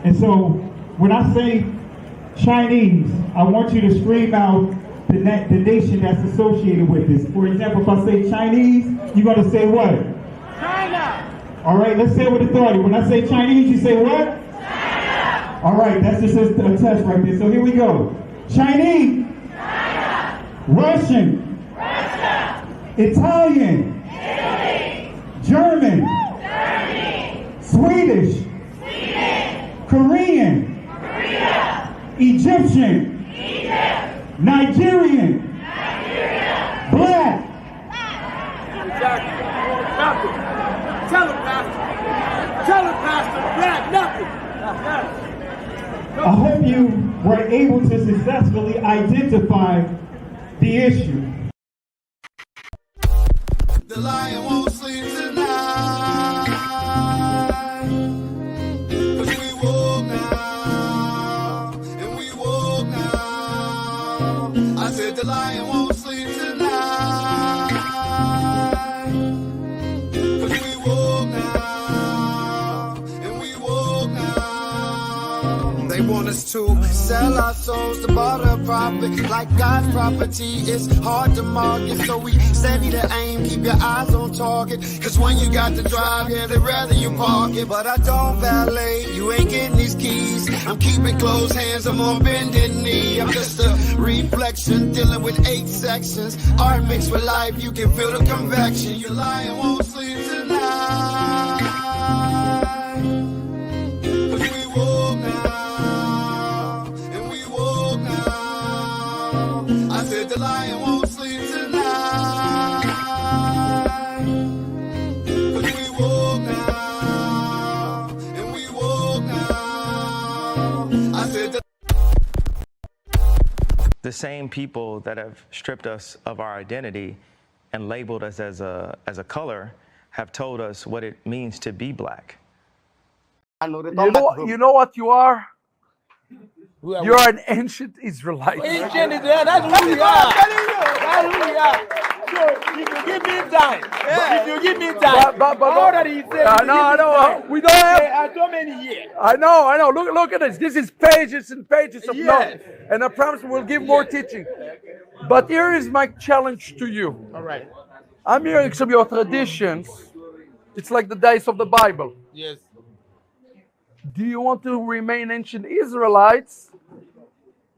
And so when I say Chinese, I want you to scream out the nation that's associated with this. For example, if I say Chinese, you're going to say what? China. All right, let's say it with authority. When I say Chinese, you say what? China. All right, that's just a test right there. So here we go. Chinese. China. Russian. Russia. Italian. Italy. German. Germany. Swedish. Sweden. Korean. Korea. Egyptian. Egypt. Nigerian. Nigeria. Black. Exactly. Nothing. Tell him, Pastor. Tell him, Pastor. Black, nothing. I hope you were able to successfully identify the issue. The lion won't sleep tonight. 'Cause we woke now, and we woke now. I said the lion won't sleep tonight. 'Cause we woke now, and we woke now. They want us to sell our souls to barter profit. Like God's property, it's hard to market. So we steady to aim, keep your eyes on target. Cause when you got to drive, yeah, they'd rather you park it. But I don't valet, you ain't getting these keys. I'm keeping closed hands, I'm on bended knee. I'm just a reflection, dealing with 8 sections. Art mixed with life, you can feel the convection. Your lion won't sleep tonight. 'Cause we woke now, and we woke now. I said the lion won't sleep tonight. 'Cause we woke now, and we woke now. I said the same people that have stripped us of our identity and labeled us as a color have told us what it means to be black. You know what you are? You're an ancient Israelite. Ancient is there. That's who we are. That's who we are. So if you give me time, if you give me time, But all that he said, no, we don't have. so many years. I know. Look at this. This is pages and pages of Yes. notes. And I promise we'll give more teaching. But here is my challenge to you. All right. I'm hearing some of your traditions. It's like the days of the Bible. Yes. Do you want to remain ancient Israelites,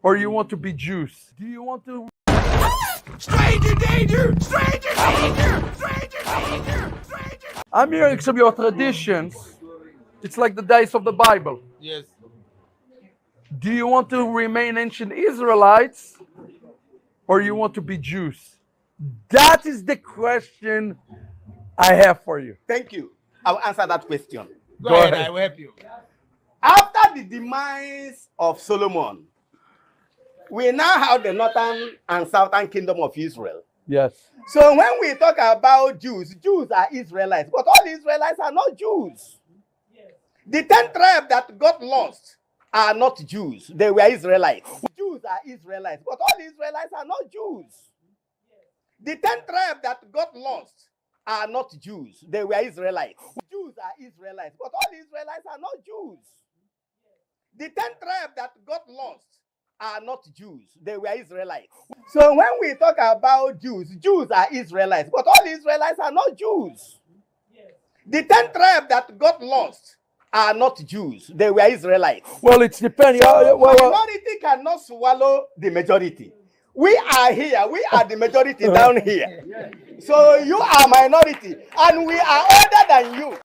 or you want to be Jews? Do you want to? stranger danger! Stranger danger! Stranger danger! Stranger! I'm hearing some of your traditions. It's like the days of the Bible. Yes. Do you want to remain ancient Israelites, or you want to be Jews? That is the question I have for you. Thank you. I'll answer that question. Go ahead. I will help you. After the demise of Solomon, we now have the northern and southern kingdom of Israel. Yes. So when we talk about Jews, Jews are Israelites, but all Israelites are not Jews. The 10 tribes that got lost are not Jews. They were Israelites. Jews are Israelites, but all Israelites are not Jews. The 10 tribes that got lost are not Jews. They were Israelites. Jews are Israelites, but all Israelites are not Jews. The 10 tribes that got lost are not Jews. They were Israelites. So when we talk about Jews, Jews are Israelites, but all Israelites are not Jews. The 10 tribes that got lost are not Jews. They were Israelites. Well, it's depending. So minority cannot swallow the majority. We are here. We are the majority down here. So you are minority, and we are older than you.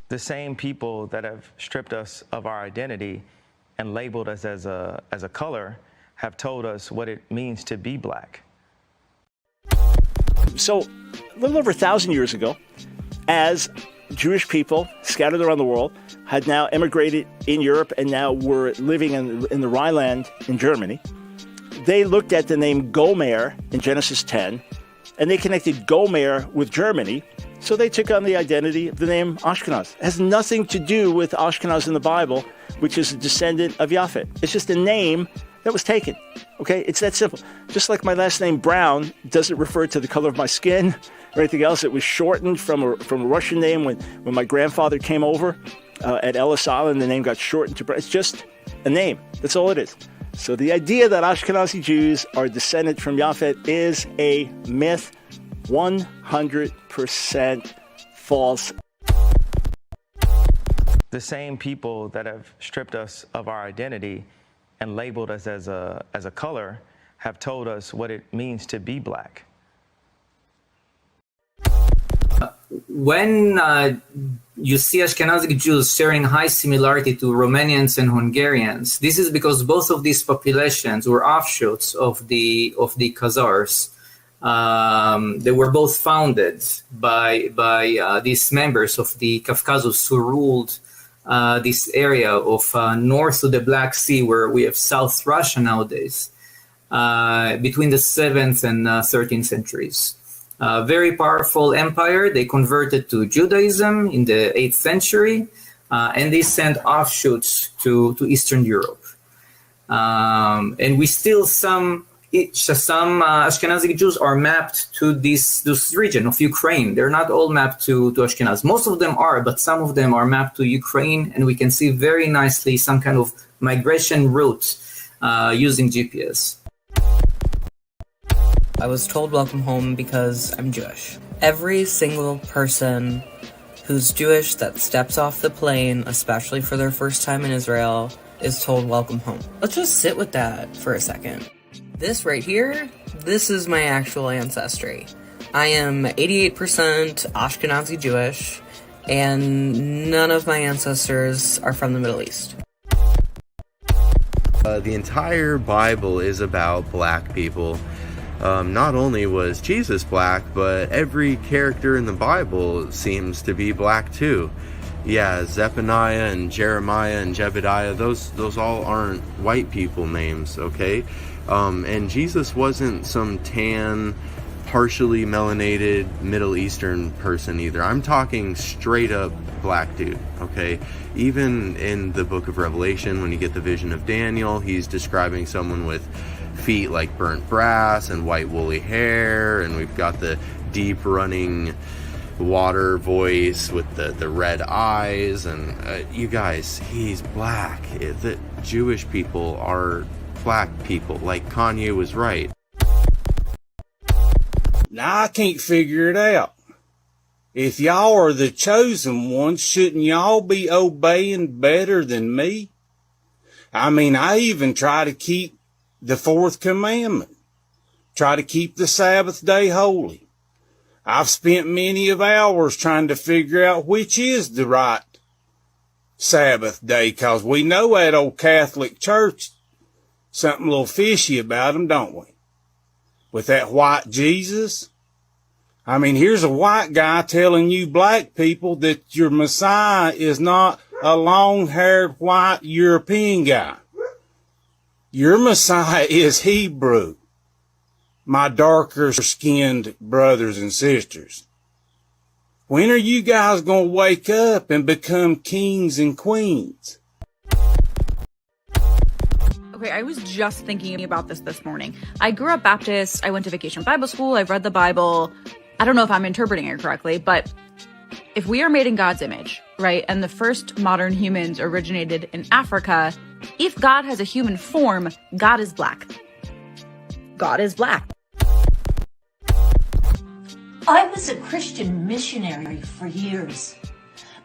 The same people that have stripped us of our identity and labeled us as a color have told us what it means to be black. So, a little over 1,000 years ago, as Jewish people scattered around the world had now emigrated in Europe and now were living in the Rhineland in Germany, they looked at the name Gomer in Genesis 10, and they connected Gomer with Germany, so they took on the identity of the name Ashkenaz. It has nothing to do with Ashkenaz in the Bible, which is a descendant of Japhet. It's just a name that was taken. Okay, it's that simple. Just like my last name Brown doesn't refer to the color of my skin or anything else. It was shortened from a Russian name when my grandfather came over. At Ellis Island, the name got shortened to, it's just a name. That's all it is. So the idea that Ashkenazi Jews are descended from Japhet is a myth, 100% false. The same people that have stripped us of our identity and labeled us as a color have told us what it means to be black. When you see Ashkenazi Jews sharing high similarity to Romanians and Hungarians, this is because both of these populations were offshoots of the Kazars. They were both founded by these members of the Caucasus who ruled this area of north of the Black Sea, where we have South Russia nowadays, between the 7th and 13th centuries. Very powerful empire. They converted to Judaism in the 8th century, and they sent offshoots to Eastern Europe. And we still some Ashkenazi Jews are mapped to this region of Ukraine. They're not all mapped to Ashkenaz. Most of them are, but some of them are mapped to Ukraine, and we can see very nicely some kind of migration route using GPS. I was told welcome home because I'm Jewish. Every single person who's Jewish that steps off the plane, especially for their first time in Israel, is told welcome home. Let's just sit with that for a second. This right here, this is my actual ancestry. I am 88% Ashkenazi Jewish, and none of my ancestors are from the Middle East. The entire Bible is about black people. Not only was Jesus black, but every character in the Bible seems to be black too. Yeah, Zephaniah and Jeremiah and Jebediah, those all aren't white people names, okay? And Jesus wasn't some tan, partially melanated Middle Eastern person either. I'm talking straight up black dude, okay? Even in the book of Revelation, when you get the vision of Daniel, he's describing someone with feet like burnt brass and white woolly hair, and we've got the deep running water voice with the red eyes, and you guys, he's black. The Jewish people are black people, like Kanye was right. Now I can't figure it out. If y'all are the chosen ones, shouldn't y'all be obeying better than me? I mean, I even try to keep the 4th commandment. Try to keep the Sabbath day holy. I've spent many of hours trying to figure out which is the right Sabbath day, 'cause we know that old Catholic Church, something a little fishy about them, don't we? With that white Jesus. I mean, here's a white guy telling you black people that your Messiah is not a long-haired white European guy. Your Messiah is Hebrew, my darker-skinned brothers and sisters. When are you guys going to wake up and become kings and queens? Okay, I was just thinking about this morning. I grew up Baptist. I went to Vacation Bible School. I've read the Bible. I don't know if I'm interpreting it correctly, but if we are made in God's image, right, and the first modern humans originated in Africa, if God has a human form, God is black. God is black. I was a Christian missionary for years,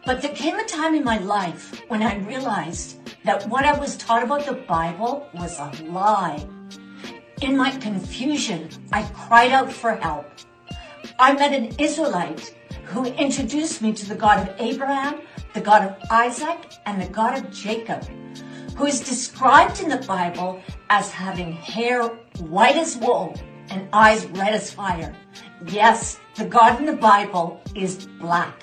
but there came a time in my life when I realized that what I was taught about the Bible was a lie. In my confusion, I cried out for help. I met an Israelite who introduced me to the God of Abraham, the God of Isaac, and the God of Jacob, who is described in the Bible as having hair white as wool and eyes red as fire. Yes, the God in the Bible is black.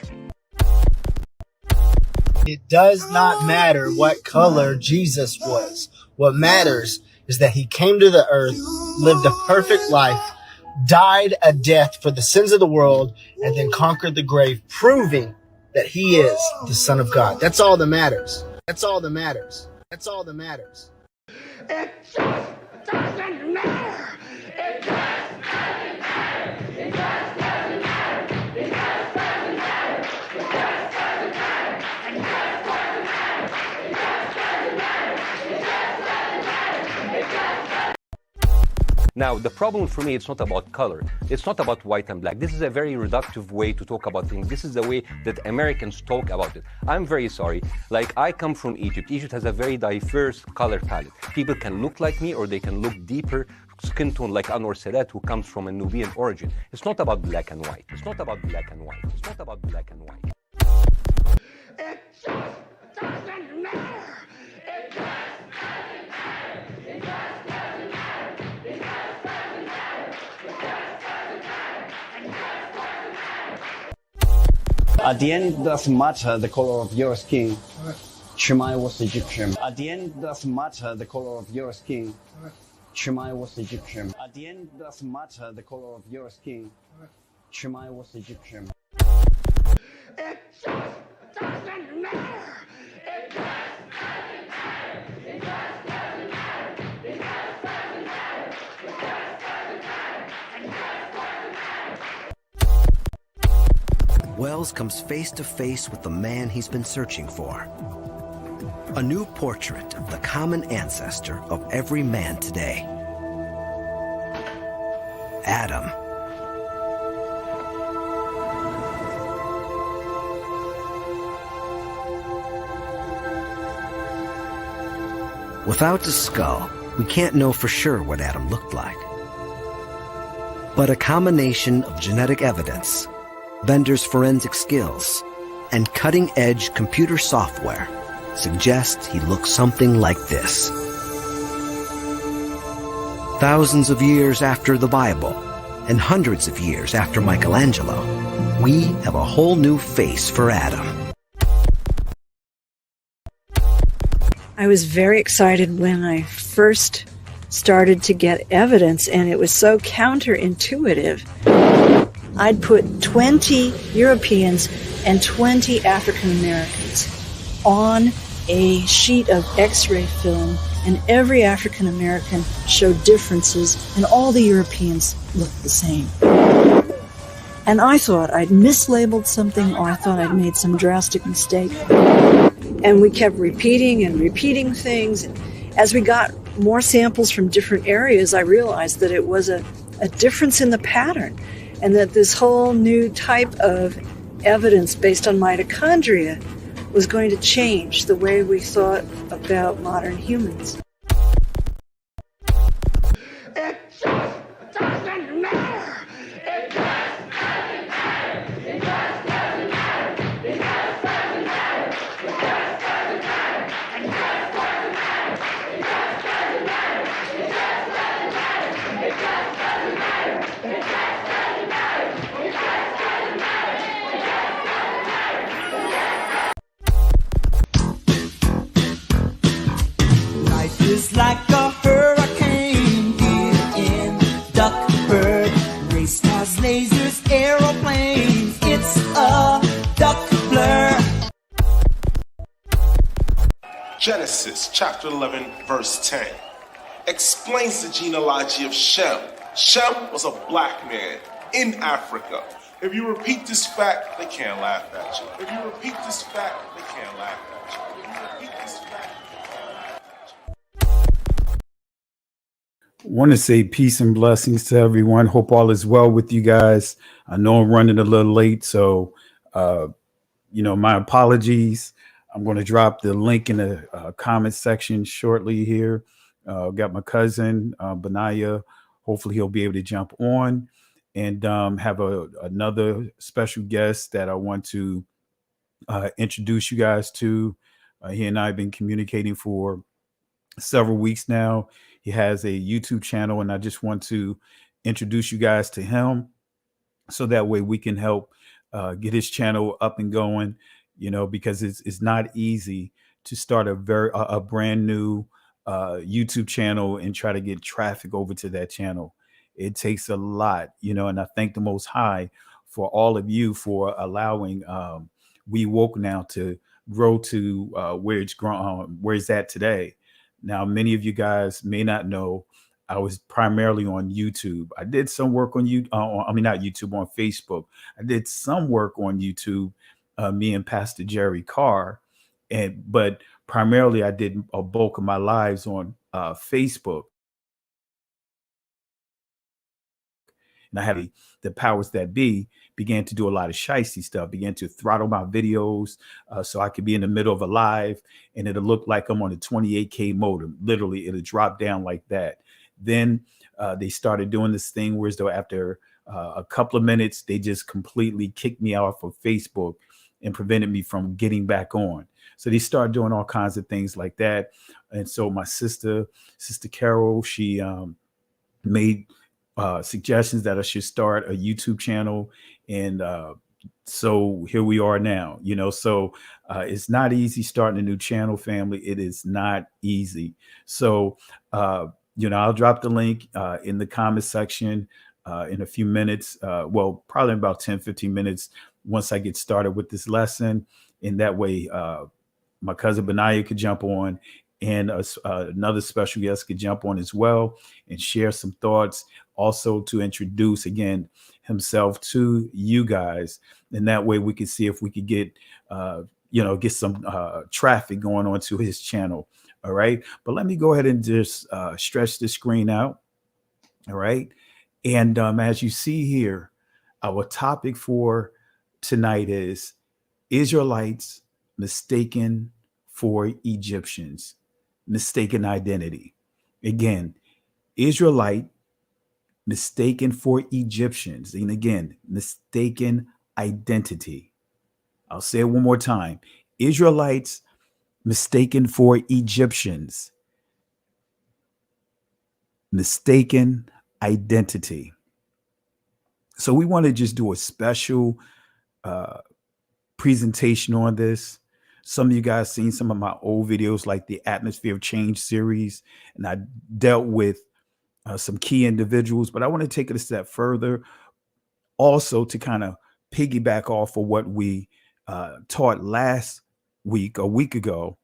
It does not matter what color Jesus was. What matters is that he came to the earth, lived a perfect life, died a death for the sins of the world, and then conquered the grave, proving that he is the Son of God. That's all that matters. That's all that matters. That's all that matters. It just doesn't matter. It just doesn't matter. It just doesn't matter. It just doesn't matter. It just doesn't matter. And that's what Now, the problem for me, it's not about color. It's not about white and black. This is a very reductive way to talk about things. This is the way that Americans talk about it. I'm very sorry. Like, I come from Egypt. Egypt has a very diverse color palette. People can look like me or they can look deeper skin tone like Anwar Sadat, who comes from a Nubian origin. It's not about black and white. It's not about black and white. It's not about black and white. It just doesn't matter. It just doesn't matter. It just doesn't matter. It just doesn't matter. It just doesn't matter. It just doesn't matter. At the end, it doesn't matter the color of your skin. Shemai was Egyptian. At the end, it doesn't matter the color of your skin. Shemai was Egyptian. At the end, it doesn't matter the color of your skin. Shemai was Egyptian. It just doesn't matter. It just doesn't matter. It just doesn't matter. It just doesn't matter. It just doesn't matter. It just doesn't matter. Wells comes face to face with the man he's been searching for. A new portrait of the common ancestor of every man today. Adam. Without the skull, we can't know for sure what Adam looked like. But a combination of genetic evidence, vendors' forensic skills, and cutting-edge computer software suggests he looked something like this. Thousands of years after the Bible, and hundreds of years after Michelangelo, we have a whole new face for Adam. I was very excited when I first started to get evidence, and it was so counterintuitive. I'd put 20 Europeans and 20 African Americans on a sheet of X-ray film, and every African American showed differences, and all the Europeans looked the same. And I thought I'd mislabeled something, or I thought I'd made some drastic mistake. And we kept repeating and repeating things. As we got more samples from different areas, I realized that it was a difference in the pattern, and that this whole new type of evidence based on mitochondria was going to change the way we thought about modern humans. It just doesn't matter. It just doesn't matter. It just doesn't matter. It just doesn't matter. It just doesn't matter. It just doesn't matter. It just doesn't matter. It just doesn't matter. It just doesn't matter. It just doesn't matter. It just doesn't matter. It just doesn't matter. Life is like a hurricane here in Duckburg. Race cars, lasers, aeroplanes. It's a duck blur. Genesis chapter 11 verse 10 explains the genealogy of Shem. Shem was a black man in Africa. If you repeat this fact, they can't laugh at you. If you repeat this fact, they can't laugh at you. If you repeat this fact, they can't laugh at you. Want to say peace and blessings to everyone. Hope all is well with you guys. I know I'm running a little late, so my apologies. I'm going to drop the link in the comment section shortly here. Got my cousin Benaya. Hopefully he'll be able to jump on, and have another special guest that I want to introduce you guys to. He and I have been communicating for several weeks now. He has a YouTube channel, and I just want to introduce you guys to him so that way we can help get his channel up and going, because it's not easy to start a brand new YouTube channel and try to get traffic over to that channel. It takes a lot, and I thank the Most High for all of you for allowing We Woke Now to grow to where it's grown, where it's at today. Now, many of you guys may not know I was primarily on YouTube. I did some work on not YouTube, on Facebook. I did some work on YouTube, me and Pastor Jerry Carr, but primarily I did a bulk of my lives on Facebook. And I had the powers that be began to do a lot of shiesty stuff, began to throttle my videos so I could be in the middle of a live and it'll look like I'm on a 28K modem. Literally, it'll drop down like that. Then they started doing this thing where as though after a couple of minutes, they just completely kicked me off of Facebook and prevented me from getting back on. So they started doing all kinds of things like that. And so my sister Carol, she made suggestions that I should start a YouTube channel. And so here we are now, so it's not easy starting a new channel, family. It is not easy. So, I'll drop the link in the comment section in a few minutes. Well, probably in about 10, 15 minutes once I get started with this lesson. In that way, my cousin Benaiah could jump on and another special guest could jump on as well and share some thoughts, also to introduce again himself to you guys. And that way we could see if we could get, get some traffic going on to his channel. All right. But let me go ahead and just stretch the screen out. All right. And as you see here, our topic for tonight is Israelites mistaken for Egyptians, mistaken identity. Again, Israelite mistaken for Egyptians. And again, mistaken identity. I'll say it one more time. Israelites mistaken for Egyptians, mistaken identity. So we want to just do a special presentation on this. Some of you guys seen some of my old videos like the Atmosphere of Change series, and I dealt with some key individuals, but I want to take it a step further also to kind of piggyback off of what we taught last week, a week ago,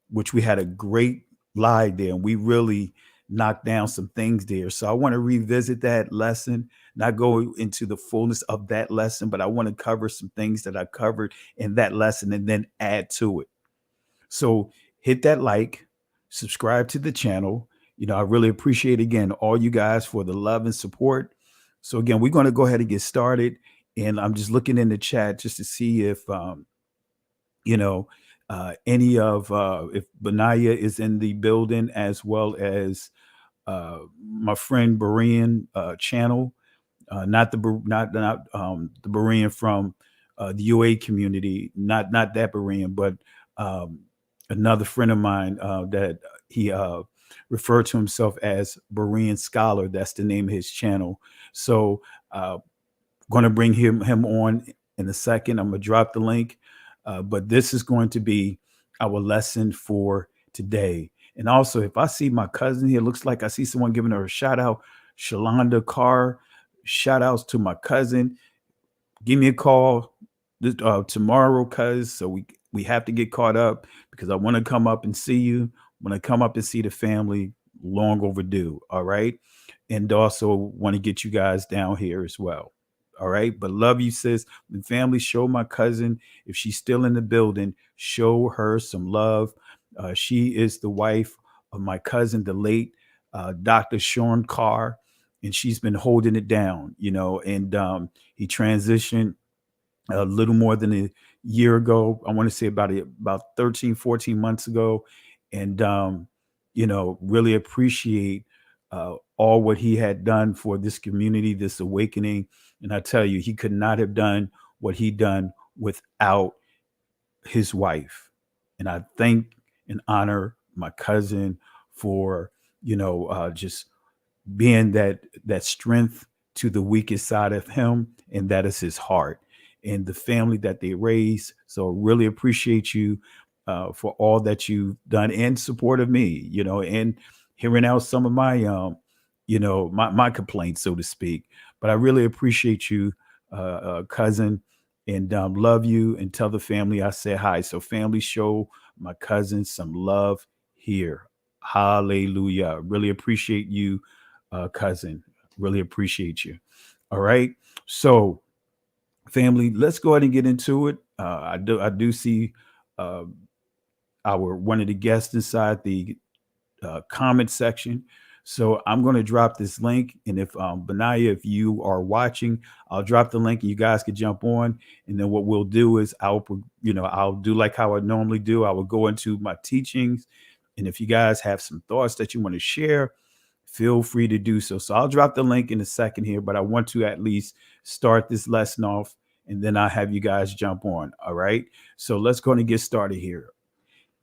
which we had a great live there and we really knocked down some things there. So I want to revisit that lesson, not go into the fullness of that lesson, but I want to cover some things that I covered in that lesson and then add to it. So hit that like, subscribe to the channel. I really appreciate, again, all you guys for the love and support. So again, we're going to go ahead and get started. And I'm just looking in the chat just to see if, any of, if Benaiah is in the building, as well as my friend Berean channel, not the Berean from the UA community, not that Berean, but another friend of mine that he referred to himself as Berean Scholar. That's the name of his channel. So going to bring him on in a second. I'm going to drop the link. But this is going to be our lesson for today. And also, if I see my cousin here, looks like I see someone giving her a shout out, Shalonda Carr. Shout outs to my cousin. Give me a call tomorrow, cuz. So we have to get caught up because I want to come up and see you. I want to come up and see the family. Long overdue. All right. And also want to get you guys down here as well. All right. But love you, sis. And family, show my cousin, if she's still in the building, show her some love. She is the wife of my cousin, the late Dr. Sean Carr, and she's been holding it down, and he transitioned a little more than a year ago. I want to say about 13, 14 months ago. And, really appreciate all what he had done for this community, this awakening. And I tell you, he could not have done what he done without his wife. And I thank and honor my cousin for, just being that strength to the weakest side of him. And that is his heart and the family that they raised. So really appreciate you for all that you've done in support of me, and hearing out some of my, my complaints, so to speak. But I really appreciate you, cousin, and love you, and tell the family I say hi. So family, show my cousin some love here. Hallelujah. Really appreciate you, cousin. Really appreciate you. All right. So family, let's go ahead and get into it. I do see one of the guests inside the comment section. So I'm going to drop this link. And if Benaiah, if you are watching, I'll drop the link and you guys can jump on. And then what we'll do is I'll do like how I normally do. I will go into my teachings. And if you guys have some thoughts that you want to share, feel free to do so. So I'll drop the link in a second here, but I want to at least start this lesson off and then I'll have you guys jump on. All right. So let's go and get started here.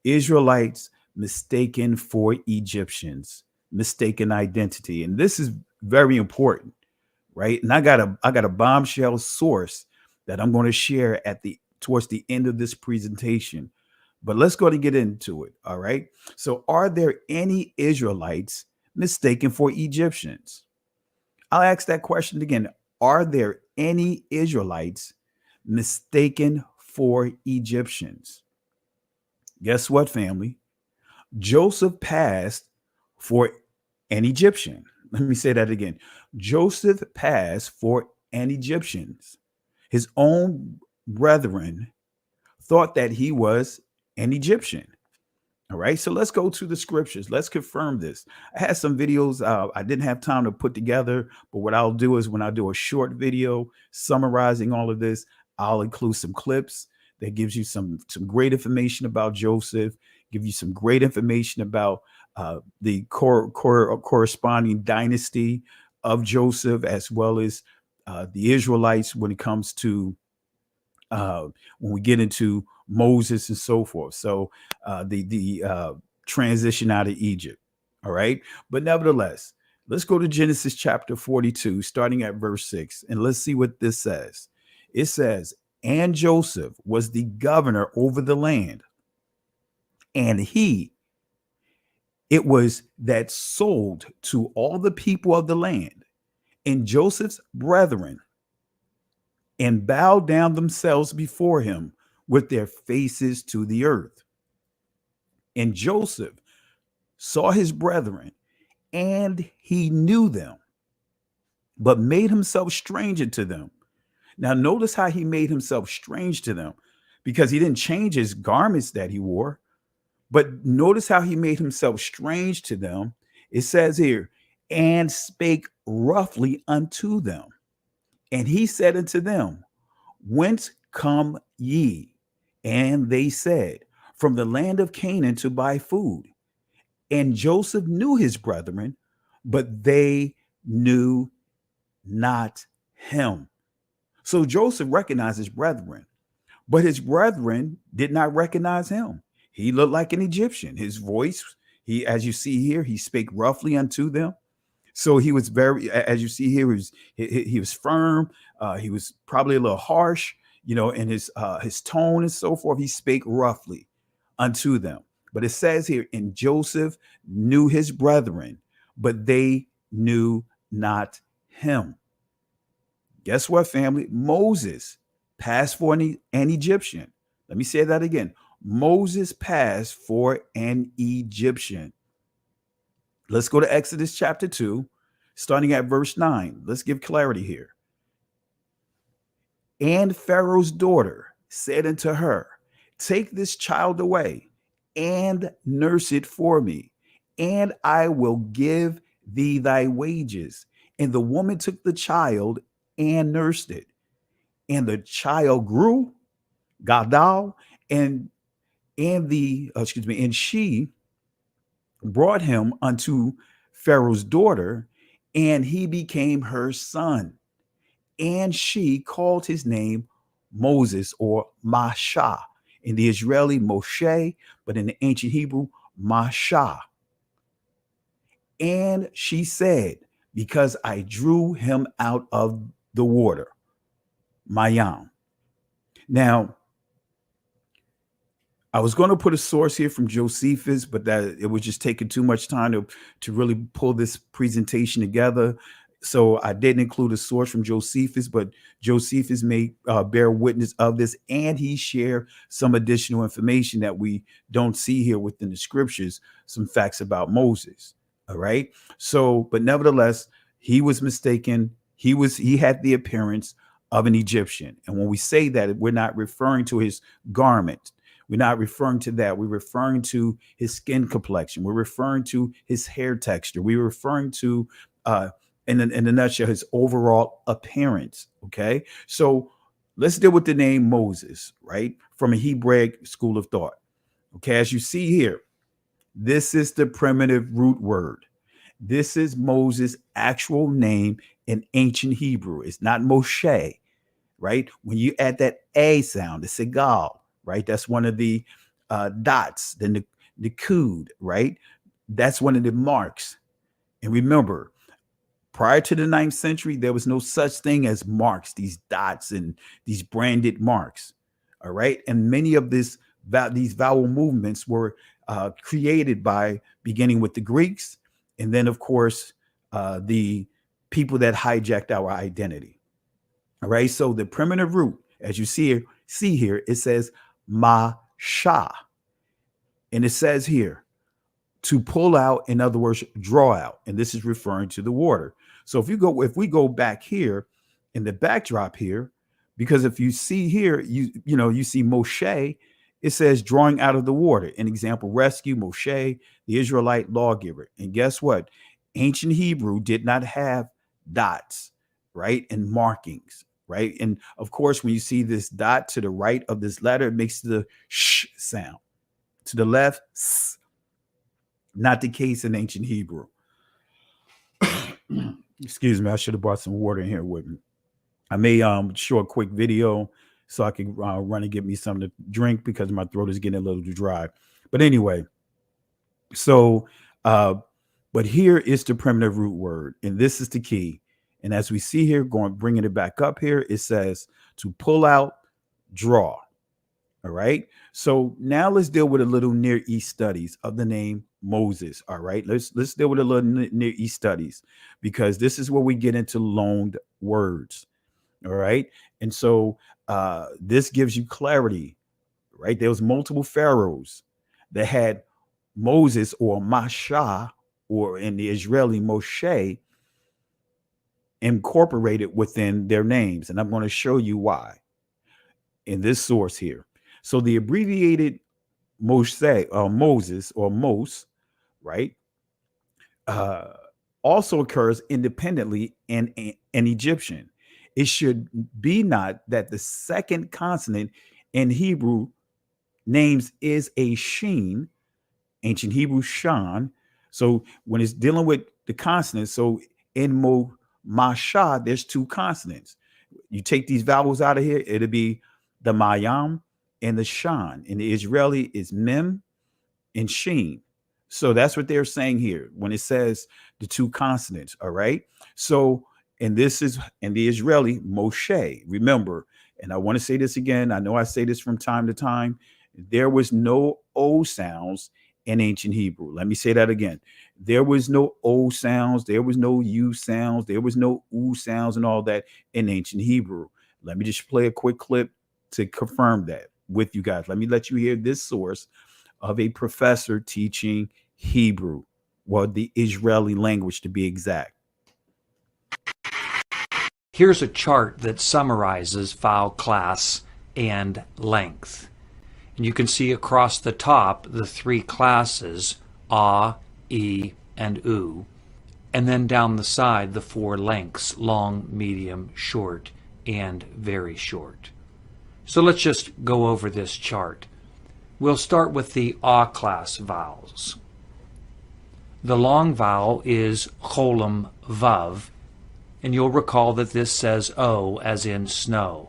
Israelites mistaken for Egyptians, mistaken identity. And this is very important, right? And I got a bombshell source that I'm going to share towards the end of this presentation. But let's go to get into it. All right. So are there any Israelites mistaken for Egyptians? I'll ask that question again. Are there any Israelites mistaken for Egyptians? Guess what, family? Joseph passed for an Egyptian. Let me say that again. Joseph passed for an Egyptian. His own brethren thought that he was an Egyptian. All right, so let's go to the scriptures. Let's confirm this. I had some videos I didn't have time to put together, but what I'll do is when I do a short video summarizing all of this, I'll include some clips that gives you some great information about Joseph, give you some great information about the corresponding dynasty of Joseph, as well as the Israelites when it comes to when we get into Moses and so forth. So the transition out of Egypt. All right. But nevertheless, let's go to Genesis chapter 42, starting at verse 6. And let's see what this says. It says, and Joseph was the governor over the land. And it was that sold to all the people of the land, and Joseph's brethren, and bowed down themselves before him with their faces to the earth. And Joseph saw his brethren, and he knew them, but made himself stranger to them. Now, notice how he made himself strange to them, because he didn't change his garments that he wore. But notice how he made himself strange to them. It says here, and spake roughly unto them. And he said unto them, whence come ye? And they said, from the land of Canaan to buy food. And Joseph knew his brethren, but they knew not him. So Joseph recognized his brethren, but his brethren did not recognize him. He looked like an Egyptian. His voice, as you see here, he spake roughly unto them. So he was very, as you see here, he was firm. He was probably a little harsh, in his tone and so forth. He spake roughly unto them. But it says here, and Joseph knew his brethren, but they knew not him. Guess what, family? Moses passed for an Egyptian. Let me say that again. Moses passed for an Egyptian. Let's go to Exodus chapter 2, starting at verse 9. Let's give clarity here. And Pharaoh's daughter said unto her, take this child away and nurse it for me, and I will give thee thy wages. And the woman took the child and nursed it. And the child grew, gadal, and she brought him unto Pharaoh's daughter, and he became her son. And she called his name Moses, or Masha. In the Israeli, Moshe, but in the ancient Hebrew, Masha. And she said, because I drew him out of the water, Mayam. Now, I was going to put a source here from Josephus, but that it was just taking too much time to really pull this presentation together. So I didn't include a source from Josephus, but Josephus may bear witness of this, and he shared some additional information that we don't see here within the scriptures, some facts about Moses. All right. So, but nevertheless, he was mistaken. He had the appearance of an Egyptian. And when we say that, we're not referring to his garment. We're not referring to that. We're referring to his skin complexion. We're referring to his hair texture. We're referring to, in a nutshell, his overall appearance. Okay. So let's deal with the name Moses, right? From a Hebraic school of thought. Okay. As you see here, this is the primitive root word. This is Moses' actual name in ancient Hebrew. It's not Moshe, right? When you add that A sound, the Segal, right? That's one of the dots, the Nikud, right? That's one of the marks. And remember, prior to the 9th century, there was no such thing as marks, these dots and these branded marks, all right? And many of these vowel movements were created by beginning with the Greeks, and then, of course, the people that hijacked our identity. All right. So the primitive root, as you see here, it says masha. And it says here to pull out, in other words, draw out. And this is referring to the water. So if we go back here in the backdrop here, because if you see here, you see Moshe, it says drawing out of the water. An example, rescue, Moshe, the Israelite lawgiver. And guess what? Ancient Hebrew did not have dots, right? And markings, right? And of course, when you see this dot to the right of this letter, it makes the sh sound. To the left, s. Not the case in ancient Hebrew. Excuse me, I should have brought some water in here with me. I may show a quick video so I can run and get me something to drink because my throat is getting a little too dry. But anyway, so, but here is the primitive root word, and this is the key. And as we see here, bringing it back up here, it says to pull out, draw. All right. So now let's deal with a little Near East studies of the name Moses. All right. Let's deal with a little Near East studies, because this is where we get into loaned words. All right. And so this gives you clarity, right? There was multiple pharaohs that had Moses or Masha, or in the Israeli Moshe, incorporated within their names. And I'm going to show you why in this source here. So the abbreviated Moshe, Moses or Mos, right, also occurs independently in Egyptian. It should be not that the second consonant in Hebrew names is a sheen, ancient Hebrew shan. So when it's dealing with the consonants, so in Masha, there's two consonants. You take these vowels out of here, it'll be the mayam and the shan. In the Israeli, is mem and sheen. So that's what they're saying here when it says the two consonants. All right. So, and this is in the Israeli Moshe. Remember, and I want to say this again. I know I say this from time to time. There was no O sounds in ancient Hebrew. Let me say that again. There was no O sounds. There was no U sounds. There was no U sounds and all that in ancient Hebrew. Let me just play a quick clip to confirm that with you guys. Let me let you hear this source of a professor teaching Hebrew, well, the Israeli language to be exact. Here's a chart that summarizes vowel class and length. And you can see across the top the three classes, A, E, and U, and then down the side the four lengths, long, medium, short, and very short. So let's just go over this chart. We'll start with the A class vowels. The long vowel is cholam vav, and you'll recall that this says O as in snow.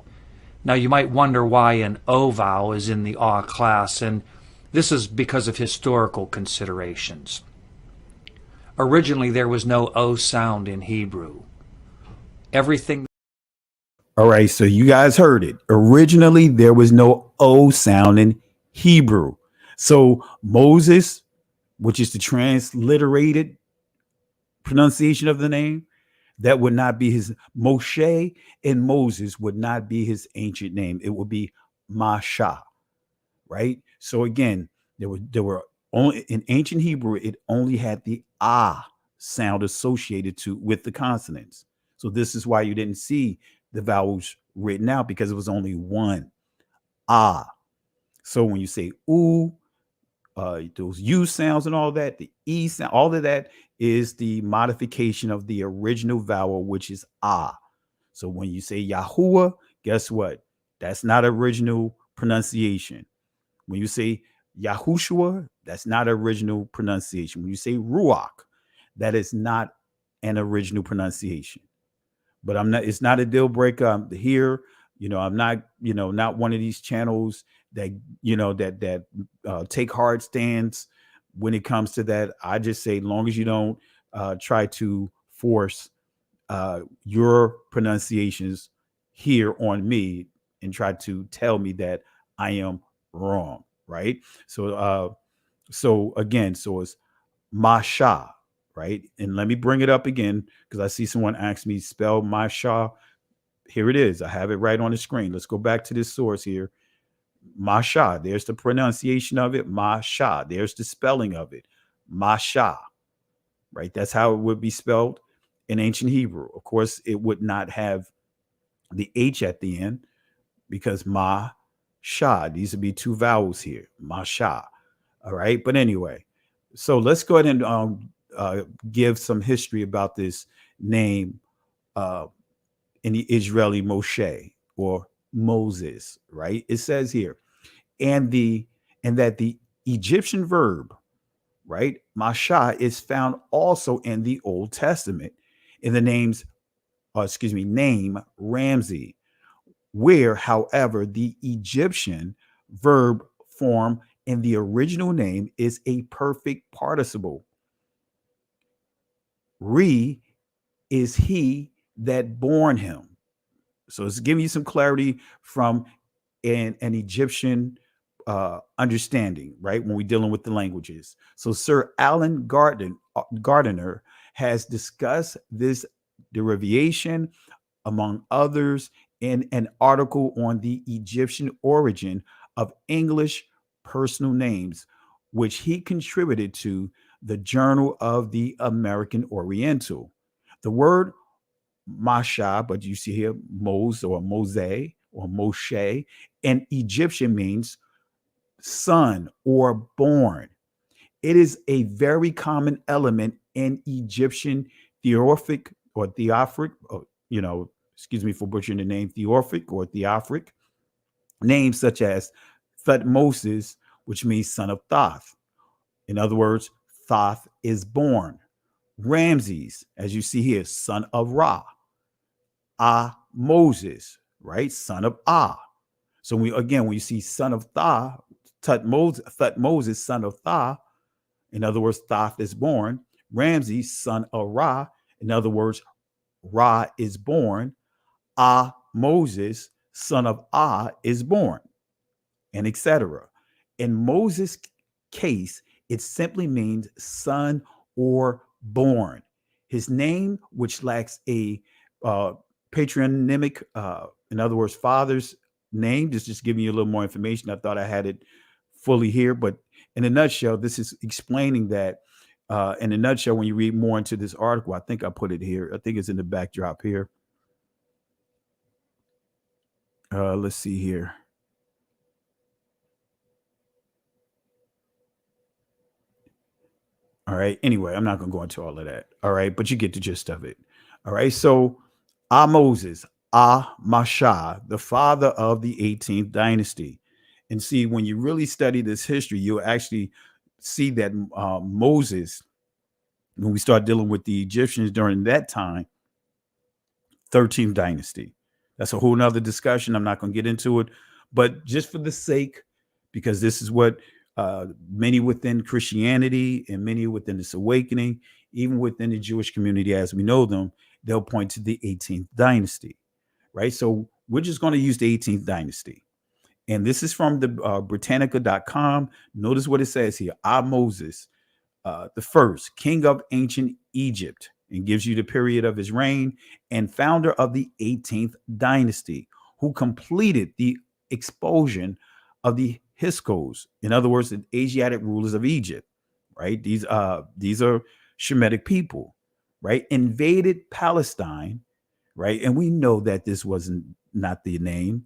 Now you might wonder why an O vowel is in the A class, and this is because of historical considerations. Originally there was no O sound in Hebrew. Everything. All right, so you guys heard it. Originally there was no O sound in Hebrew. So Moses, which is the transliterated pronunciation of the name, that would not be his. Moshe and Moses would not be his ancient name. It would be Masha, right? So again, there were only in ancient Hebrew, it only had the ah sound associated with the consonants. So this is why you didn't see the vowels written out, because it was only one ah. So when you say ooh, those U sounds and all that, the E sound, all of that is the modification of the original vowel, which is ah. So when you say Yahuwah, guess what? That's not original pronunciation. When you say Yahushua, that's not original pronunciation. When you say Ruach, that is not an original pronunciation. But I'm not, it's not a deal breaker. I'm here, I'm not, not one of these channels that, that take hard stands when it comes to that. I just say, long as you don't try to force your pronunciations here on me and try to tell me that I am wrong, right? So again, so it's Masha, right? And let me bring it up again because I see someone ask me spell Masha. Here it is. I have it right on the screen. Let's go back to this source here. Masha. There's the pronunciation of it. Masha. There's the spelling of it. Masha. Right? That's how it would be spelled in ancient Hebrew. Of course, it would not have the H at the end because Masha. These would be two vowels here. Masha. All right. But anyway, so let's go ahead and give some history about this name in the Israeli Moshe or Moses, right? It says here, and that the Egyptian verb, right, Masha, is found also in the Old Testament in the name Ramsey, where, however, the Egyptian verb form in the original name is a perfect participle. Re is he that born him. So it's giving you some clarity from an Egyptian understanding, right? When we're dealing with the languages. So Sir Alan Gardiner has discussed this derivation, among others, in an article on the Egyptian origin of English personal names, which he contributed to the Journal of the American Oriental. The word Masha, but you see here Mose or Mose or Moshe, in Egyptian means son or born. It is a very common element in Egyptian theophoric or theophoric, excuse me for butchering the name, theophoric or theophoric names such as Thutmoses, which means son of Thoth. In other words, Thoth is born. Ramses, as you see here, son of Ra. Moses, right? Son of Ah. So when you see son of Tha, Thutmoses, son of Tha, in other words, Thoth is born. Ramses, son of Ra, in other words, Ra is born. Moses, son of is born, and etc. In Moses' case, it simply means son or born. His name, which lacks a patronymic, in other words, father's name, just giving you a little more information. I thought I had it fully here, but in a nutshell, this is explaining that. In a nutshell, when you read more into this article, I think I put it here. I think it's in the backdrop here. Let's see here. All right. Anyway, I'm not going to go into all of that. All right. But you get the gist of it. All right. So Moses, Masha, the father of the 18th dynasty. And see, when you really study this history, you'll actually see that Moses, when we start dealing with the Egyptians during that time, 13th dynasty. That's a whole nother discussion. I'm not going to get into it. But just for the sake, because this is what many within Christianity and many within this awakening, even within the Jewish community as we know them, they'll point to the 18th dynasty, right? So we're just going to use the 18th dynasty. And this is from the Britannica.com. Notice what it says here. Moses, the first king of ancient Egypt, and gives you the period of his reign, and founder of the 18th dynasty, who completed the expulsion of the Hyksos, in other words, the Asiatic rulers of Egypt, right? These are Shemitic people, right? Invaded Palestine, right? And we know that this wasn't not the name.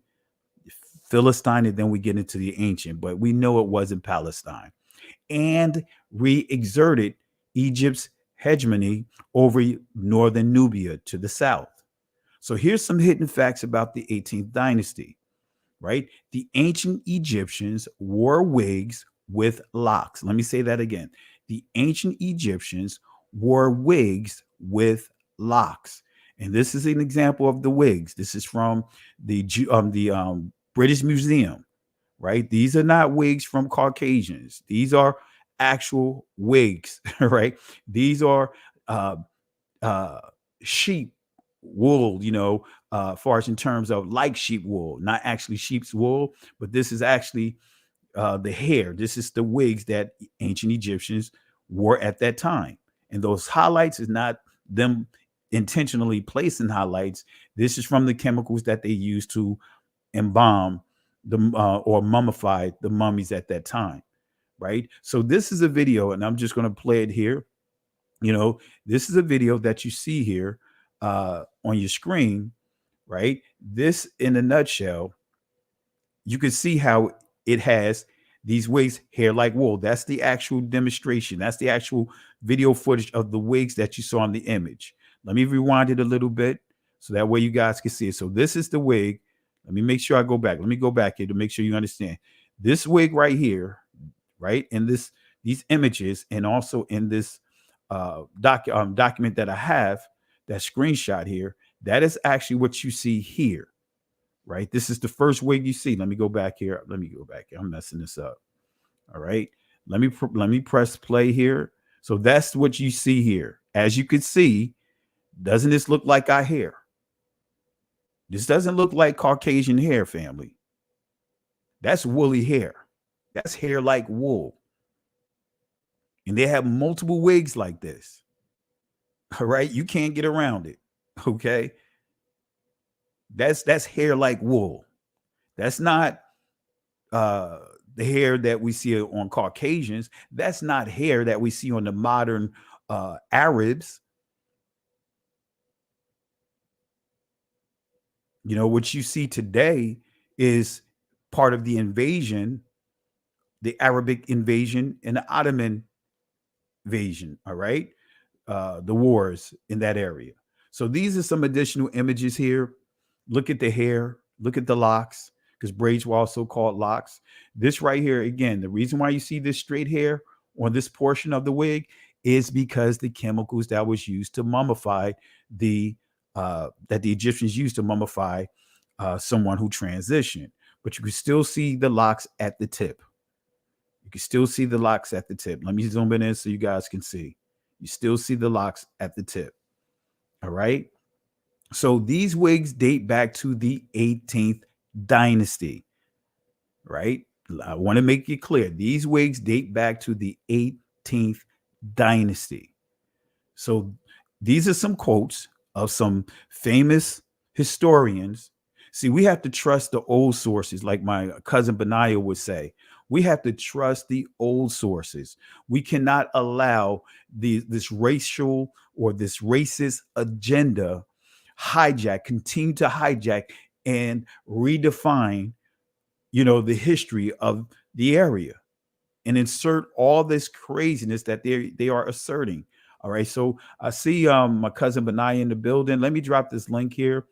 Philistine, and then we get into the ancient, but we know it wasn't Palestine, and re-exerted Egypt's hegemony over northern Nubia to the south. So here's some hidden facts about the 18th dynasty, right? The ancient Egyptians wore wigs with locks. Let me say that again. The ancient Egyptians wore wigs with locks. And this is an example of the wigs. This is from the British Museum, right? These are not wigs from Caucasians. These are actual wigs, right? These are sheep wool, far as in terms of like sheep wool, not actually sheep's wool, but this is actually the hair. This is the wigs that ancient Egyptians wore at that time. And those highlights is not them intentionally placing highlights. This is from the chemicals that they used to embalm or mummify the mummies at that time, right? So this is a video, and I'm just going to play it here. This is a video that you see here on your screen, right? This, in a nutshell, you can see how it has these wigs, hair like wool. That's the actual demonstration. That's the actual video footage of the wigs that you saw in the image. Let me rewind it a little bit so that way you guys can see it. So this is the wig. Let me make sure I go back. Let me go back here to make sure you understand. This wig right here, right, in these images, and also in this document that I have, that screenshot here, that is actually what you see here, right? This is the first wig you see. Let me go back here. I'm messing this up. All right. Let me press play here. So that's what you see here. As you can see, doesn't this look like our hair? This doesn't look like Caucasian hair, family. That's woolly hair. That's hair like wool. And they have multiple wigs like this. All right. You can't get around it. Okay. That's hair like wool. That's not the hair that we see on Caucasians. That's not hair that we see on the modern Arabs. What you see today is part of the invasion, the Arabic invasion and the Ottoman invasion. All right. The wars in that area. So these are some additional images here. Look at the hair, look at the locks, because braids were also called locks. This right here, again, the reason why you see this straight hair on this portion of the wig is because the chemicals that was used to mummify that the Egyptians used to mummify someone who transitioned. But you can still see the locks at the tip. You can still see the locks at the tip. Let me zoom in so you guys can see. You still see the locks at the tip. All right. So these wigs date back to the 18th dynasty, right? I want to make it clear. These wigs date back to the 18th dynasty. So these are some quotes of some famous historians. See, we have to trust the old sources, like my cousin Benaiah would say. We have to trust the old sources. We cannot allow this racial or this racist agenda continue to hijack and redefine, the history of the area and insert all this craziness that they are asserting. All right. So I see my cousin Benaiah in the building. Let me drop this link here.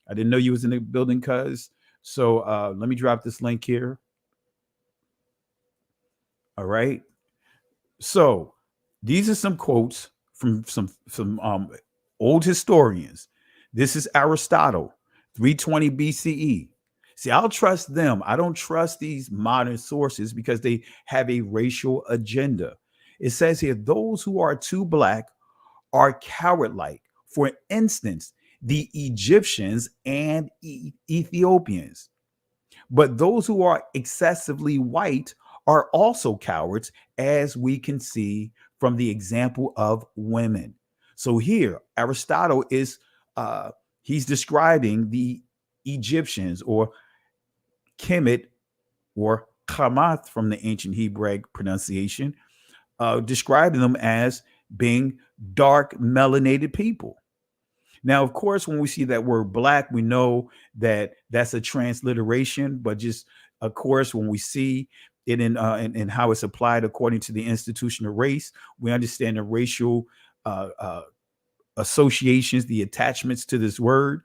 I didn't know you was in the building, cuz. So let me drop this link here. All right. So these are some quotes from some old historians. This is Aristotle, 320 BCE. See, I'll trust them. I don't trust these modern sources because they have a racial agenda. It says here, those who are too black are coward-like. For instance, the Egyptians and Ethiopians. But those who are excessively white are also cowards, as we can see from the example of women. So here, Aristotle is he's describing the Egyptians, or Kemet, or Hamath from the ancient Hebraic pronunciation, describing them as being dark melanated people. Now, of course, when we see that word black, we know that that's a transliteration, but just of course, when we see it in how it's applied according to the institution of race, we understand the racial associations, the attachments to this word,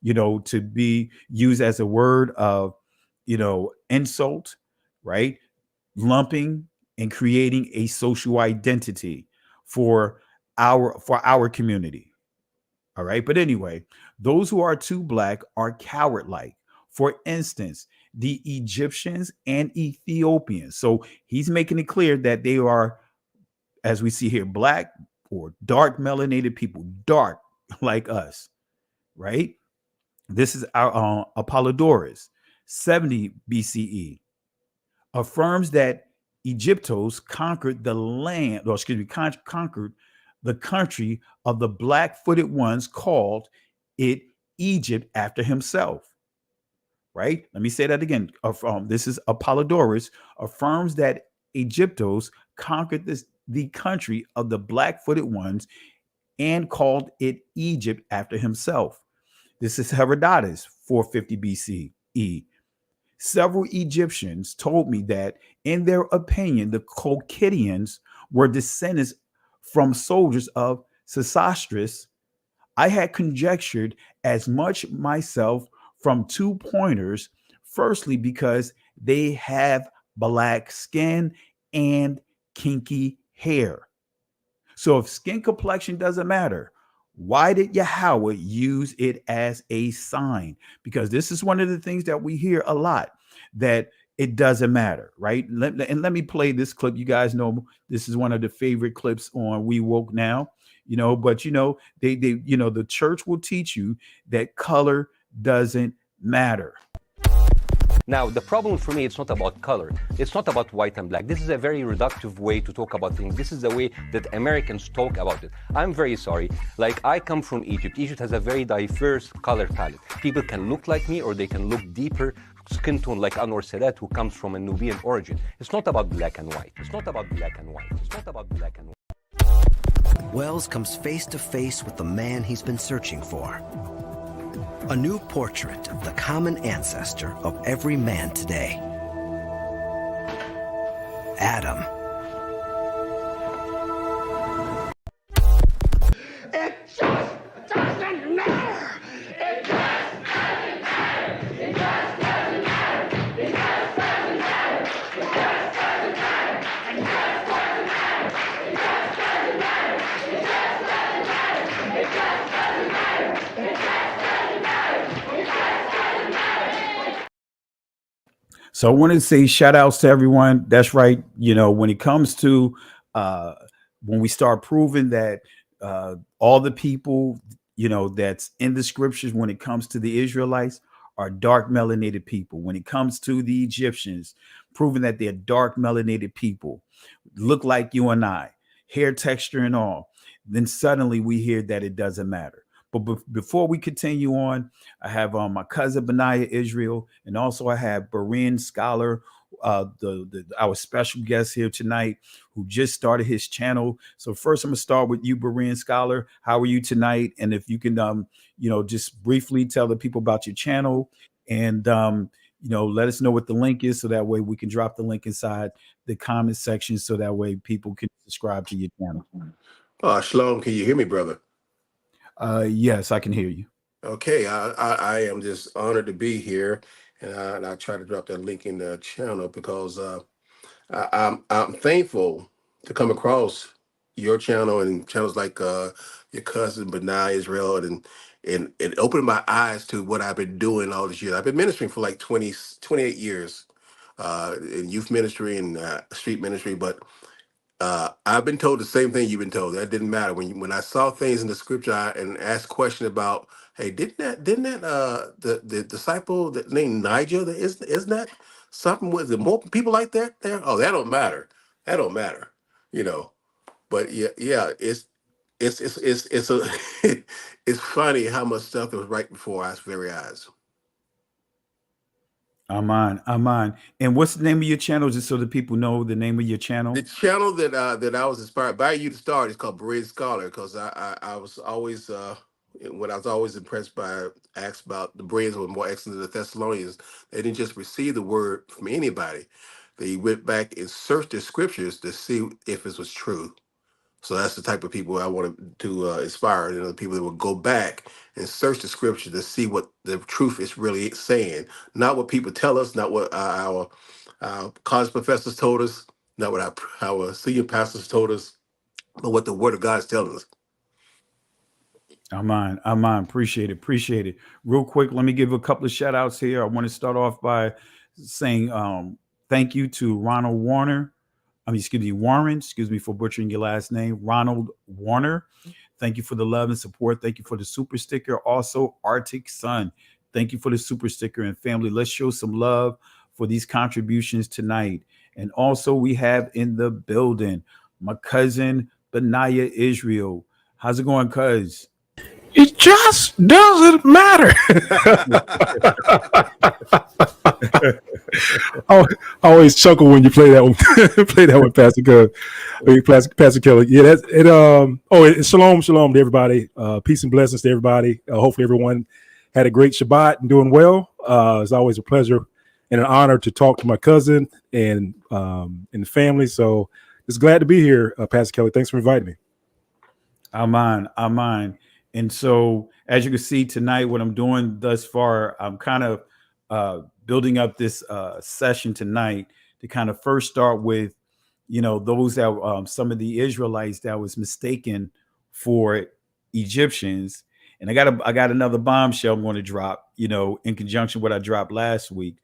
to be used as a word of, insult, right? Lumping and creating a social identity for our community. All right. But anyway, those who are too black are coward-like. For instance, the Egyptians and Ethiopians. So he's making it clear that they are, as we see here, black or dark melanated people, dark like us, right? This is our Apollodorus, 70 BCE, affirms that Egyptos conquered the land, or excuse me, conquered the country of the black-footed ones, called it Egypt after himself. Right? Let me say that again. This is Apollodorus, affirms that Egyptos conquered the country of the black-footed ones and called it Egypt after himself. This is Herodotus, 450 BCE. Several Egyptians told me that, in their opinion, the Colchidians were descendants from soldiers of Sesostris. I had conjectured as much myself from 2 pointers. Firstly, because they have black skin and kinky hair. So if skin complexion doesn't matter, why did Yahweh use it as a sign? Because this is one of the things that we hear a lot, that it doesn't matter, right? And let me play this clip. You guys know this is one of the favorite clips on We Woke Now, but they the church will teach you that color doesn't matter. Now, the problem for me, it's not about color. It's not about white and black. This is a very reductive way to talk about things. This is the way that Americans talk about it. I'm very sorry. Like, I come from Egypt. Egypt has a very diverse color palette. People can look like me, or they can look deeper skin tone like Anwar Sadat, who comes from a Nubian origin. It's not about black and white. It's not about black and white. It's not about black and white. Wells comes face to face with the man he's been searching for. A new portrait of the common ancestor of every man today. Adam. It just doesn't matter. It just doesn't matter. It just doesn't matter. It just doesn't matter. It just doesn't matter. It just doesn't matter. It just doesn't matter. It just doesn't matter. It just doesn't matter. It just doesn't matter. It just doesn't matter. So I want to say shout outs to everyone. That's right. When it comes to when we start proving that all the people, that's in the scriptures, when it comes to the Israelites, are dark melanated people. When it comes to the Egyptians, proving that they're dark melanated people, look like you and I, hair texture and all, then suddenly we hear that it doesn't matter. But before we continue on, I have my cousin Benaiah Israel, and also I have Berean scholar, our special guest here tonight, who just started his channel. So first, I'm gonna start with you, Berean scholar. How are you tonight? And if you can, just briefly tell the people about your channel, and let us know what the link is, so that way we can drop the link inside the comment section, so that way people can subscribe to your channel. Shalom, can you hear me, brother? Yes, I can hear you. Okay, I am just honored to be here, and I try to drop that link in the channel because I'm thankful to come across your channel and channels like your cousin Benai Israel, and it opened my eyes to what I've been doing all these years. I've been ministering for like 28 years in youth ministry and street ministry, but I've been told the same thing you've been told. That didn't matter when I saw things in the scripture and asked question about, hey, didn't that the disciple that named Niger, isn't that something? Was there more people like that there? Oh, that don't matter. That don't matter. But yeah, it's a it's funny how much stuff that was right before our very eyes. I'm on. And what's the name of your channel, just so that people know the name of your channel? The channel that I was inspired by you to start is called Berean Scholar, because I was always what I was always impressed by, asked about the Bereans were more excellent than the Thessalonians. They didn't just receive the word from anybody. They went back and searched the scriptures to see if it was true. So that's the type of people I want to inspire. The people that will go back and search the scripture to see what the truth is really saying, not what people tell us, not what our college professors told us, not what our senior pastors told us, but what the Word of God is telling us. I'm on. Appreciate it. Real quick, let me give a couple of shout outs here. I want to start off by saying thank you to Ronald Warner. Warren, excuse me for butchering your last name, Ronald Warner. Thank you for the love and support. Thank you for the super sticker. Also, Arctic Sun. Thank you for the super sticker. And family, let's show some love for these contributions tonight. And also, we have in the building my cousin, Benaiah Israel. How's it going, cuz? It just doesn't matter. I always chuckle when you play that one. Play that one, Pastor Kelly. Yeah, that's it. It's shalom to everybody. Peace and blessings to everybody. Hopefully, everyone had a great Shabbat and doing well. It's always a pleasure and an honor to talk to my cousin and the family. So, just glad to be here, Pastor Kelly. Thanks for inviting me. I'm on. And so, as you can see tonight, what I'm doing thus far, I'm kind of building up this session tonight to kind of first start with, those that some of the Israelites that was mistaken for Egyptians. And I got another bombshell I'm going to drop, in conjunction with what I dropped last week.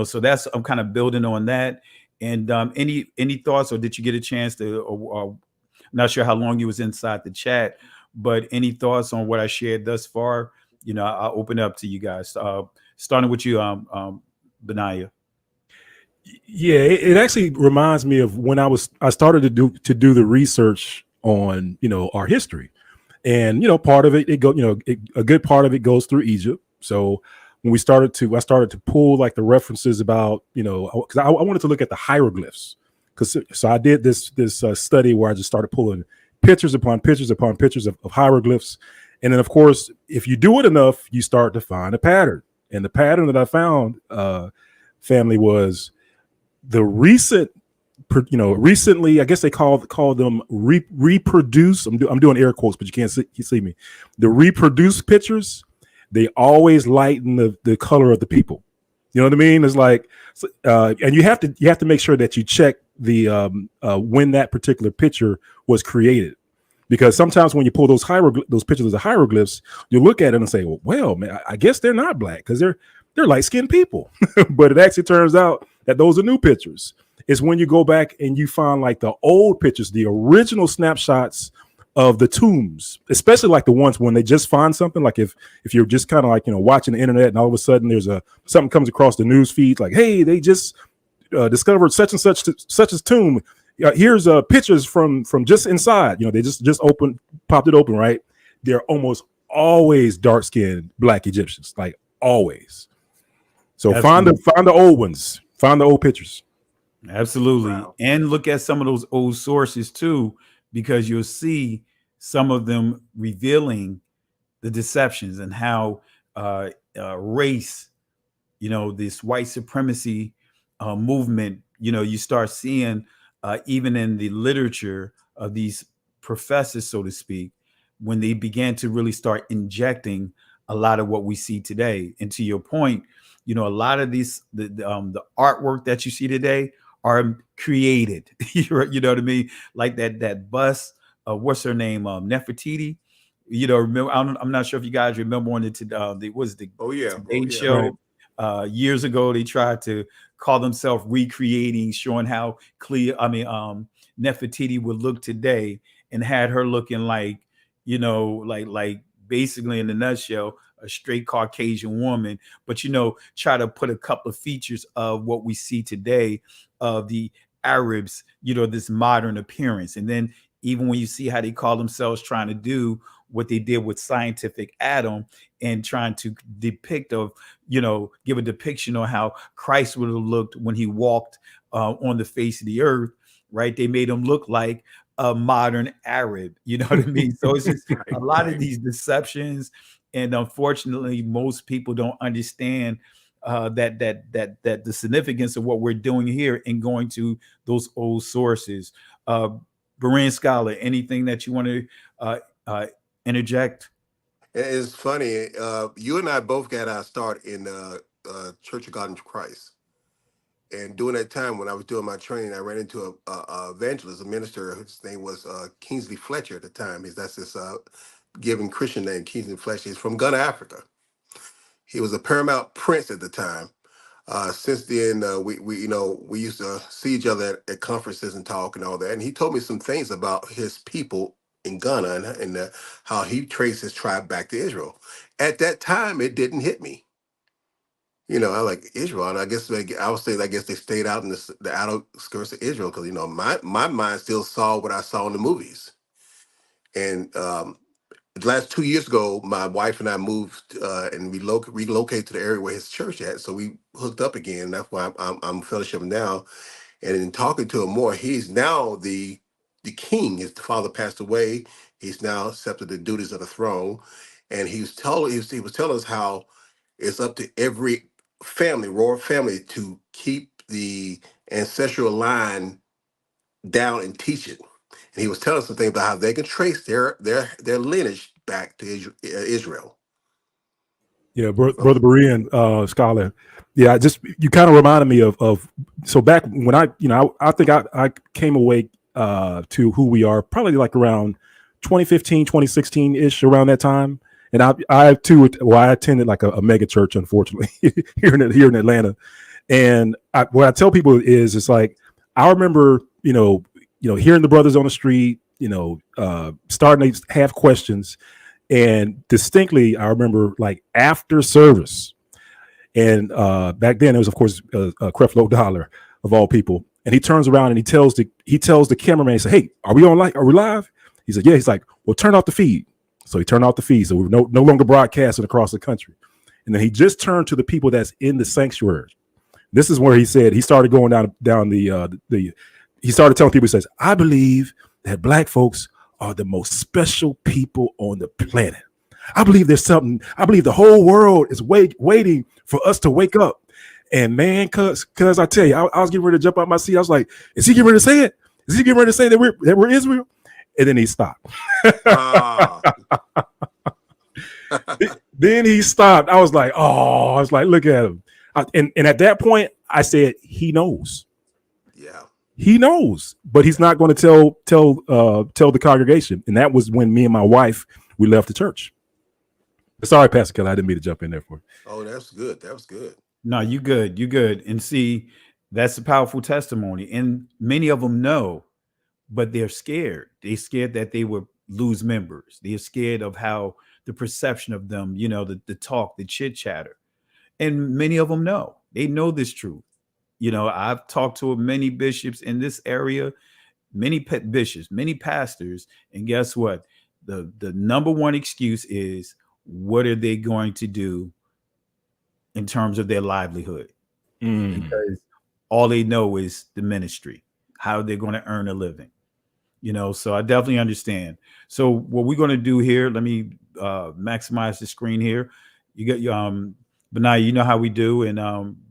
So I'm kind of building on that. And any thoughts, or did you get a chance to? I'm not sure how long you was inside the chat. But any thoughts on what I shared thus far? I'll open up to you guys. Starting with you, Benaiah. Yeah, it actually reminds me of when I started to do the research on our history, and part of it a good part of it goes through Egypt. So when I started to pull like the references about because I wanted to look at the hieroglyphs, so I did this study where I just started pulling pictures upon pictures upon pictures of hieroglyphs. And then, of course, if you do it enough, you start to find a pattern. And the pattern that I found, family, was the recently, I guess they call them reproduce. I'm doing air quotes, but you can't see me. The reproduced pictures, they always lighten the color of the people. You know what I mean? It's like, and you have to make sure that you check the when that particular picture was created, because sometimes when you pull those pictures of hieroglyphs, you look at it and say, well, man, I guess they're not black because they're light-skinned people. But it actually turns out that those are new pictures. It's when you go back and you find like the old pictures, the original snapshots of the tombs, especially like the ones when they just find something, like if you're just kind of like watching the internet and all of a sudden there's something comes across the news feed, like, hey, they just discovered such and such as tomb. Here's pictures from just inside. They just popped it open, right? They're almost always dark-skinned black Egyptians, like always. So Absolutely. find the old ones, find the old pictures. Absolutely. Wow. And look at some of those old sources too, because you'll see some of them revealing the deceptions and how race, this white supremacy movement, you start seeing even in the literature of these professors, so to speak, when they began to really start injecting a lot of what we see today. And to your point, a lot of these, the artwork that you see today are created, you know what I mean? Like that bust, what's her name? Nefertiti. Remember, I'm not sure if you guys remember on the Today Show. Right. Years ago, they tried to call themselves recreating, showing how clear, Nefertiti would look today, and had her looking like, like basically in a nutshell, a straight Caucasian woman, but try to put a couple of features of what we see today of the Arabs, this modern appearance. And then even when you see how they call themselves trying to do what they did with Scientific Adam and trying to depict give a depiction on how Christ would have looked when he walked on the face of the earth, right? They made him look like a modern Arab. You know what I mean? So it's just a lot of these deceptions, and unfortunately, most people don't understand that the significance of what we're doing here and going to those old sources. Berean Scholar, anything that you want to interject? It's funny. You and I both got our start in Church of God in Christ. And during that time, when I was doing my training, I ran into a evangelist, a minister. His name was Kingsley Fletcher at the time. That's his given Christian name, Kingsley Fletcher. He's from Ghana, Africa. He was a paramount prince at the time. Since then, we used to see each other at conferences and talk and all that. And he told me some things about his people in Ghana and how he traced his tribe back to Israel. At that time, it didn't hit me. I like Israel, and I guess I would say I guess they stayed out in the outskirts of Israel because my mind still saw what I saw in the movies. And the last 2 years ago, my wife and I moved and relocated to the area where his church at. So we hooked up again. That's why I'm fellowship now. And in talking to him more, he's now the king. His father passed away. He's now accepted the duties of the throne. And he was telling us how it's up to every family, royal family, to keep the ancestral line down and teach it. And he was telling us something about how they can trace their lineage back to Israel. Yeah, brother Berean, Scholar. Yeah, you kind of reminded me of so back when I think I came awake to who we are probably like around 2015, 2016 ish, around that time. And I too, I attended like a mega church, unfortunately, here in Atlanta. And what I tell people is, it's like I remember, hearing the brothers on the street, starting to have questions. And distinctly, I remember like after service, and back then it was, of course, Creflo Dollar of all people. And he turns around and he tells the cameraman, he said, "Hey, are we live?" He said, "Yeah." He's like, "Well, turn off the feed." So he turned off the feed, so we're no longer broadcasting across the country. And then he just turned to the people that's in the sanctuary. This is where he said he started going down the. He started telling people, he says, "I believe that black folks are the most special people on the planet. I believe there's something. I believe the whole world is waiting for us to wake up." And man, cause I tell you, I was getting ready to jump out my seat. I was like, "Is he getting ready to say it? Is he getting ready to say that we're Israel?" And then he stopped. Then he stopped. I was like, look at him. And at that point, I said, he knows. Yeah, he knows, but he's not going to tell the congregation. And that was when me and my wife, we left the church. Sorry, Pastor Kelly, I didn't mean to jump in there for you. Oh, that's good. That was good. No, you good. You good. And see, that's a powerful testimony. And many of them know, but they're scared. They're scared that they would lose members. They're scared of how the perception of them, the talk, the chit chatter. And many of them know. They know this truth. I've talked to many bishops in this area, many bishops, many pastors. And guess what? The number one excuse is, what are they going to do in terms of their livelihood? Because all they know is the ministry, how they're going to earn a living. So I definitely understand. So what we're going to do here, let me maximize the screen here. You got Benai, you know how we do, and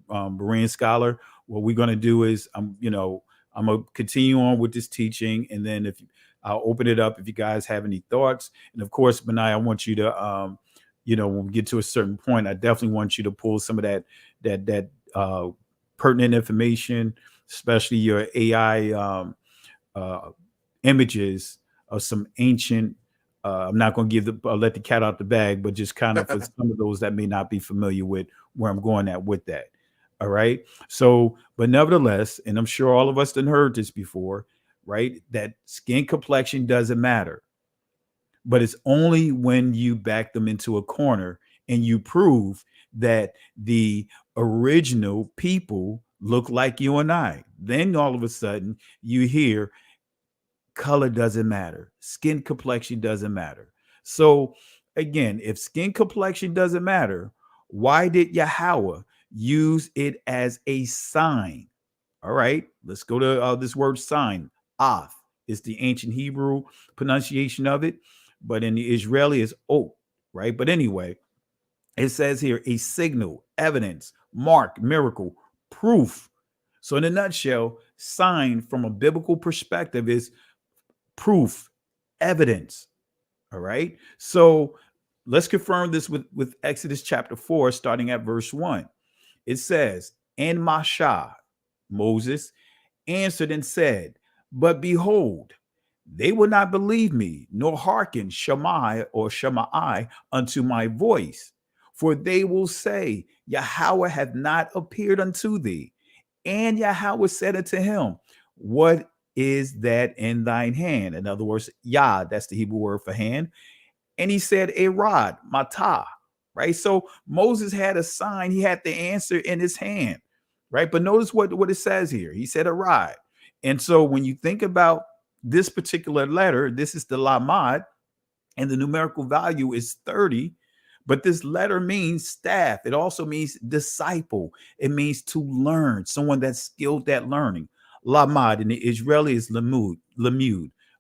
Berean Scholar. What we're going to do is I'm going to continue on with this teaching, and then I'll open it up if you guys have any thoughts. And of course, Benai, I want you to when we get to a certain point, I definitely want you to pull some of that pertinent information, especially your AI images of some ancient. I'm not going to let the cat out the bag, but just kind of for some of those that may not be familiar with where I'm going at with that. All right. So, but nevertheless, and I'm sure all of us done heard this before, right? That skin complexion doesn't matter, but it's only when you back them into a corner and you prove that the original people look like you and I. Then all of a sudden you hear color doesn't matter. Skin complexion doesn't matter. So again, if skin complexion doesn't matter, why did Yahweh use it as a sign? All right, let's go to this word sign. Oth is the ancient Hebrew pronunciation of it, but in the Israeli it's O, right? But anyway, it says here a signal, evidence, mark, miracle, proof. So in a nutshell, sign from a biblical perspective is proof, evidence. All right. So let's confirm this with Exodus chapter 4, starting at verse 1. It says, and Mashah, Moses, answered and said, but behold, they will not believe me, nor hearken Shammai or Shammai unto my voice. For they will say, Yahweh hath not appeared unto thee. And Yahweh said unto him, what is that in thine hand? In other words, Yah, that's the Hebrew word for hand. And he said, a rod, matah, right? So Moses had a sign. He had the answer in his hand, right? But notice what it says here. He said a rod. And so when you think about this particular letter, this is the lamad, and the numerical value is 30. But this letter means staff. It also means disciple. It means to learn, someone that's skilled at learning. Lamad in the Israeli is lamud.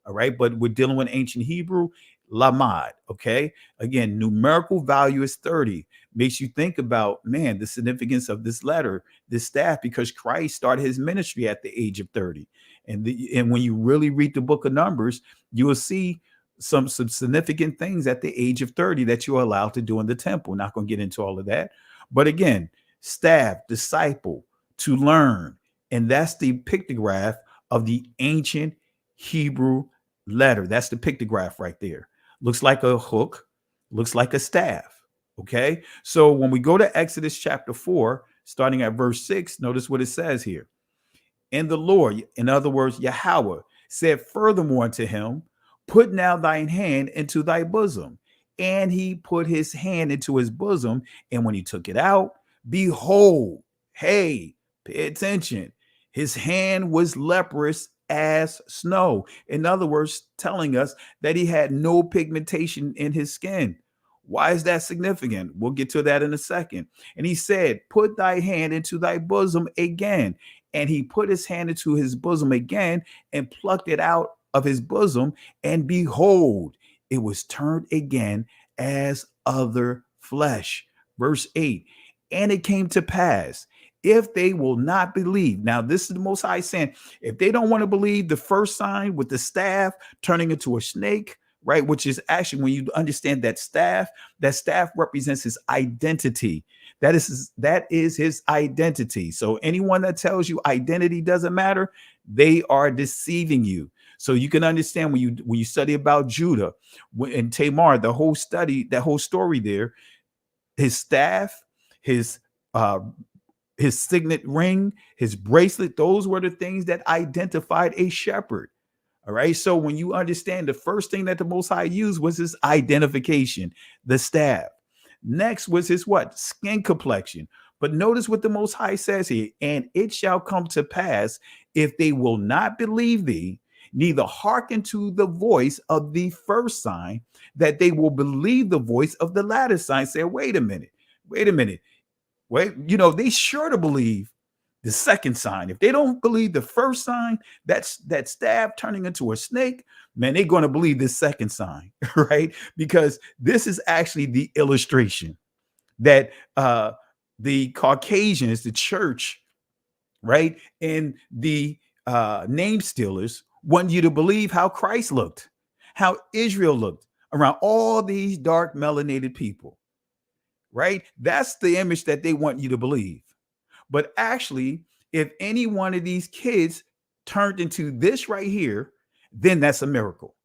All right. But we're dealing with ancient Hebrew, lamad. Okay. Again, numerical value is 30. Makes you think about, man, the significance of this letter, this staff, because Christ started his ministry at the age of 30. And when you really read the book of Numbers, you will see some significant things at the age of 30 that you're allowed to do in the temple. Not going to get into all of that. But again, staff, disciple, to learn. And that's the pictograph of the ancient Hebrew letter. That's the pictograph right there. Looks like a hook, looks like a staff. Okay. So when we go to Exodus chapter 4, starting at verse 6, notice what it says here. And the Lord, in other words, Yahweh, said furthermore unto him, put now thine hand into thy bosom. And he put his hand into his bosom. And when he took it out, behold, hey, pay attention. His hand was leprous as snow. In other words, telling us that he had no pigmentation in his skin. Why is that significant? We'll get to that in a second. And he said, put thy hand into thy bosom again. And he put his hand into his bosom again and plucked it out of his bosom. And behold, it was turned again as other flesh. Verse 8. And it came to pass, if they will not believe. Now, this is the Most High saying, if they don't want to believe the first sign with the staff turning into a snake, right? Which is actually, when you understand that staff represents his identity. That is his identity. So anyone that tells you identity doesn't matter, they are deceiving you. So you can understand when you study about Judah and Tamar, that whole story there, his staff, his signet ring, his bracelet, those were the things that identified a shepherd. All right. So when you understand, the first thing that the Most High used was his identification, the staff. Next was his what? Skin complexion. But notice what the Most High says here. And it shall come to pass, if they will not believe thee, neither hearken to the voice of the first sign, that they will believe the voice of the latter sign. Say, wait a minute. Wait, they sure to believe the second sign. If they don't believe the first sign, that's that staff turning into a snake, man, they're going to believe this second sign, right? Because this is actually the illustration that the Caucasians, the church, right, and the name stealers want you to believe how Christ looked, how Israel looked around all these dark melanated people, right? That's the image that they want you to believe. But actually, if any one of these kids turned into this right here, then that's a miracle.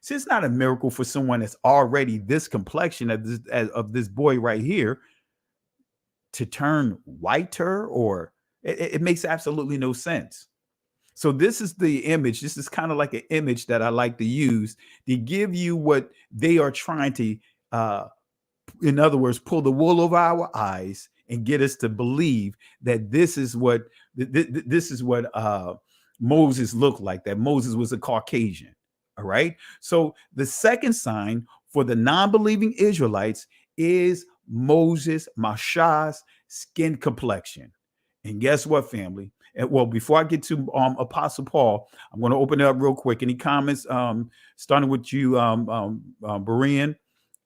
See, it's not a miracle for someone that's already this complexion of this boy right here to turn whiter, or it makes absolutely no sense. So this is the image. This is kind of like an image that I like to use to give you what they are trying to, in other words, pull the wool over our eyes and get us to believe that this is what Moses looked like, that Moses was a Caucasian. All right. So the second sign for the non-believing Israelites is Moses, Mashah's skin complexion. And guess what, family? And well, before I get to Apostle Paul, I'm going to open it up real quick. Any comments? Starting with you, Berean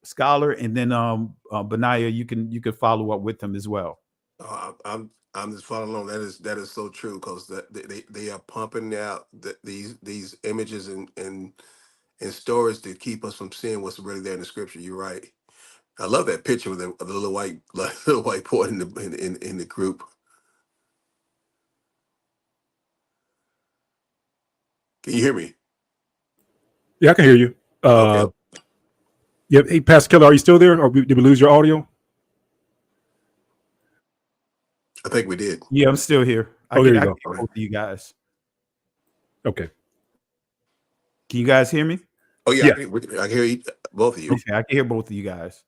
scholar, and then Benaiah, you can follow up with them as well. I'm just following along. That is so true, because they are pumping out these images and stories to keep us from seeing what's really there in the scripture. You're right. I love that picture of the little white boy in the group. Can you hear me? Yeah, I can hear you. Okay. Yeah. Hey, Pastor Keller, are you still there, or did we lose your audio? I think we did. Yeah, I'm still here. There you go. Both of you guys. Okay. Can you guys hear me? Oh yeah, I can hear you, both of you. Okay, I can hear both of you guys.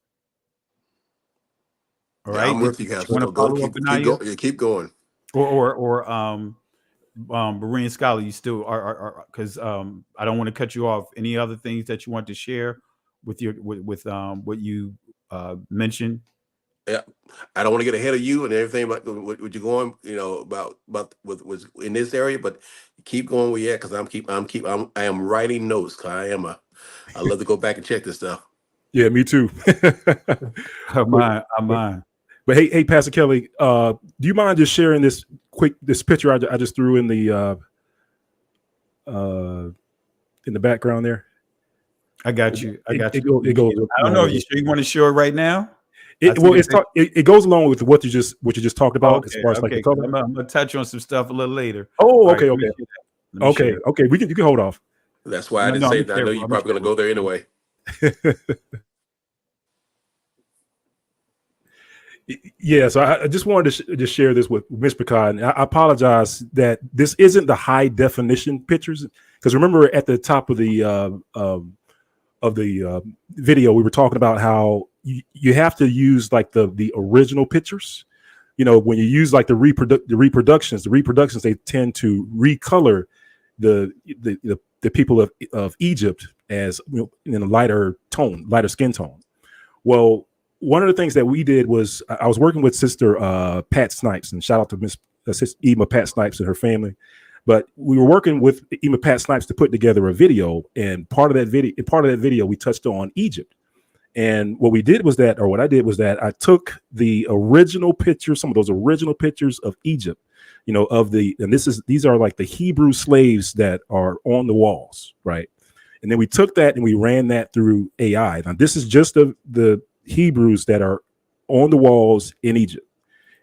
All right, I'm with you guys. Want to follow up, keep going. Or Berean scholar, you still are because I don't want to cut you off. Any other things that you want to share with what you mentioned? Yeah, I don't want to get ahead of you and everything about what you're going, about with in this area, but keep going where you're at, because I am writing notes. I love to go back and check this stuff. Yeah, me too. I'm mine. But hey, Pastor Kelly, do you mind just sharing this picture I just threw in the background there? I got you. It goes. I don't know if you want to show it right now. It goes along with what you just talked about, as far as like the color. I'm gonna touch on some stuff a little later. Oh, okay, okay. You can hold off. That's why I didn't say that. I know you're probably going to go there anyway. Yeah, so I just wanted to just share this with Ms. Picard. And I apologize that this isn't the high definition pictures, because remember at the top of the video we were talking about how you have to use like the original pictures. When you use like the reproductions they tend to recolor the people of Egypt as in a lighter skin tone. Well, one of the things that we did was I was working with Sister Pat Snipes, and shout out to Miss Ema Pat Snipes and her family. But we were working with Ema Pat Snipes to put together a video, and part of that video we touched on Egypt. And what I did was that I took the original pictures, some of those original pictures of Egypt, these are like the Hebrew slaves that are on the walls, right? And then we took that and we ran that through AI. Now this is just the Hebrews that are on the walls in Egypt.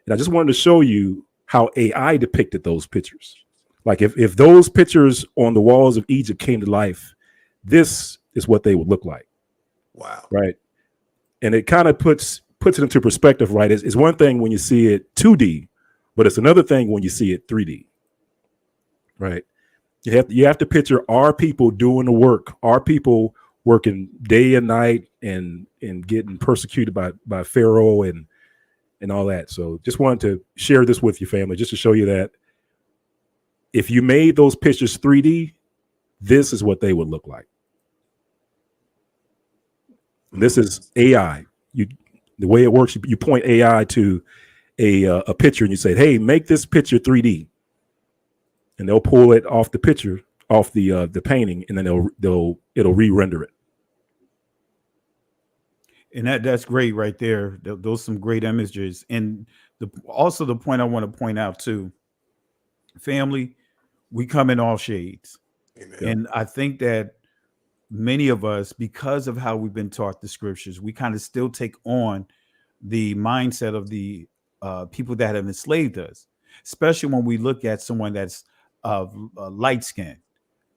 And I just wanted to show you how AI depicted those pictures. Like if those pictures on the walls of Egypt came to life, this is what they would look like. Wow. Right. And it kind of puts it into perspective, right? It's one thing when you see it 2D, but it's another thing when you see it 3D. Right. You have to picture our people doing the work, our people working day and night and getting persecuted by Pharaoh and all that. So just wanted to share this with your family, just to show you that if you made those pictures 3D, this is what they would look like. This is AI. The way it works, you point AI to a picture and you say, "Hey, make this picture 3D," and they'll pull it off the picture, off the painting, and then it'll re-render it. And that's great right there. Those some great images. And also the point I want to point out too, family, we come in all shades. Amen. And I think that many of us, because of how we've been taught the scriptures, we kind of still take on the mindset of the people that have enslaved us, especially when we look at someone that's light skin,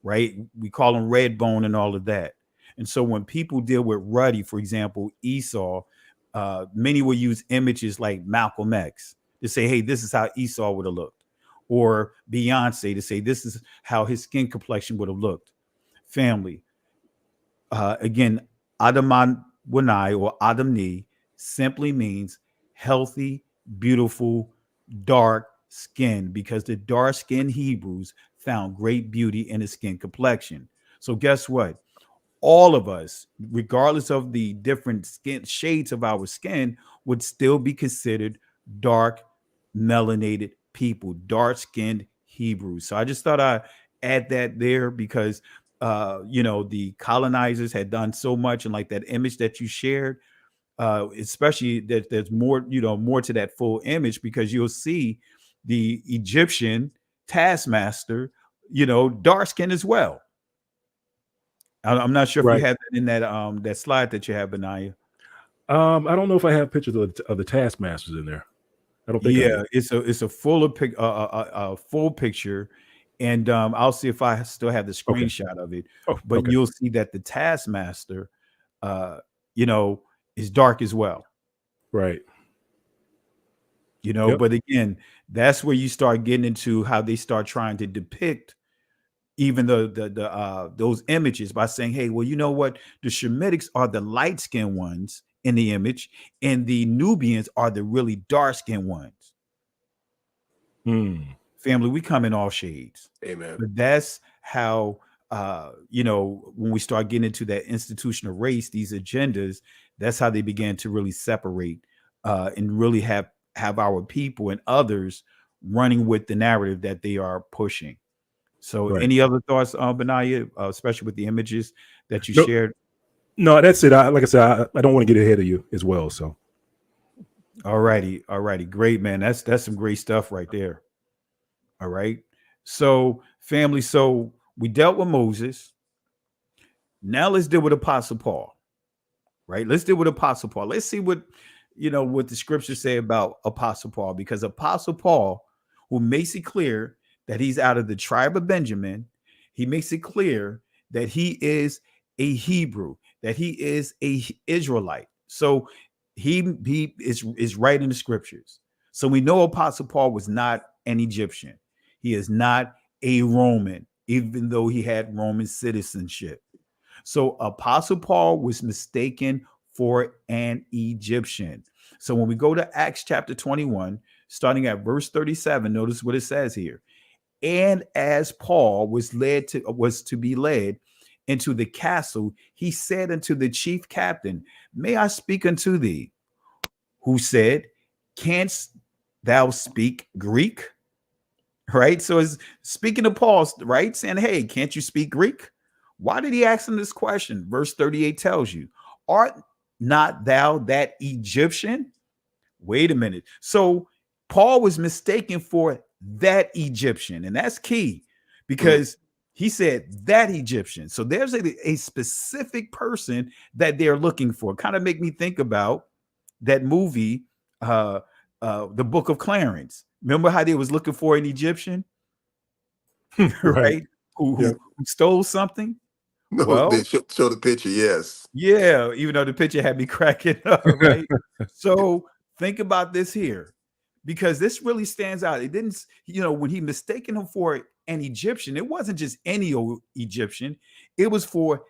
right? We call them red bone and all of that. And so when people deal with ruddy, for example, Esau, many will use images like Malcolm X to say, hey, this is how Esau would have looked. Or Beyonce to say, this is how his skin complexion would have looked. Family. Again, Adaman Wanai or Adamni simply means healthy, beautiful, dark skin, because the dark skinned Hebrews found great beauty in his skin complexion. So guess what? All of us, regardless of the different skin shades of our skin, would still be considered dark, melanated people, dark-skinned Hebrews. So I just thought I'd add that there because the colonizers had done so much, and like that image that you shared, especially that there's more, more to that full image, because you'll see the Egyptian taskmaster, dark skin as well. I'm not sure if you Right. have that in that slide that you have, Benaiah. I don't know if I have pictures of the taskmasters in there. I don't think I Yeah, do. it's a full full picture, and I'll see if I still have the Okay. screenshot of it. Oh, But okay. you'll see that the taskmaster, is dark as well. Right. But again, that's where you start getting into how they start trying to depict even those images by saying, hey, well, you know what? The Shemitics are the light-skinned ones in the image, and the Nubians are the really dark-skinned ones. Family, we come in all shades. Amen. But that's how when we start getting into that institutional race, these agendas, that's how they began to really separate and really have our people and others running with the narrative that they are pushing. So Right. any other thoughts, Benaiah, especially with the images that you Nope. shared? No, that's it. Like I said, I don't want to get ahead of you as well. So, all righty, great, man. That's some great stuff right there. All right. So, family, so we dealt with Moses. Now let's deal with Apostle Paul. Right? Let's deal with Apostle Paul. Let's see what the scriptures say about Apostle Paul, because Apostle Paul, who makes it clear that he's out of the tribe of Benjamin, he makes it clear that he is a Hebrew, that he is a Israelite. So he is right in the scriptures. So we know Apostle Paul was not an Egyptian. He is not a Roman, even though he had Roman citizenship. So Apostle Paul was mistaken for an Egyptian. So when we go to Acts chapter 21, starting at verse 37, notice what it says here. And as Paul was to be led into the castle, he said unto the chief captain, may I speak unto thee? Who said, canst thou speak Greek? Right? So it's speaking to Paul, right? Saying, hey, can't you speak Greek? Why did he ask him this question? Verse 38 tells you, art not thou that Egyptian? Wait a minute. So Paul was mistaken for that Egyptian. And that's key, because he said that Egyptian. So there's a specific person that they're looking for. Kind of make me think about that movie, The Book of Clarence. Remember how they was looking for an Egyptian? Right? Who stole something? No, Well, they show the picture. Yes. Yeah, even though the picture had me cracking up, right? So think about this here, because this really stands out. It didn't, when he mistaken him for an Egyptian, it wasn't just any old Egyptian. It was for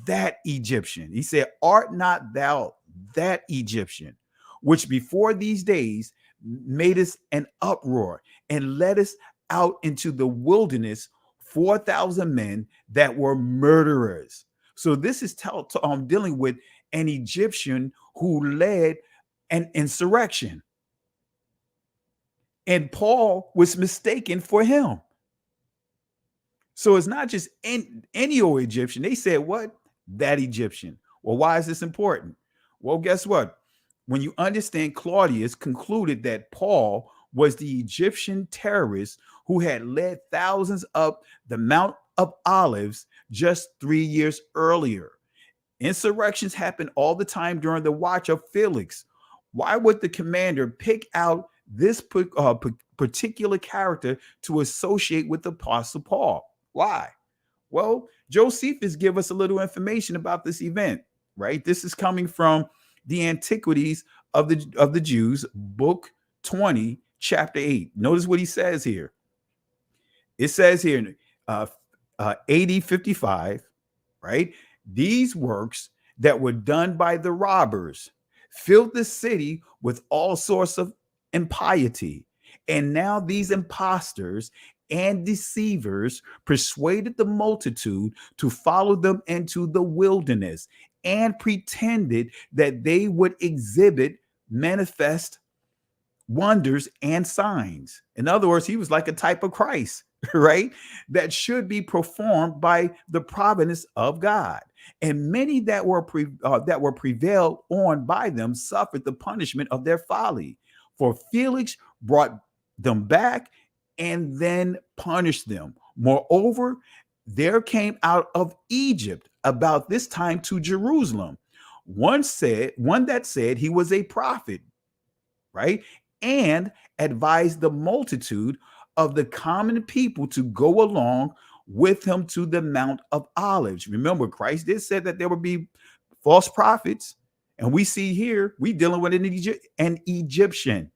that Egyptian. He said, art not thou that Egyptian, which before these days made us an uproar and led us out into the wilderness, 4,000 men that were murderers. So this is dealing with an Egyptian who led an insurrection. And Paul was mistaken for him. So it's not just any old Egyptian. They said, what? That Egyptian. Well, why is this important? Well, guess what? When you understand, Claudius concluded that Paul was the Egyptian terrorist who had led thousands up the Mount of Olives just 3 years earlier. Insurrections happen all the time during the watch of Felix. Why would the commander pick out this particular character to associate with the Apostle Paul? Why? Well, Josephus gives us a little information about this event, right? This is coming from the Antiquities of the Jews, book 20, chapter 8. Notice what he says here. It says here, AD 55, right? These works that were done by the robbers filled the city with all sorts of impiety. And now these impostors and deceivers persuaded the multitude to follow them into the wilderness and pretended that they would exhibit manifest wonders, and signs. In other words, he was like a type of Christ, right? That should be performed by the providence of God. And many that were prevailed on by them suffered the punishment of their folly. For Felix brought them back and then punished them. Moreover, there came out of Egypt about this time to Jerusalem one that said he was a prophet, right? And advised the multitude of the common people to go along with him to the Mount of Olives. Remember, Christ did say that there would be false prophets. And we see here, we dealing with an Egyptian,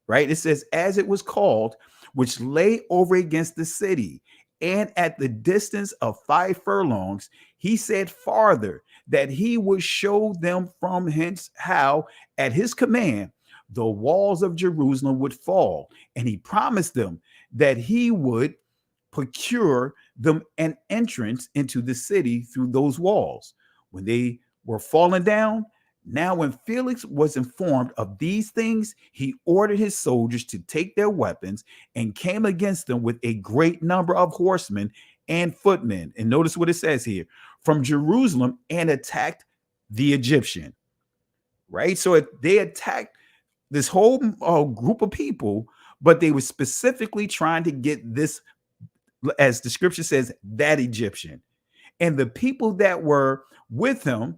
right? It says, as it was called, which lay over against the city. And at the distance of 5 furlongs, he said farther that he would show them from hence how, at his command, the walls of Jerusalem would fall. And he promised them that he would procure them an entrance into the city through those walls. When they were fallen down, now when Felix was informed of these things, he ordered his soldiers to take their weapons and came against them with a great number of horsemen and footmen. And notice what it says here, from Jerusalem, and attacked the Egyptian, right? So they attacked this whole group of people, but they were specifically trying to get this, as the scripture says, that Egyptian. And the people that were with him,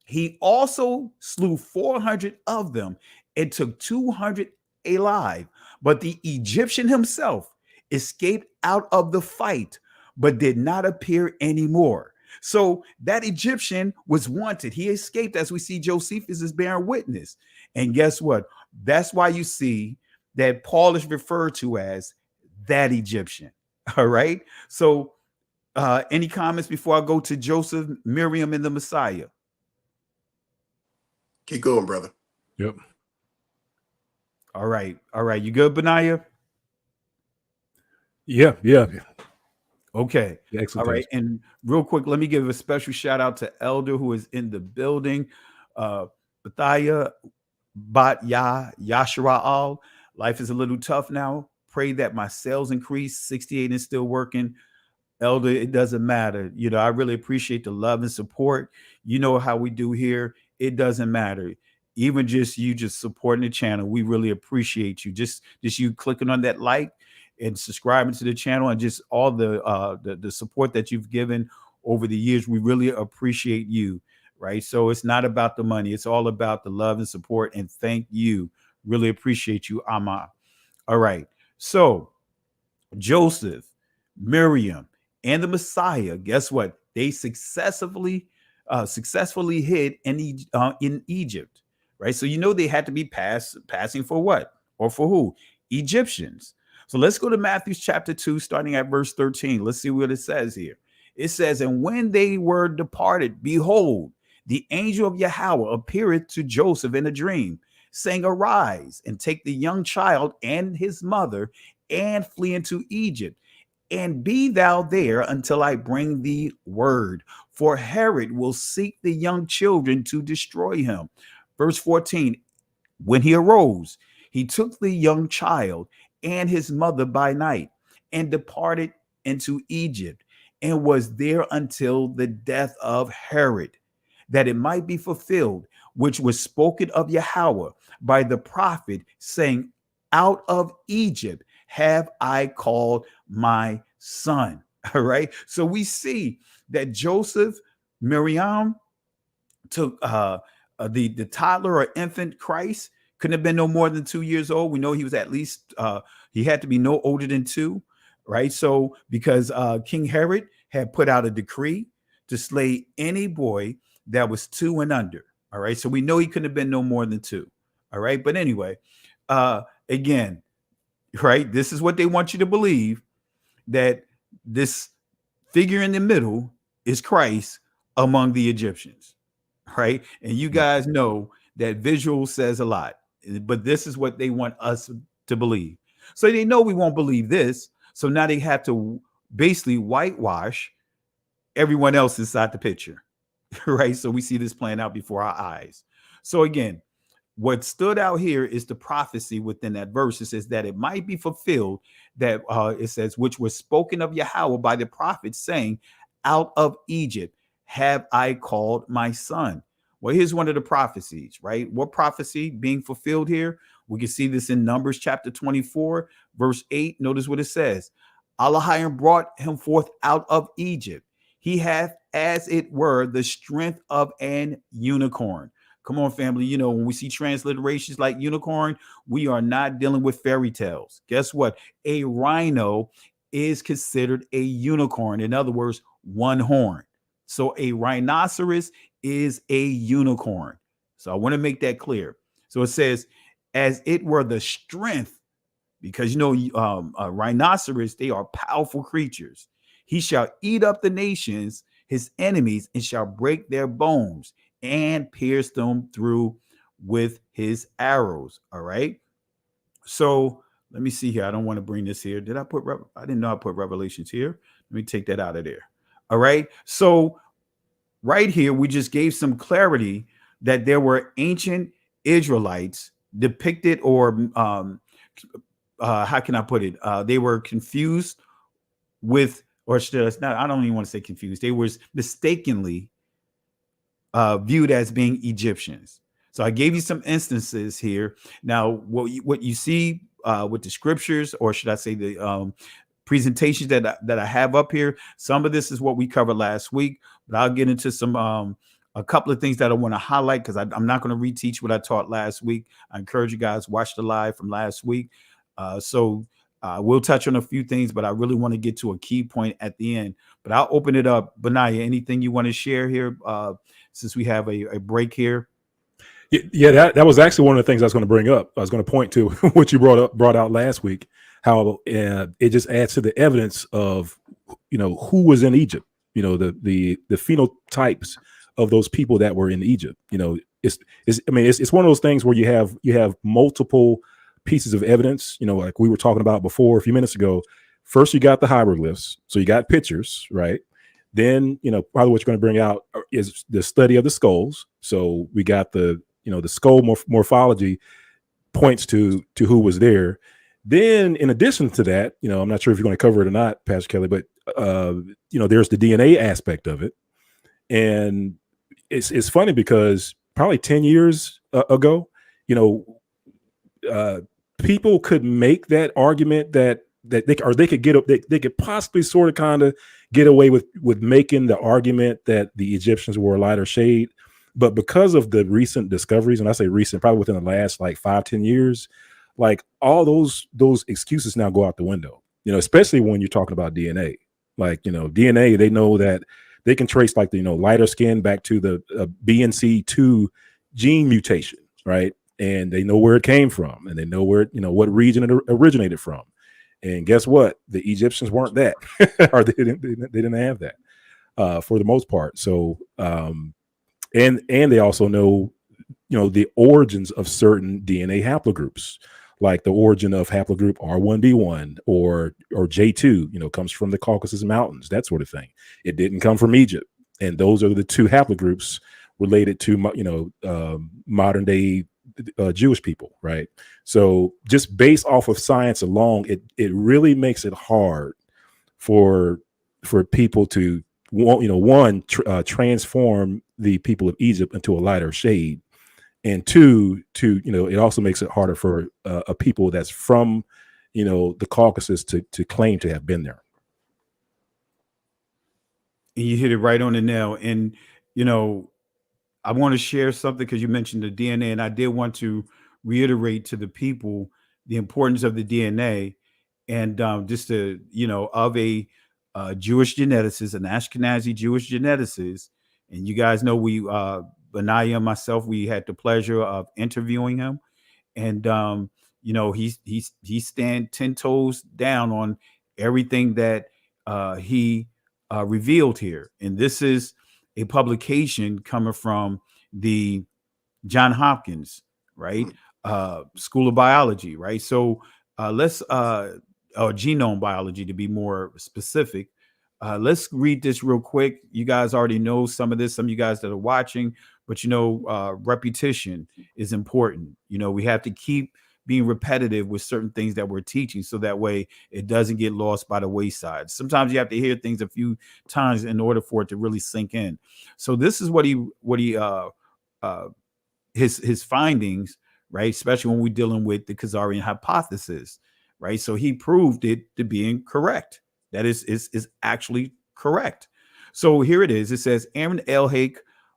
he also slew 400 of them and took 200 alive. But the Egyptian himself escaped out of the fight, but did not appear anymore. So that Egyptian was wanted. He escaped, as we see Josephus is bearing witness. And guess what? That's why you see that Paul is referred to as that Egyptian. All right. So any comments before I go to Joseph, Miriam, and the Messiah? Keep going, brother. Yep. All right. All right. You good, Benaiah? Yeah. Okay. Excellent. All right. And real quick, let me give a special shout out to Elder who is in the building. Bethaya Bat Yashara'al. Life is a little tough now. Pray that my sales increase. 68 is still working. Elder, it doesn't matter. You know, I really appreciate the love and support. You know how we do here. It doesn't matter. Even just you just supporting the channel, we really appreciate you. Just you clicking on that like and subscribing to the channel, and just all the support that you've given over the years. We really appreciate you, right? So it's not about the money. It's all about the love and support. And thank you. Really appreciate you, Amma. All right. So Joseph, Miriam, and the Messiah, guess what? They successfully hid in Egypt, right? So you know they had to be passing for what? Or for who? Egyptians. So let's go to Matthew chapter 2, starting at verse 13. Let's see what it says here. It says, and when they were departed, behold, the angel of Yahweh appeared to Joseph in a dream, saying, arise and take the young child and his mother and flee into Egypt, and be thou there until I bring thee word, for Herod will seek the young children to destroy him. Verse 14, when he arose, he took the young child and his mother by night and departed into Egypt, and was there until the death of Herod, that it might be fulfilled, which was spoken of Yahweh by the prophet, saying, out of Egypt have I called my son. All right. So we see that Joseph, Miriam took the toddler or infant Christ. Couldn't have been no more than 2 years old. We know he was at least, he had to be no older than 2, right? So because King Herod had put out a decree to slay any boy that was 2 and under. All right. So we know he couldn't have been no more than 2. All right. But anyway, again, right, this is what they want you to believe, that this figure in the middle is Christ among the Egyptians, right? And you guys know that visual says a lot, but this is what they want us to believe. So they know we won't believe this. So now they have to basically whitewash everyone else inside the picture, right? So we see this playing out before our eyes. So again, what stood out here is the prophecy within that verse. It says that it might be fulfilled, that it says, which was spoken of Yahweh by the prophet, saying, out of Egypt have I called my son. Well, here's one of the prophecies, right? What prophecy being fulfilled here? We can see this in Numbers chapter 24, verse 8. Notice what it says. Allah brought him forth out of Egypt. He hath, as it were, the strength of an unicorn. Come on, family. You know, when we see transliterations like unicorn, we are not dealing with fairy tales. Guess what? A rhino is considered a unicorn. In other words, one horn. So a rhinoceros is a unicorn. So I want to make that clear. So it says, as it were the strength, because, you know, rhinoceros, they are powerful creatures. He shall eat up the nations, his enemies, and shall break their bones and pierce them through with his arrows. All right. So let me see here. I don't want to bring this here. Did I put, I didn't know I put Revelations here. Let me take that out of there. All right. So right here, we just gave some clarity that there were ancient Israelites depicted, or how can I put it? They were confused with, or should I don't even want to say confused. They were mistakenly viewed as being Egyptians. So I gave you some instances here. Now, what you see with the scriptures, or should I say the presentations that I have up here, some of this is what we covered last week, but I'll get into some a couple of things that I want to highlight, because I'm not going to reteach what I taught last week. I encourage you guys, watch the live from last week. So we'll touch on a few things, but I really want to get to a key point at the end. But I'll open it up. Benaiah, anything you want to share here since we have a break here? Yeah, that was actually one of the things I was going to bring up. I was going to point to what you brought out last week, how it just adds to the evidence of, you know, who was in Egypt, you know, the phenotypes of those people that were in Egypt. You know, it's one of those things where you have multiple pieces of evidence, you know, like we were talking about before a few minutes ago. First, you got the hieroglyphs, so you got pictures, right? Then, you know, probably what you're going to bring out is the study of the skulls. So we got the skull morphology points to who was there. Then, in addition to that, you know, I'm not sure if you're going to cover it or not, Pastor Kelly, but you know, there's the DNA aspect of it, and it's funny because probably 10 years ago, you know, people could make that argument that they could possibly sort of kind of get away with making the argument that the Egyptians were a lighter shade. But because of the recent discoveries, and I say recent, probably within the last like 5-10 years, like all those excuses now go out the window, you know, especially when you're talking about DNA. Like, you know, DNA, they know that they can trace like the, you know, lighter skin back to the BNC2 gene mutation, right? And they know where it came from, and they know where, you know, what region it originated from. And guess what? The Egyptians weren't that, or they didn't have that for the most part. So, and they also know, you know, the origins of certain DNA haplogroups, like the origin of haplogroup R1b1 or J2, you know, comes from the Caucasus Mountains, that sort of thing. It didn't come from Egypt. And those are the two haplogroups related to, you know, modern day Jewish people, right? So just based off of science alone, it really makes it hard for people to, you know, transform the people of Egypt into a lighter shade, and two, you know, it also makes it harder for a people that's from, you know, the Caucasus to claim to have been there. And you hit it right on the nail. And, you know, I want to share something because you mentioned the DNA, and I did want to reiterate to the people the importance of the DNA, and just to, you know, of a Jewish geneticist, an Ashkenazi Jewish geneticist. And you guys know Benaiah and myself, we had the pleasure of interviewing him, and you know, he stand 10 toes down on everything that he revealed here. And this is a publication coming from the John Hopkins, right? School of Biology, right? So let's genome biology to be more specific. Let's read this real quick. You guys already know some of this. Some of you guys that are watching But repetition is important. We have to keep being repetitive with certain things that we're teaching, so that way it doesn't get lost by the wayside. Sometimes you have to hear things a few times in order for it to really sink in. So this is what his findings, right? Especially when we're dealing with the Khazarian hypothesis, right? So he proved it to be incorrect. That is actually correct. So here it is. It says Aaron Elhake,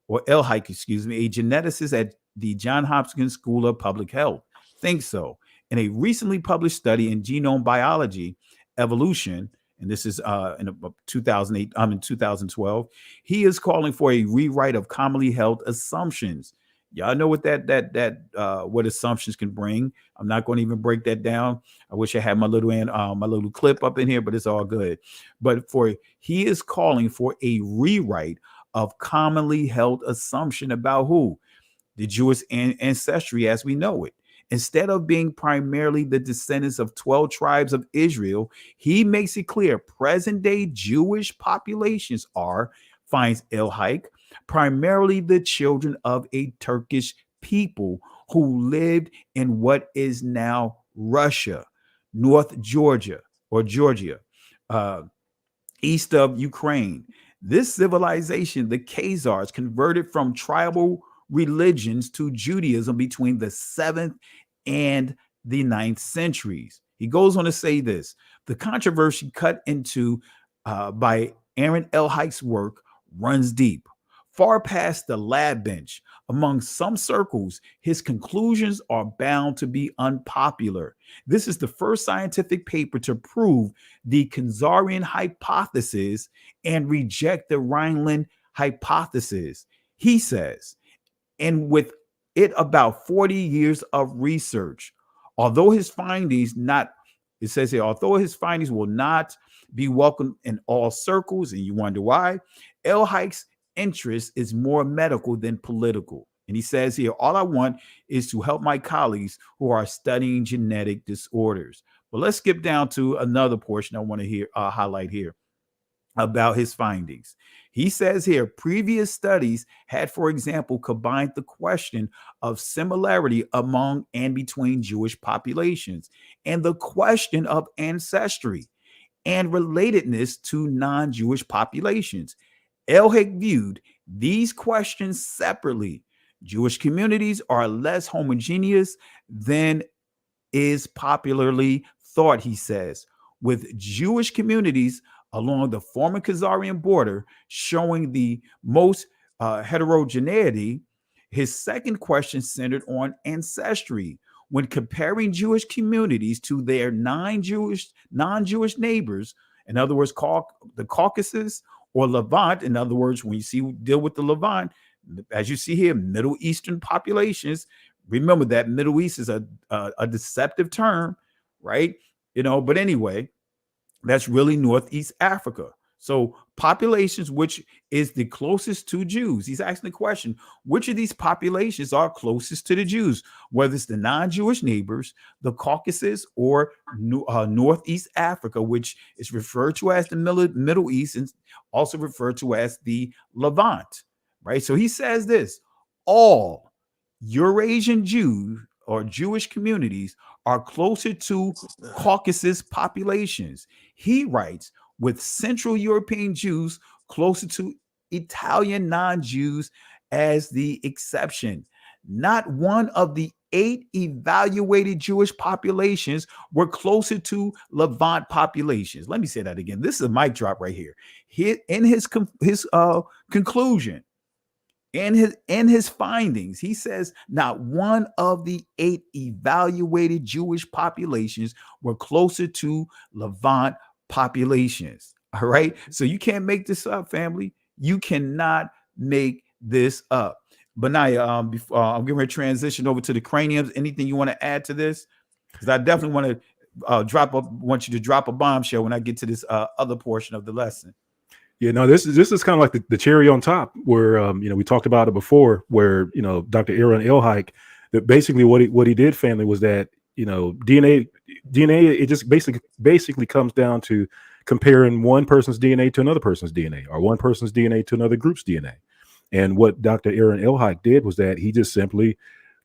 excuse me, a geneticist at the Johns Hopkins School of Public Health, thinks so. In a recently published study in Genome Biology, Evolution, and this is in 2012, he is calling for a rewrite of commonly held assumptions. Y'all know what what assumptions can bring. I'm not going to even break that down. I wish I had my little clip up in here, but it's all good. But he is calling for a rewrite of commonly held assumption about who? The Jewish ancestry as we know it. Instead of being primarily the descendants of 12 tribes of Israel, he makes it clear present-day Jewish populations finds Elhake, primarily the children of a Turkish people who lived in what is now Russia, North Georgia, east of Ukraine. This civilization, the Kazars, converted from tribal religions to Judaism between the 7th and the 9th centuries. He goes on to say this: the controversy cut into by Aaron Elhake's work runs deep, far past the lab bench. Among some circles, his conclusions are bound to be unpopular. This is the first scientific paper to prove the Kazarian hypothesis and reject the Rhineland hypothesis, he says. And with it about 40 years of research, although his findings will not be welcomed in all circles, and you wonder why, Elhake's interest is more medical than political. And he says here, all I want is to help my colleagues who are studying genetic disorders. But let's skip down to another portion I want to highlight here about his findings. He says here, previous studies had, for example, combined the question of similarity among and between Jewish populations and the question of ancestry and relatedness to non-Jewish populations. Elhake viewed these questions separately. Jewish communities are less homogeneous than is popularly thought, he says, with Jewish communities along the former Khazarian border showing the most heterogeneity. His second question centered on ancestry. When comparing Jewish communities to their non-Jewish neighbors, in other words, the Caucasus or Levant, in other words, when you deal with the Levant, as you see here, Middle Eastern populations, remember that Middle East is a deceptive term, right? But anyway, that's really Northeast Africa. So populations, which is the closest to Jews. He's asking the question, which of these populations are closest to the Jews, whether it's the non-Jewish neighbors, the Caucasus, or Northeast Africa, which is referred to as the Middle East and also referred to as the Levant, right? So he says this: all Eurasian Jews or Jewish communities are closer to Caucasus populations. He writes, with Central European Jews closer to Italian non-Jews as the exception. Not one of the 8 evaluated Jewish populations were closer to Levant populations. Let me say that again. This is a mic drop right here. In his conclusion, in his findings, he says not one of the 8 evaluated Jewish populations were closer to Levant populations. All right. So you can't make this up, family. You cannot make this up. Benaya, before I'm getting ready to transition over to the craniums. Anything you want to add to this? Because I definitely want to want you to drop a bombshell when I get to this other portion of the lesson. Yeah, no, this is kind of like the cherry on top, where we talked about it before, where Dr. Aaron Elhake, that basically what he did, family, was that DNA it just basically comes down to comparing one person's DNA to another person's DNA, or one person's DNA to another group's DNA. And what Dr. Aaron Elhike did was that he just simply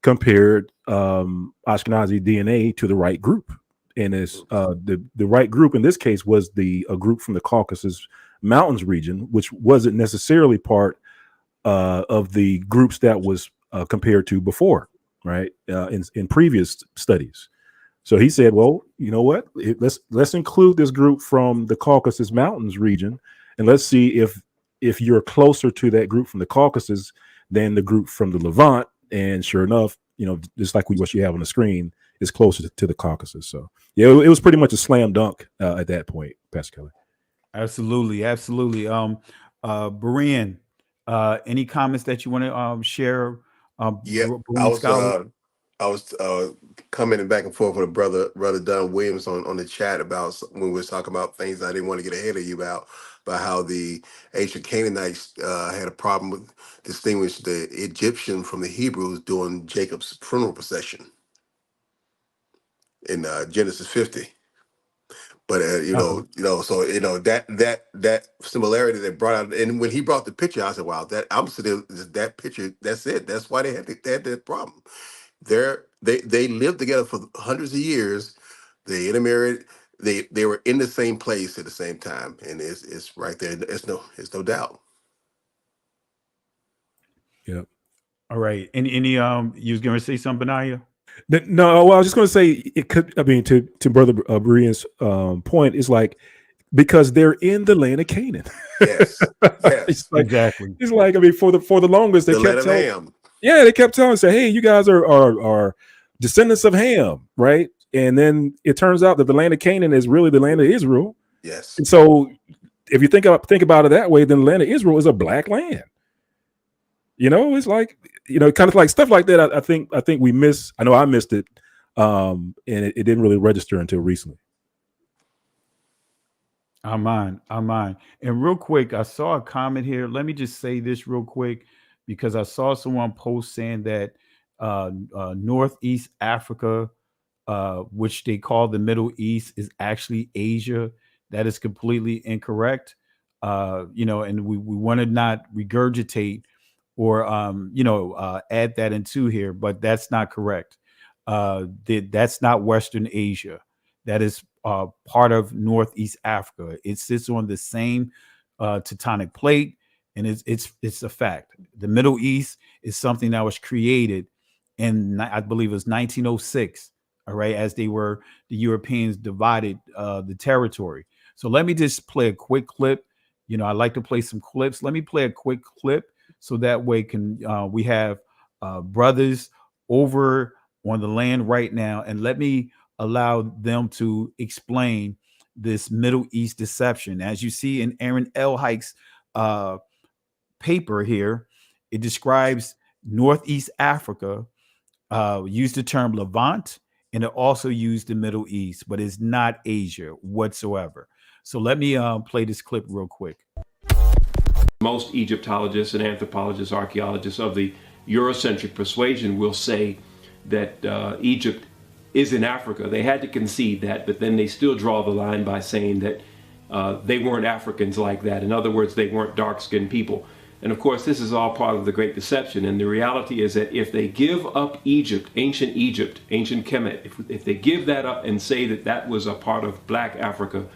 compared Ashkenazi DNA to the right group. And it's the right group in this case was a group from the Caucasus Mountains region, which wasn't necessarily part of the groups that was compared to before, right? In previous studies. So he said, well, you know what? Let's include this group from the Caucasus Mountains region, and let's see if you're closer to that group from the Caucasus than the group from the Levant. And sure enough, just like what you have on the screen, is closer to the Caucasus. So yeah, it was pretty much a slam dunk at that point, Pastor Kelly. Absolutely. Berean, any comments that you want to share? Yeah, Berean I was commenting back and forth with a brother Don Williams on the chat about when we was talking about things I didn't want to get ahead of you about how the ancient Canaanites had a problem with distinguish the Egyptian from the Hebrews during Jacob's funeral procession in Genesis 50. But so that similarity that brought out, and when he brought the picture, I said, "Wow, that picture. That's it. That's why they had that problem. They lived together for hundreds of years. They intermarried. They were in the same place at the same time, and it's right there. It's no doubt." Yeah. All right. Any you was going to say something, Benaya? No, well, I was just going to say it could. I mean, to Brother Berean's point, is like because they're in the land of Canaan. Yes, Exactly. It's like, I mean, for the longest they kept telling, Ham. Yeah, they kept telling, say, hey, you guys are descendants of Ham, right? And then it turns out that the land of Canaan is really the land of Israel. Yes. And so if you think about it that way, then the land of Israel is a black land. It's like, kind of like stuff like that. I think we miss. I know I missed it, and it didn't really register until recently. I'm on. And real quick, I saw a comment here. Let me just say this real quick, because I saw someone post saying that Northeast Africa, which they call the Middle East, is actually Asia. That is completely incorrect. And we want to not regurgitate or add that into here, but that's not correct. That's not Western Asia. That is part of Northeast Africa. It sits on the same tectonic plate, and it's a fact. The Middle East is something that was created in, I believe it was 1906. All right, as the Europeans divided the territory. So let me just play a quick clip. I like to play some clips. Let me play a quick clip so that way we have brothers over on the land right now, and let me allow them to explain this Middle East deception. As you see in Aaron Elhike's paper here, it describes Northeast Africa, used the term Levant, and it also used the Middle East, but it's not Asia whatsoever. So let me play this clip real quick. Most Egyptologists and anthropologists, archaeologists of the Eurocentric persuasion will say that Egypt is in Africa. They had to concede that, but then they still draw the line by saying that they weren't Africans like that. In other words, they weren't dark-skinned people. And of course, this is all part of the Great Deception. And the reality is that if they give up Egypt, ancient Kemet, if they give that up and say that that was a part of Black Africa,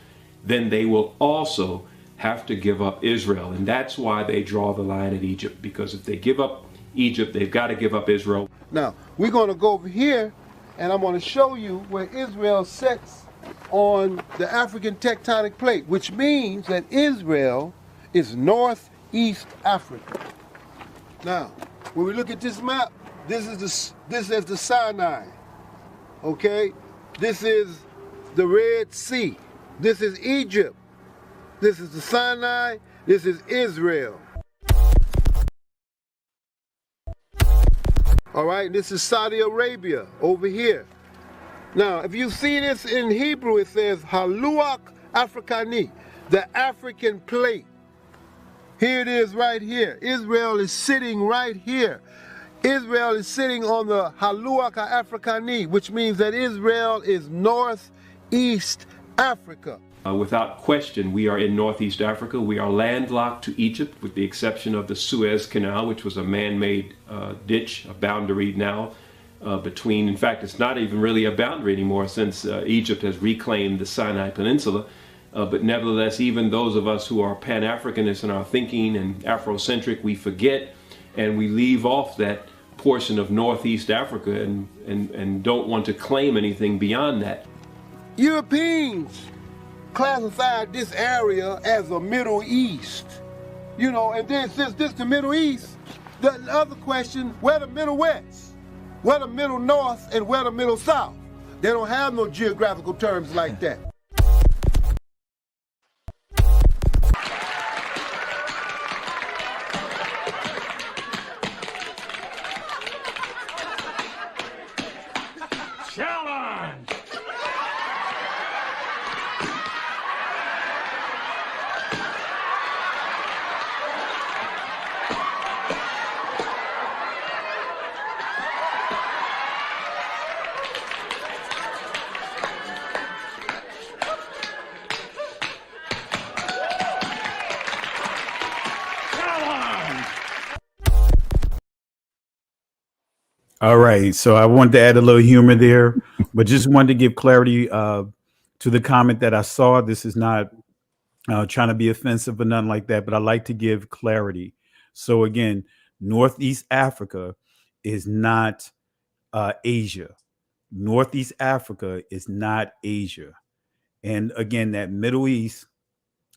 then they will also have to give up Israel. And that's why they draw the line at Egypt, because if they give up Egypt, they've got to give up Israel. Now, we're going to go over here, and I'm going to show you where Israel sits on the African tectonic plate, which means that Israel is Northeast Africa. Now, when we look at this map, this is the Sinai, okay? This is the Red Sea. This is Egypt. This is the Sinai. This is Israel. All right, this is Saudi Arabia over here. Now, if you see this in Hebrew, it says Haluach Afrikani, the African plate. Here it is right here. Israel is sitting right here. Israel is sitting on the Haluach Afrikani, which means that Israel is Northeast Africa. Without question, we are in Northeast Africa. We are landlocked to Egypt, with the exception of the Suez Canal, which was a man-made ditch, a boundary now between, in fact, it's not even really a boundary anymore since Egypt has reclaimed the Sinai Peninsula. But nevertheless, even those of us who are Pan-Africanists in our thinking and Afrocentric, we forget and we leave off that portion of Northeast Africa and don't want to claim anything beyond that. Europeans classified this area as a Middle East, you know, and then since this the Middle East, the other question, where the Middle West, where the Middle North, and where the Middle South? They don't have no geographical terms like that. Challenge! All right, so I wanted to add a little humor there, but just wanted to give clarity to the comment that I saw. This is not trying to be offensive or nothing like that, but I like to give clarity. So again, Northeast Africa is not Asia. Northeast Africa is not Asia. And again, that Middle East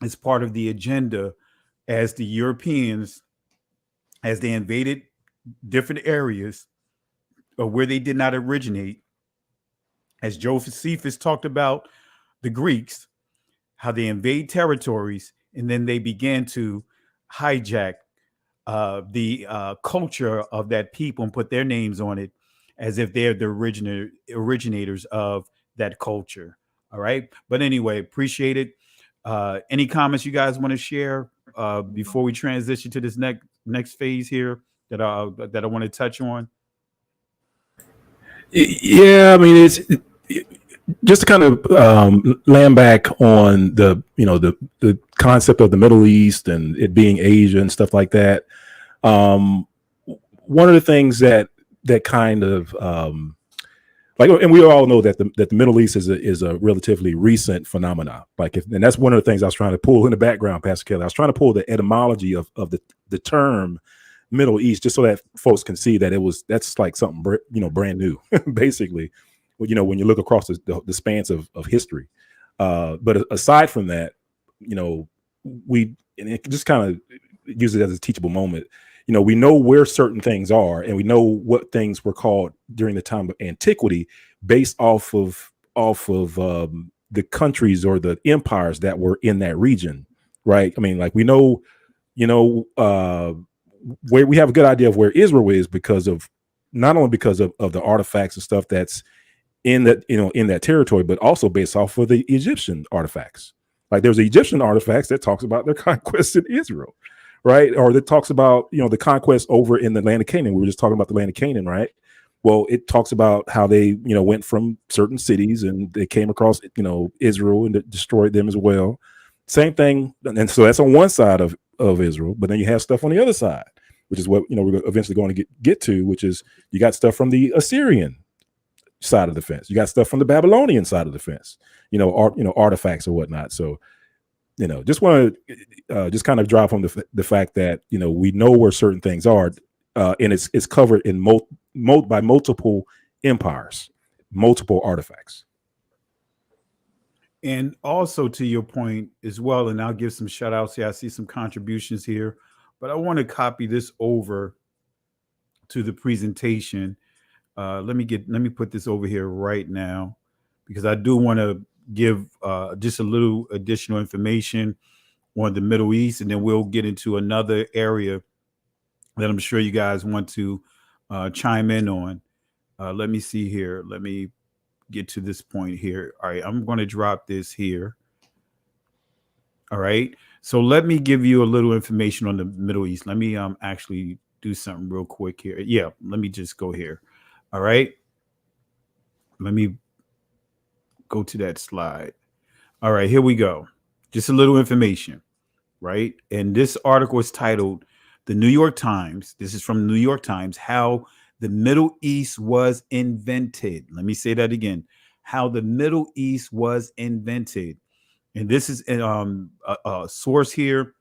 is part of the agenda as the Europeans, as they invaded different areas where they did not originate, as Josephus talked about the Greeks, how they invade territories and then they began to hijack the culture of that people and put their names on it as if they're the originators of that culture. All right. But anyway, appreciate it. Any comments you guys want to share before we transition to this next phase here that I want to touch on? Yeah, I mean, it's just to kind of land back on the concept of the Middle East and it being Asia and stuff like that. One of the things that kind of and we all know that the Middle East is a relatively recent phenomenon. And that's one of the things I was trying to pull in the background, Pastor Kelly. I was trying to pull the etymology of the term Middle East, just so that folks can see that that's like something brand new, basically. When you look across the spans of history. But aside from that, and it just kind of use it as a teachable moment. We know where certain things are, and we know what things were called during the time of antiquity, based off of the countries or the empires that were in that region, right? I mean, like we know, where we have a good idea of where Israel is not only because of the artifacts and stuff that's in that territory, but also based off of the Egyptian artifacts. Like there's Egyptian artifacts that talks about their conquest in Israel, right? Or that talks about, the conquest over in the land of Canaan. We were just talking about the land of Canaan, right? Well, it talks about how they, went from certain cities and they came across, Israel and destroyed them as well. Same thing. And so that's on one side of Israel, but then you have stuff on the other side, which is what, we're eventually going to get to, which is you got stuff from the Assyrian side of the fence. You got stuff from the Babylonian side of the fence, artifacts or whatnot. So, just want to just kind of drive home the fact that, we know where certain things are, and it's covered in by multiple empires, multiple artifacts. And also to your point as well, and I'll give some shout outs here. I see some contributions here, but I want to copy this over to the presentation. Let me put this over here right now, because I do want to give just a little additional information on the Middle East, and then we'll get into another area that I'm sure you guys want to chime in on. Let me see here. Let me get to this point here. All right, I'm going to drop this here. All right, so let me give you a little information on the Middle East. Let me actually do something real quick here. Yeah, let me just go here. All right, let me go to that slide. All right, here we go. Just a little information, right? And this article is titled "The New York Times." This is from the New York Times. How the Middle East was invented. Let me say that again. How the Middle East was invented. And this is a source here,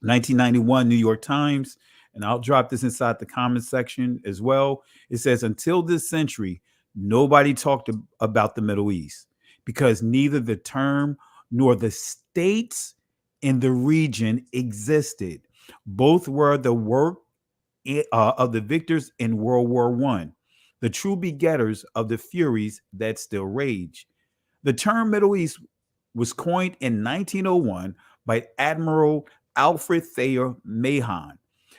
1991 New York Times. And I'll drop this inside the comment section as well. It says, until this century, nobody talked about the Middle East because neither the term nor the states in the region existed. Both were the work of the victors in World War I, the true begetters of the furies that still rage. The term Middle East was coined in 1901 by Admiral Alfred Thayer Mahon,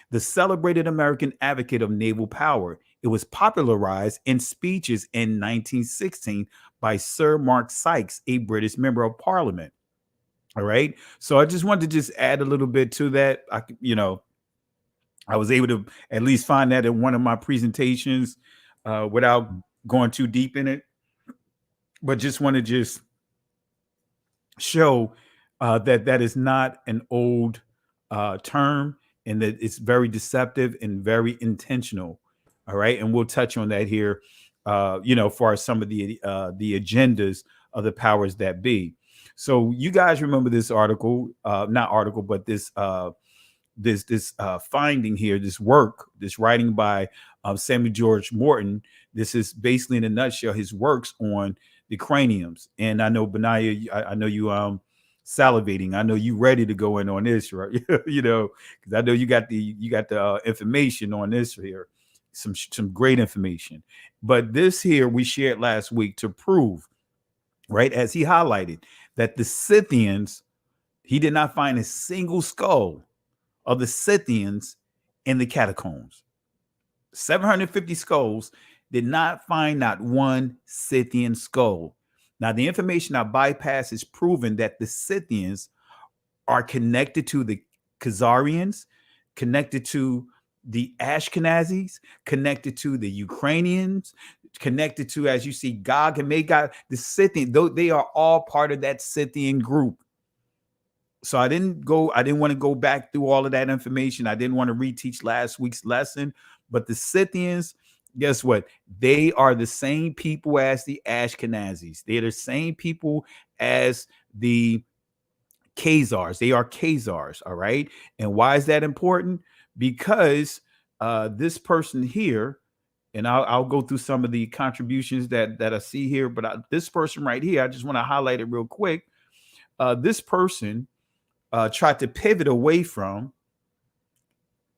the celebrated American advocate of naval power. It was popularized in speeches in 1916 by Sir Mark Sykes, a British member of Parliament. All right. So I just wanted to just add a little bit to that. I was able to at least find that in one of my presentations without going too deep in it. But just want to just show that is not an old term, and that it's very deceptive and very intentional. All right. And we'll touch on that here, for some of the agendas of the powers that be. So you guys remember this article, not article, but this finding here, this work, this writing by Samuel George Morton. This is basically, in a nutshell, his works on the craniums. And I know, Benaiah, I know you salivating. I know you ready to go in on this, right? Because I know you got the information on this here, some great information. But this here we shared last week to prove, right, as he highlighted, that the Scythians, he did not find a single skull of the Scythians in the catacombs. 750 skulls, did not find not one Scythian skull. Now, the information I bypass is proven that the Scythians are connected to the Kazarians, connected to the Ashkenazis, connected to the Ukrainians, connected to, as you see, Gog and Magog, the Scythian, though they are all part of that Scythian group. So I didn't want to go back through all of that information. I didn't want to reteach last week's lesson, but the Scythians, guess what? They are the same people as the Ashkenazis. They're the same people as the Kazars. They are Kazars, all right? And why is that important? Because this person here, and I'll go through some of the contributions that I see here, but this person right here, I just want to highlight it real quick. This person tried to pivot away from,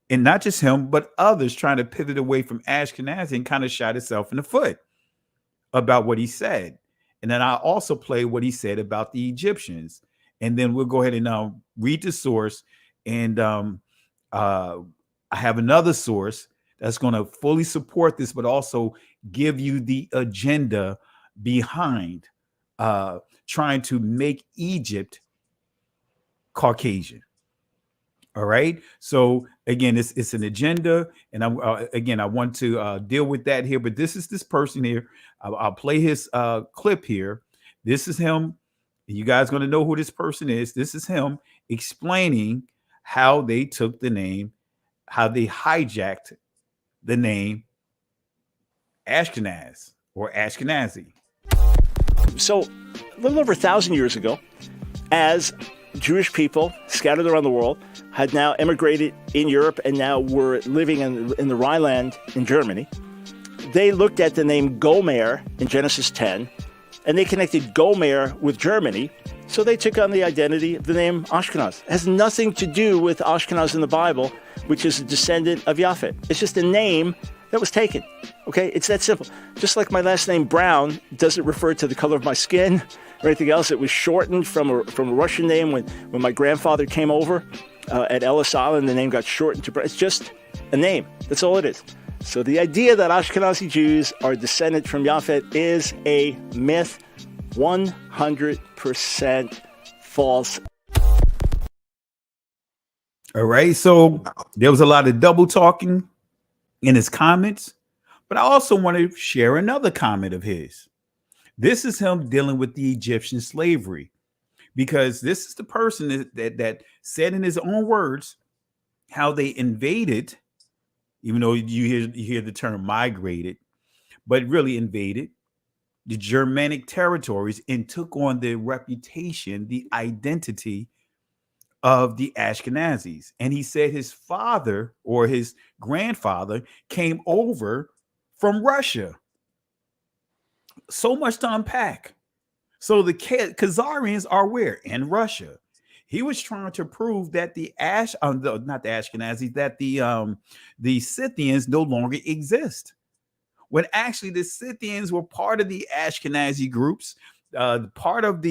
and not just him, but others trying to pivot away from Ashkenazi and kind of shot himself in the foot about what he said. And then I also play what he said about the Egyptians. And then we'll go ahead and read the source. And I have another source that's going to fully support this, but also give you the agenda behind trying to make Egypt Caucasian. All right. So again, it's an agenda, and I want to deal with that here. But this is this person here. I'll play his clip here. This is him. You guys going to know who this person is. This is him explaining how they took the name, how they hijacked the name Ashkenaz or Ashkenazi. So a little over 1,000 years ago, as Jewish people scattered around the world had now immigrated in Europe and now were living in the Rhineland in Germany, they looked at the name Gomer in Genesis 10, and they connected Gomer with Germany, so they took on the identity of the name Ashkenaz. It has nothing to do with Ashkenaz in the Bible, which is a descendant of Japhet. It's just a name that was taken. Okay, it's that simple. Just like my last name Brown doesn't refer to the color of my skin or anything else. It was shortened from a Russian name when my grandfather came over at Ellis Island. The name got shortened to Brown. It's just a name. That's all it is. So the idea that Ashkenazi Jews are descended from Japhet is a myth, 100% false. All right. So there was a lot of double talking in his comments, but I also want to share another comment of his. This is him dealing with the Egyptian slavery. because this is the person that said in his own words how they invaded, even though you hear the term migrated, but really invaded the Germanic territories and took on the reputation, the identity of the Ashkenazis. And he said his father or his grandfather came over from Russia. So much to unpack. So the Khazarians are where? In Russia. He was trying to prove that not the Ashkenazis, that the Scythians no longer exist. When actually the Scythians were part of the Ashkenazi groups, part of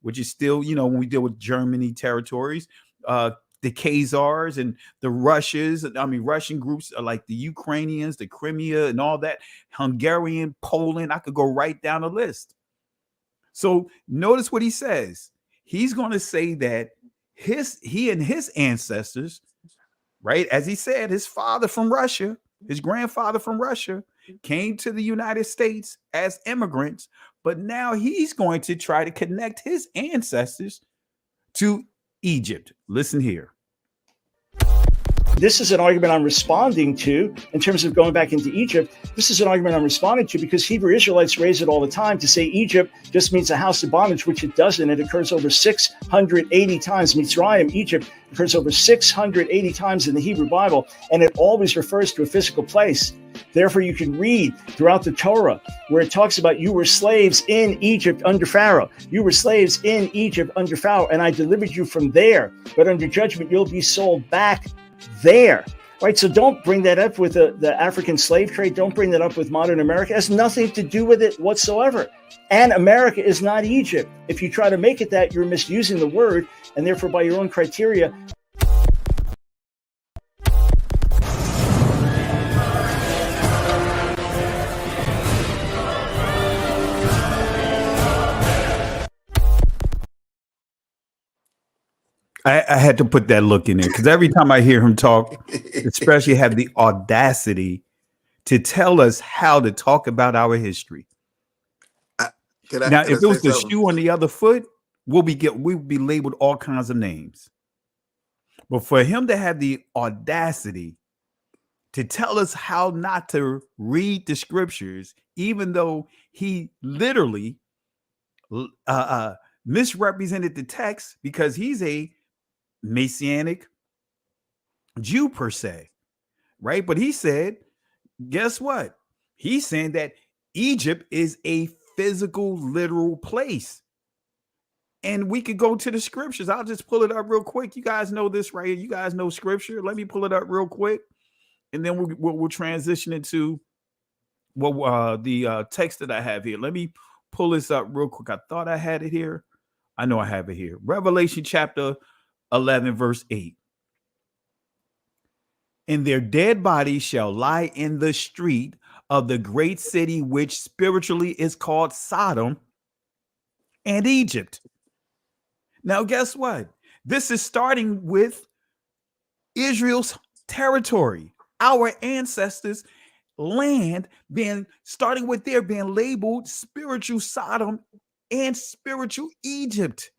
which is still, when we deal with Germany territories, the Kazars and the Russian groups like the Ukrainians, the Crimea and all that, Hungarian, Poland, I could go right down the list. So notice what he says. He's going to say that he and his ancestors, right, as he said, his father from Russia, his grandfather from Russia, came to the United States as immigrants, but now he's going to try to connect his ancestors to Egypt. Listen here. This is an argument I'm responding to in terms of going back into Egypt. This is an argument I'm responding to because Hebrew Israelites raise it all the time to say Egypt just means a house of bondage, which it doesn't. It occurs over 680 times. Mitzrayim, Egypt, occurs over 680 times in the Hebrew Bible, and it always refers to a physical place. Therefore, you can read throughout the Torah where it talks about you were slaves in Egypt under Pharaoh. You were slaves in Egypt under Pharaoh, and I delivered you from there. But under judgment, you'll be sold back there. Right? So don't bring that up with the African slave trade. Don't bring that up with modern America. It has nothing to do with it whatsoever. And America is not Egypt. If you try to make it that, you're misusing the word, and therefore by your own criteria. I had to put that look in there because every time I hear him talk, especially have the audacity to tell us how to talk about our history. Now, if it was the shoe on the other foot, we'll be labeled all kinds of names. But for him to have the audacity to tell us how not to read the scriptures, even though he literally misrepresented the text because he's a Messianic Jew per se, right? But he said, guess what? He's saying that Egypt is a physical, literal place. And we could go to the scriptures. I'll just pull it up real quick. You guys know this right here. You guys know scripture. Let me pull it up real quick. And then we'll transition into the text that I have here. Let me pull this up real quick. I thought I had it here. I know I have it here. Revelation chapter 11, verse 8. And their dead bodies shall lie in the street of the great city, which spiritually is called Sodom and Egypt. Now, guess what? This is starting with Israel's territory, our ancestors' land starting with their being labeled spiritual Sodom and spiritual Egypt.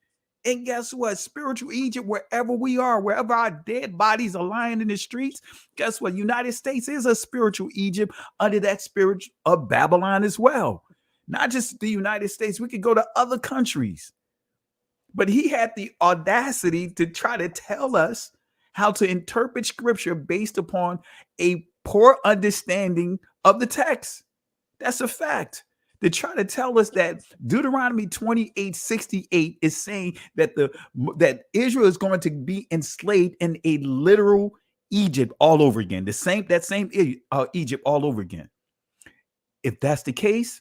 And guess what? Spiritual Egypt, wherever we are, wherever our dead bodies are lying in the streets, guess what? United States is a spiritual Egypt under that spirit of Babylon as well. Not just the United States. We could go to other countries. But he had the audacity to try to tell us how to interpret scripture based upon a poor understanding of the text. That's a fact. To try to tell us that Deuteronomy 28:68 is saying that that Israel is going to be enslaved in a literal Egypt all over again. That same Egypt all over again. If that's the case,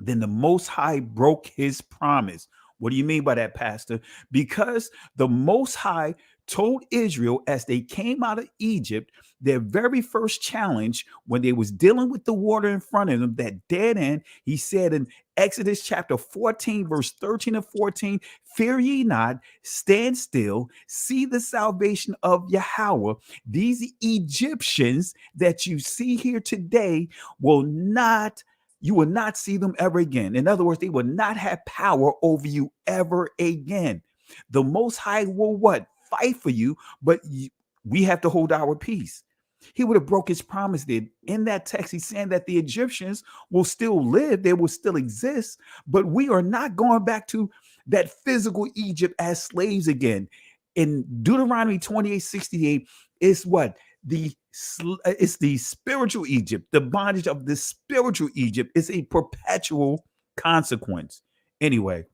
then the Most High broke his promise. What do you mean by that, Pastor? Because the Most High told Israel as they came out of Egypt, their very first challenge when they was dealing with the water in front of them, that dead end, he said in Exodus chapter 14, verse 13 and 14, fear ye not, stand still, see the salvation of Yahweh. These Egyptians that you see here today you will not see them ever again. In other words, they will not have power over you ever again. The Most High will what? Fight for you, but we have to hold our peace. He would have broke his promise there. In that text, he's saying that the Egyptians will still live, they will still exist, but we are not going back to that physical Egypt as slaves again. In Deuteronomy 28:68, it's what? It's the spiritual Egypt. The bondage of the spiritual Egypt is a perpetual consequence. Anyway,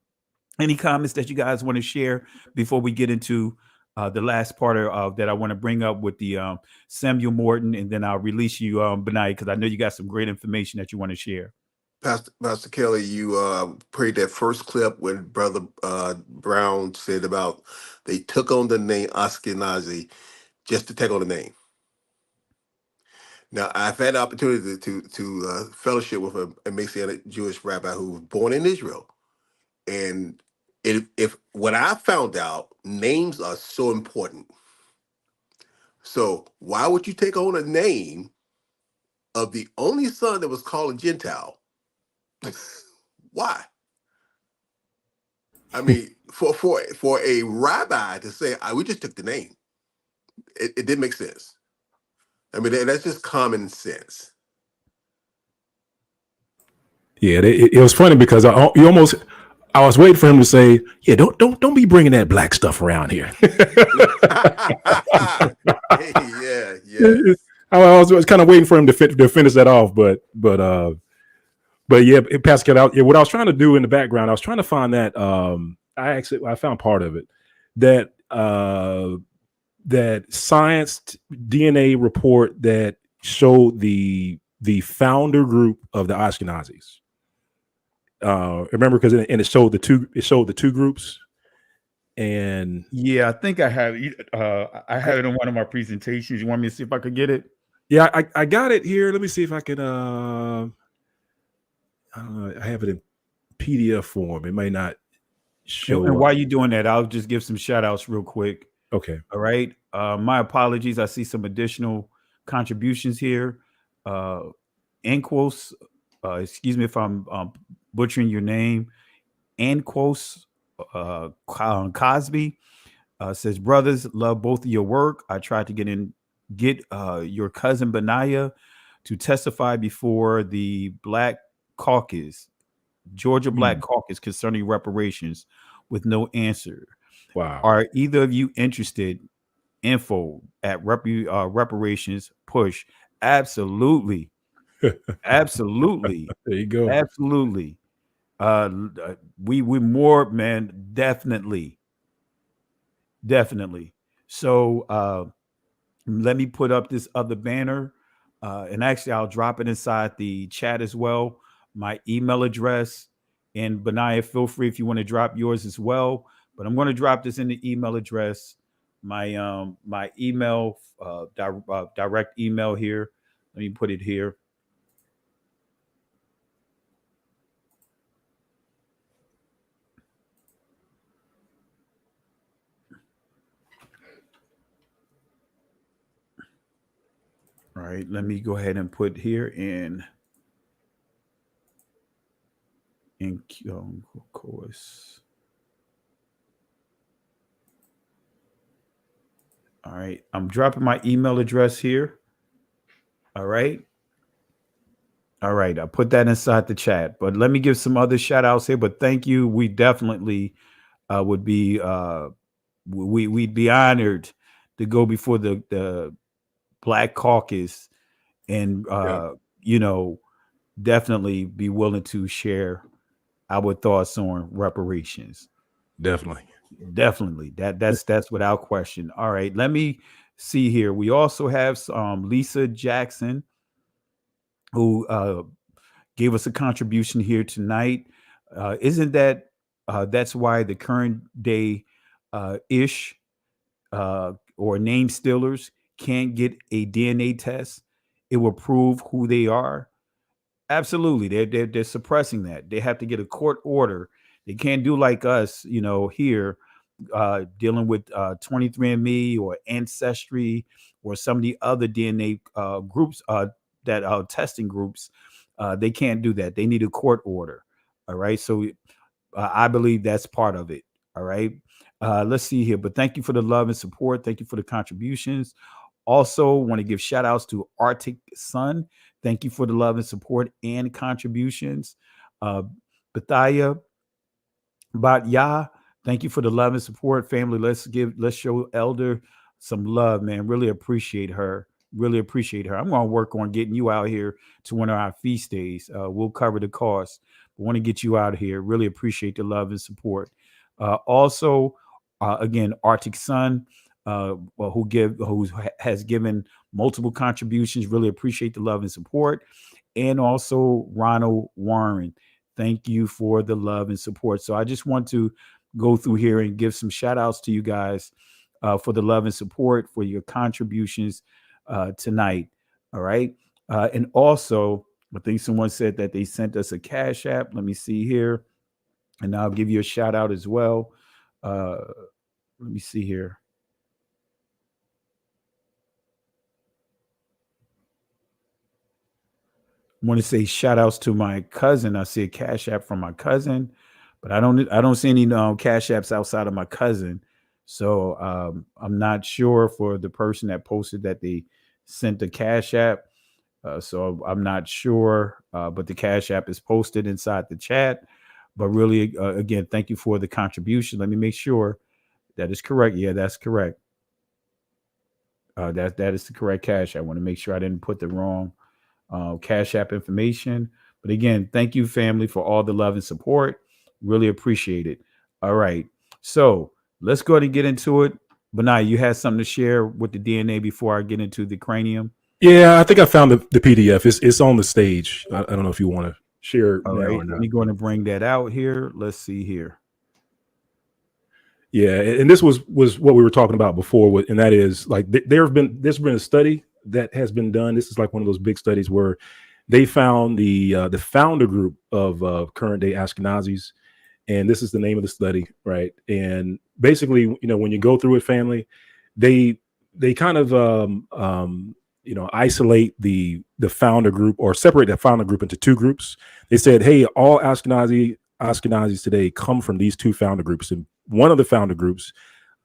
any comments that you guys want to share before we get into the last part of that I want to bring up with the Samuel Morton, and then I'll release you, Benai, because I know you got some great information that you want to share. Pastor Kelly, you played that first clip when Brother Brown said about they took on the name Ashkenazi just to take on the name. Now, I've had the opportunity to fellowship with a Messianic Jewish rabbi who was born in Israel. And if what I found out, names are so important. So why would you take on a name of the only son that was called a Gentile? Why? I mean, for a rabbi to say, we just took the name, it didn't make sense. I mean, that's just common sense. Yeah, it was funny because I was waiting for him to say, "Yeah, don't be bringing that black stuff around here." Yeah. I was kind of waiting for him to finish that off, but yeah, Pascal. What I was trying to do in the background, I was trying to find that. I found part of it that science DNA report that showed the founder group of the Ashkenazis. Remember, because it showed the two groups, and yeah, I think I have I had it in one of my presentations. You want me to see if I could get it? Yeah, I got it here. Let me see if I can. I have it in PDF form. It may not show. And while you're doing that, I'll just give some shout outs real quick. Okay. All right. My apologies. I see some additional contributions here. Enkos, excuse me if I'm butchering your name. Enkos Cosby says, brothers, love both of your work. I tried to get your cousin Benaiah to testify before the Black Caucus, Georgia Black Caucus, concerning reparations with no answer. Wow. Are either of you interested? Info at reparations push. Absolutely. Absolutely. There you go. Absolutely. We more, man, definitely. So let me put up this other banner. And actually I'll drop it inside the chat as well. My email address, and Benaiah, feel free if you want to drop yours as well. But I'm going to drop this in the email address. My email, direct email here. Let me put it here. All right, let me go ahead and put here in course. All right, I'm dropping my email address here. All right, I put that inside the chat. But let me give some other shout outs here. But thank you. We definitely would be we'd be honored to go before the Black Caucus and definitely be willing to share our thoughts on reparations. Definitely. That's without question. All right, let me see here. We also have Lisa Jackson, who gave us a contribution here tonight. Isn't that that's why the current day ish or name stealers can't get a DNA test? It will prove who they are. Absolutely, they're suppressing that. They have to get a court order. They can't do like us, here, dealing with 23andMe or Ancestry or some of the other DNA groups that are testing groups. They can't do that. They need a court order. All right. So I believe that's part of it. All right. Let's see here. But thank you for the love and support. Thank you for the contributions. Also, want to give shout outs to Arctic Sun. Thank you for the love and support and contributions. Bethaya Batya, thank you for the love and support, family. Let's show Elder some love, man. Really appreciate her. Really appreciate her. I'm going to work on getting you out here to one of our feast days. We'll cover the cost. But want to get you out here. Really appreciate the love and support. Also, again, Arctic Sun, who has given multiple contributions. Really appreciate the love and support. And also Ronald Warren. Thank you for the love and support. So I just want to go through here and give some shout outs to you guys for the love and support, for your contributions tonight. All right. And also, I think someone said that they sent us a Cash App. Let me see here. And I'll give you a shout out as well. Let me see here. I want to say shout outs to my cousin. I see a Cash App from my cousin, but I don't see any Cash Apps outside of my cousin. So I'm not sure for the person that posted that they sent the Cash App. So I'm not sure, but the Cash App is posted inside the chat. But really, again, thank you for the contribution. Let me make sure that is correct. Yeah, that's correct. That is the correct Cash App. I want to make sure I didn't put the wrong Cash App information. But again, thank you, family, for all the love and support. Really appreciate it. All right. So let's go ahead and get into it. Benai, you had something to share with the DNA before I get into the cranium? Yeah, I think I found the PDF. It's on the stage. I don't know if you want to share. All right. Let me go and bring that out here. Let's see here. Yeah, and this was what we were talking about before, and that is like there's been a study that has been done. This is like one of those big studies where they found the founder group of current day Ashkenazis, and this is the name of the study, right? And basically, when you go through it, family, they kind of isolate the founder group, or separate the founder group into two groups. They said, hey, all Ashkenazis today come from these two founder groups, and one of the founder groups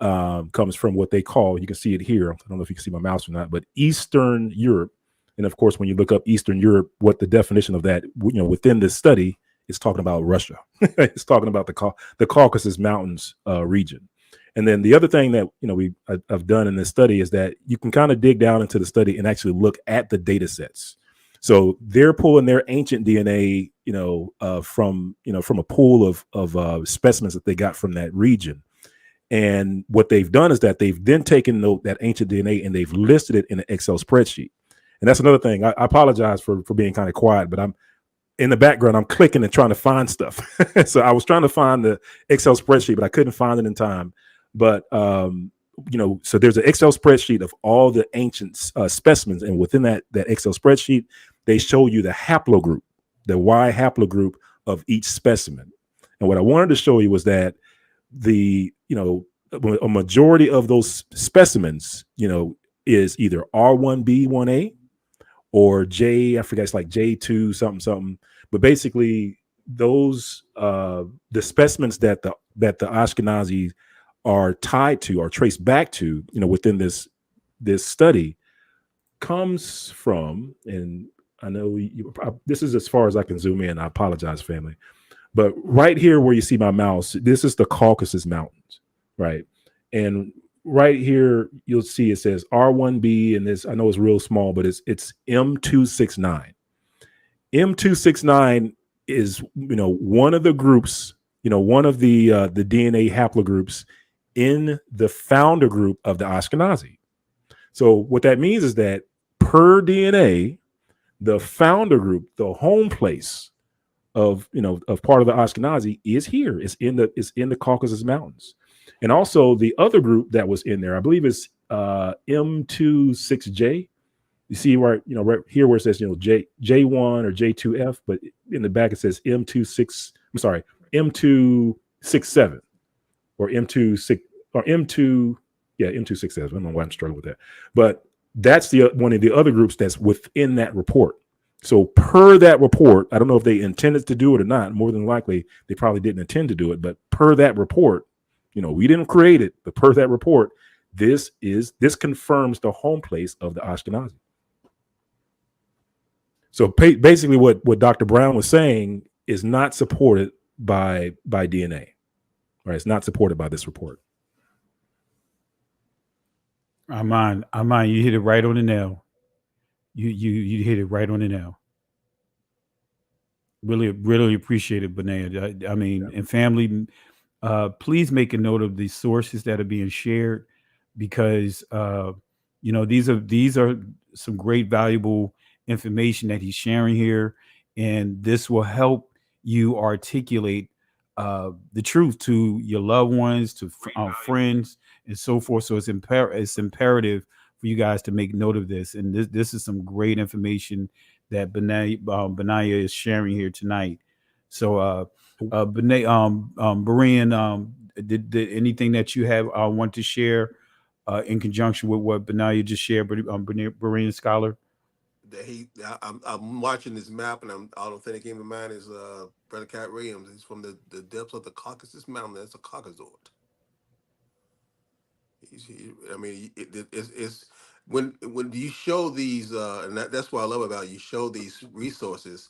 comes from what they call, you can see it here, I don't know if you can see my mouse or not, but Eastern Europe. And of course, when you look up Eastern Europe, what the definition of that, within this study, it's talking about Russia. It's talking about the Caucasus Mountains region. And then the other thing that I've done in this study is that you can kind of dig down into the study and actually look at the data sets. So they're pulling their ancient DNA, from a pool of specimens that they got from that region. And what they've done is that they've then taken that ancient DNA and they've listed it in an Excel spreadsheet. And that's another thing. I apologize for being kind of quiet, but I'm in the background. I'm clicking and trying to find stuff. So I was trying to find the Excel spreadsheet, but I couldn't find it in time. But so there's an Excel spreadsheet of all the ancient specimens, and within that Excel spreadsheet, they show you the haplogroup, the Y haplogroup of each specimen. And what I wanted to show you was that a majority of those specimens, is either R1b1a or J, I forget, it's like J2 something. But basically, those the specimens that the Ashkenazi are tied to or traced back to, within this study, comes from, and I know this is as far as I can zoom in. I apologize, family, but right here where you see my mouse, this is the Caucasus Mountains, right? And right here you'll see it says R1b, and this, I know it's real small, but it's M269. M269 is one of the groups, one of the DNA haplogroups in the founder group of the Ashkenazi. So what that means is that per DNA, the founder group, the home place of part of the Ashkenazi is here. It's in the Caucasus Mountains. And also the other group that was in there, I believe it's M26J. You see right here where it says J1 or J2F, but in the back it says M267 or M26 or M2, M267. I don't know why I'm struggling with that, but that's one of the other groups that's within that report. So per that report, I don't know if they intended to do it or not. More than likely, they probably didn't intend to do it, but per that report, We didn't create it, but per that report, this confirms the home place of the Ashkenazi. So basically, what Dr. Brown was saying is not supported by DNA, right? It's not supported by this report. Aman, you hit it right on the nail. You hit it right on the nail. Really, really appreciate it, Benaya. I mean, and family, please make a note of the sources that are being shared, because these are some great, valuable information that he's sharing here, and this will help you articulate the truth to your loved ones, to friends, and so forth. So it's imperative for you guys to make note of this, and this is some great information that Benaya is sharing here tonight. So, Berean, did anything that you have want to share in conjunction with what Benaya just shared, Berean scholar? I'm watching this map, and all the thing that came to mind is Brother Cat Williams. He's from the depths of the Caucasus Mountain. That's a Caucasoid. It's when you show these, and that's what I love about you show these resources.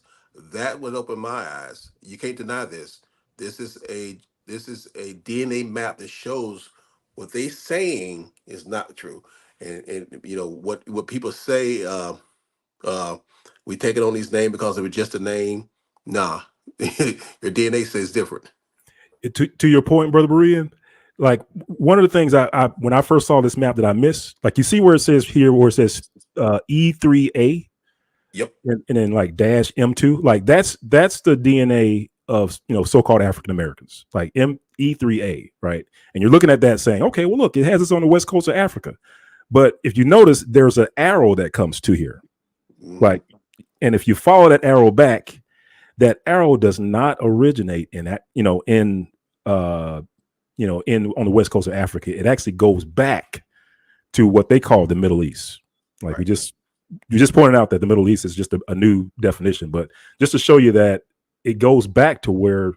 That would open my eyes. You can't deny this. This is a DNA map that shows what they saying is not true, and what people say. We take it on these names because it was just a name. Nah, your DNA says different. To your point, Brother Berean, like one of the things I when I first saw this map that I missed, like you see where it says E3A, yep, and then like -M2, like that's the DNA of so-called African Americans, like E3A, right? And you're looking at that saying, okay, well look, it has this on the west coast of Africa, but if you notice, there's an arrow that comes to here, like, and if you follow that arrow back, that arrow does not originate in that on the west coast of Africa. It actually goes back to what they call the Middle East. Like right. You just pointed out that the Middle East is just a new definition, but just to show you that it goes back to where,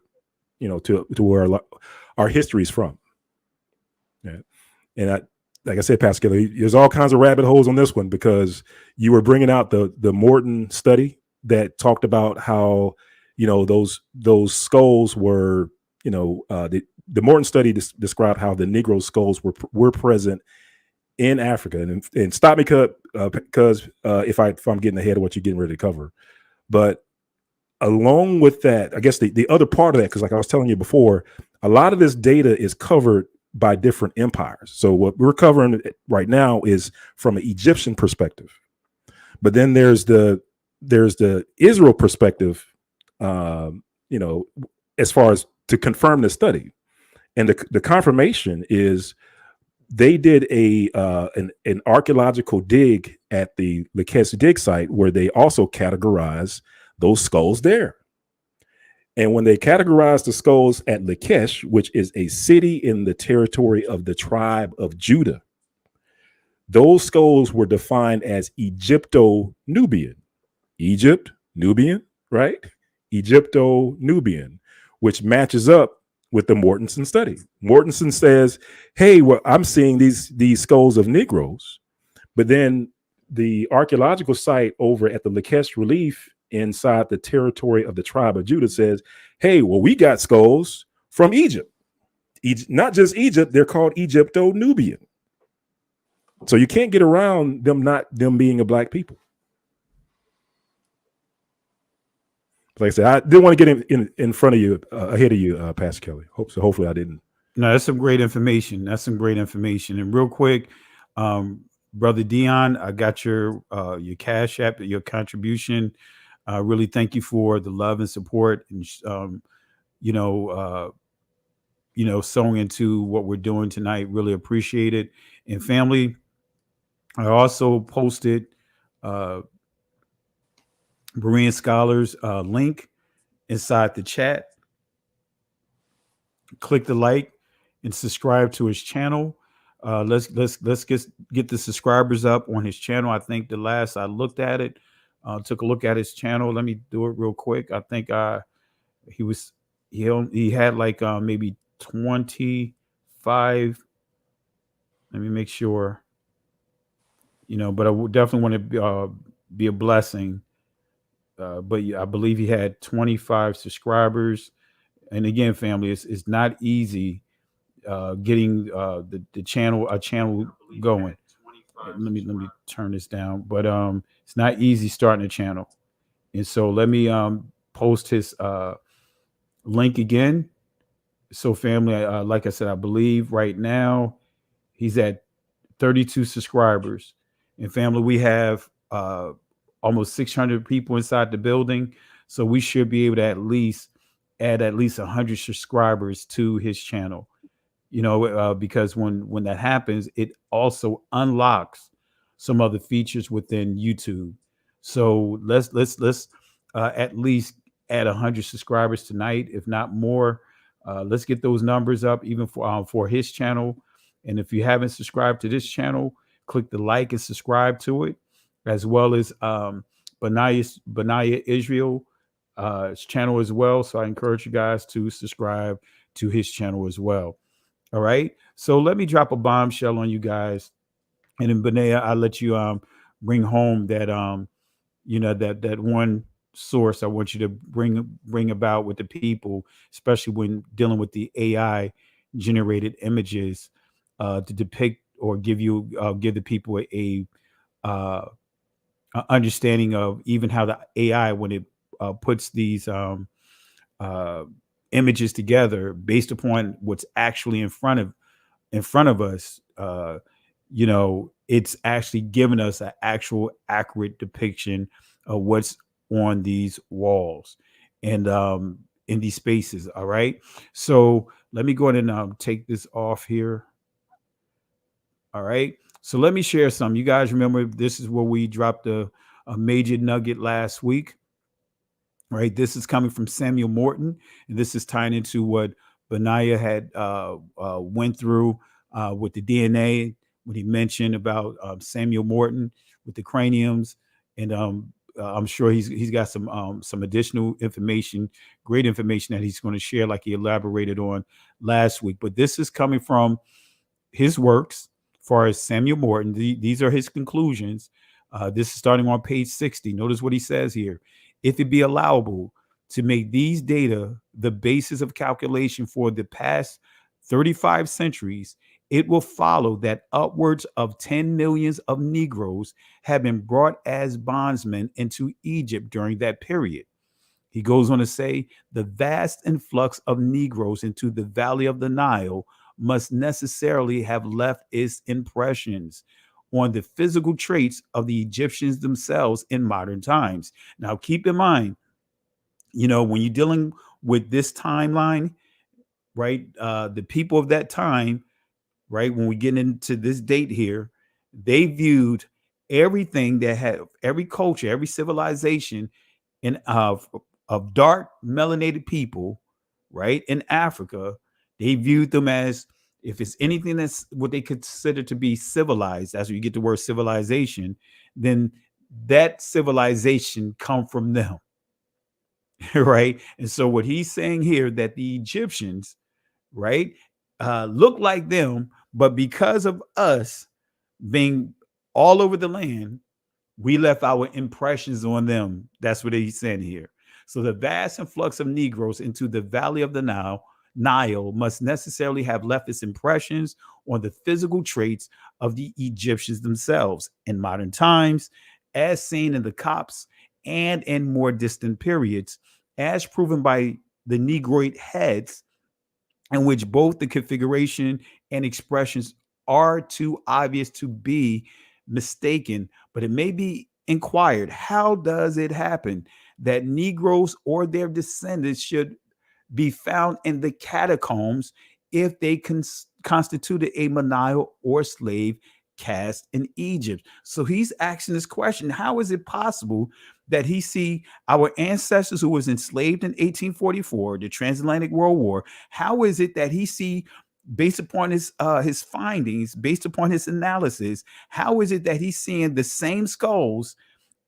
to where our history is from. Yeah. And like I said, Pastor Kelly, there's all kinds of rabbit holes on this one, because you were bringing out the Morton study that talked about how, those skulls were, the Morton study described how the Negro skulls were present in Africa. And stop me, because if I'm getting ahead of what you're getting ready to cover. But along with that, I guess the other part of that, because like I was telling you before, a lot of this data is covered by different empires. So what we're covering right now is from an Egyptian perspective, but then there's the Israel perspective, as far as to confirm the study. And the confirmation is they did an archaeological dig at the Leesh dig site, where they also categorized those skulls there. And when they categorized the skulls at Leesh, which is a city in the territory of the tribe of Judah, those skulls were defined as Egypto-Nubian. Egypt, Nubian, right? Egypto-Nubian, which matches up with the Mortensen study. Mortensen says, hey, well, I'm seeing these skulls of Negroes, but then the archaeological site over at the Leesh relief inside the territory of the tribe of Judah says, hey, well, we got skulls from Egypt. Not just Egypt, they're called Egypto-Nubian. So you can't get around them being a black people. Like I said, I didn't want to get in front of you, ahead of you, Pastor Kelly. Hopefully I didn't. No, that's some great information. And real quick, Brother Dion, I got your Cash App, your contribution. Really thank you for the love and support, and sowing into what we're doing tonight. Really appreciate it. And family, I also posted Berean Scholars link inside the chat. Click the like and subscribe to his channel. Let's get the subscribers up on his channel. I think the last I looked at it, took a look at his channel. Let me do it real quick. I think he had like maybe 5. Let me make sure. But I would definitely want to be a blessing. But yeah, I believe he had 25 subscribers. And again, family, it's not easy getting the channel going. Let me turn this down. But it's not easy starting a channel. And so let me post his link again. So family, like I said, I believe right now he's at 32 subscribers. And family, we have almost 600 people inside the building. So we should be able to add at least 100 subscribers to his channel. Because when that happens, it also unlocks some other features within YouTube. So let's at least add 100 subscribers tonight, if not more. Let's get those numbers up, even for his channel. And if you haven't subscribed to this channel, click the like and subscribe to it, as well as Benaiah Israel channel as well. So I encourage you guys to subscribe to his channel as well. All right. So let me drop a bombshell on you guys. And then Benaiah, I'll let you bring home that that one source I want you to bring about with the people, especially when dealing with the AI generated images to depict or give the people a understanding of even how the AI, when it puts these images together based upon what's actually in front of us, it's actually giving us an actual accurate depiction of what's on these walls and in these spaces. All right. So let me go ahead and take this off here. All right. So let me share some. You guys remember, this is where we dropped a major nugget last week. Right. This is coming from Samuel Morton, and this is tying into what Benaiah had went through with the DNA when he mentioned about Samuel Morton with the craniums. And I'm sure he's got some additional information, great information that he's going to share, like he elaborated on last week. But this is coming from his works, as far as Samuel Morton. These are his conclusions. This is starting on page 60. Notice what he says here. If it be allowable to make these data the basis of calculation for the past 35 centuries, it will follow that upwards of 10 millions of Negroes have been brought as bondsmen into Egypt during that period. He goes on to say the vast influx of Negroes into the valley of the Nile must necessarily have left its impressions on the physical traits of the Egyptians themselves in modern times. Now, keep in mind, when you're dealing with this timeline, right, the people of that time, right, when we get into this date here, they viewed everything that had every culture, every civilization of dark melanated people, right, in Africa, they viewed them as, if it's anything that's what they consider to be civilized, that's where you get the word civilization, then that civilization come from them. Right. And so what he's saying here, that the Egyptians, right, look like them, but because of us being all over the land, we left our impressions on them. That's what he's saying here. So the vast influx of Negroes into the valley of the Nile must necessarily have left its impressions on the physical traits of the Egyptians themselves in modern times, as seen in the Copts and in more distant periods, as proven by the Negroid heads, in which both the configuration and expressions are too obvious to be mistaken. But it may be inquired, how does it happen that Negroes or their descendants should be found in the catacombs if they constituted a menial or slave caste in Egypt? So he's asking this question: how is it possible that he see our ancestors who was enslaved in 1844, the transatlantic world war? How is it that he see, based upon his findings, based upon his analysis, how is it that he's seeing the same skulls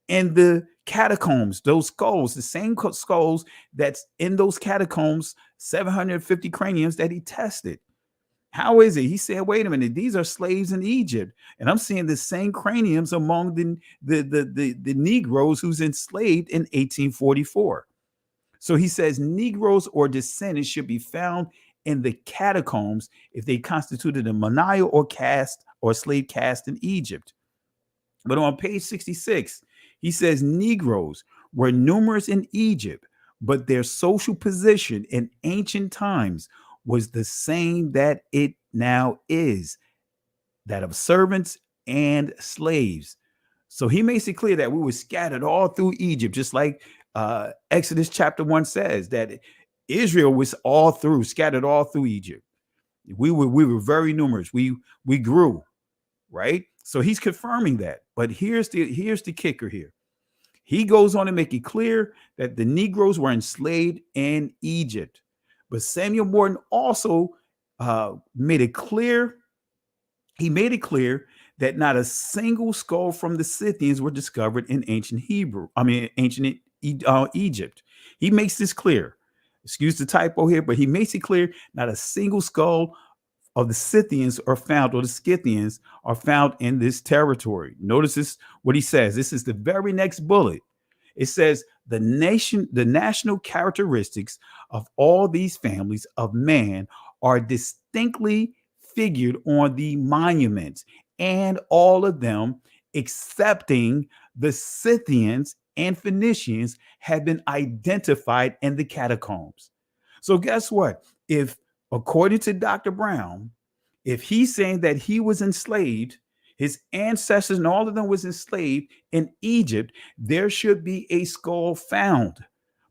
in the catacombs, those skulls, the same skulls that's in those catacombs, 750 craniums that he tested? How is it? He said, wait a minute, these are slaves in Egypt. And I'm seeing the same craniums among the Negroes who's enslaved in 1844. So he says Negroes or descendants should be found in the catacombs if they constituted a menial or caste or slave caste in Egypt. But on page 66, he says Negroes were numerous in Egypt, but their social position in ancient times was the same that it now is, that of servants and slaves. So he makes it clear that we were scattered all through Egypt, just like Exodus chapter 1 says that Israel was all through, scattered all through Egypt. We were very numerous. We grew, right? So he's confirming that. But here's the kicker here. He goes on to make it clear that the Negroes were enslaved in Egypt. But Samuel Morton also made it clear that not a single skull from the Scythians were discovered in ancient Egypt. He makes this clear. Excuse the typo here, but he makes it clear not a single skull of the Scythians are found, or the Scythians are found in this territory. Notice this, what he says. This is the very next bullet. It says the national characteristics of all these families of man are distinctly figured on the monuments, and all of them, excepting the Scythians and Phoenicians, have been identified in the catacombs. So guess what? If, according to Dr. Brown, if he's saying that he was enslaved, his ancestors and all of them was enslaved in Egypt, there should be a skull found,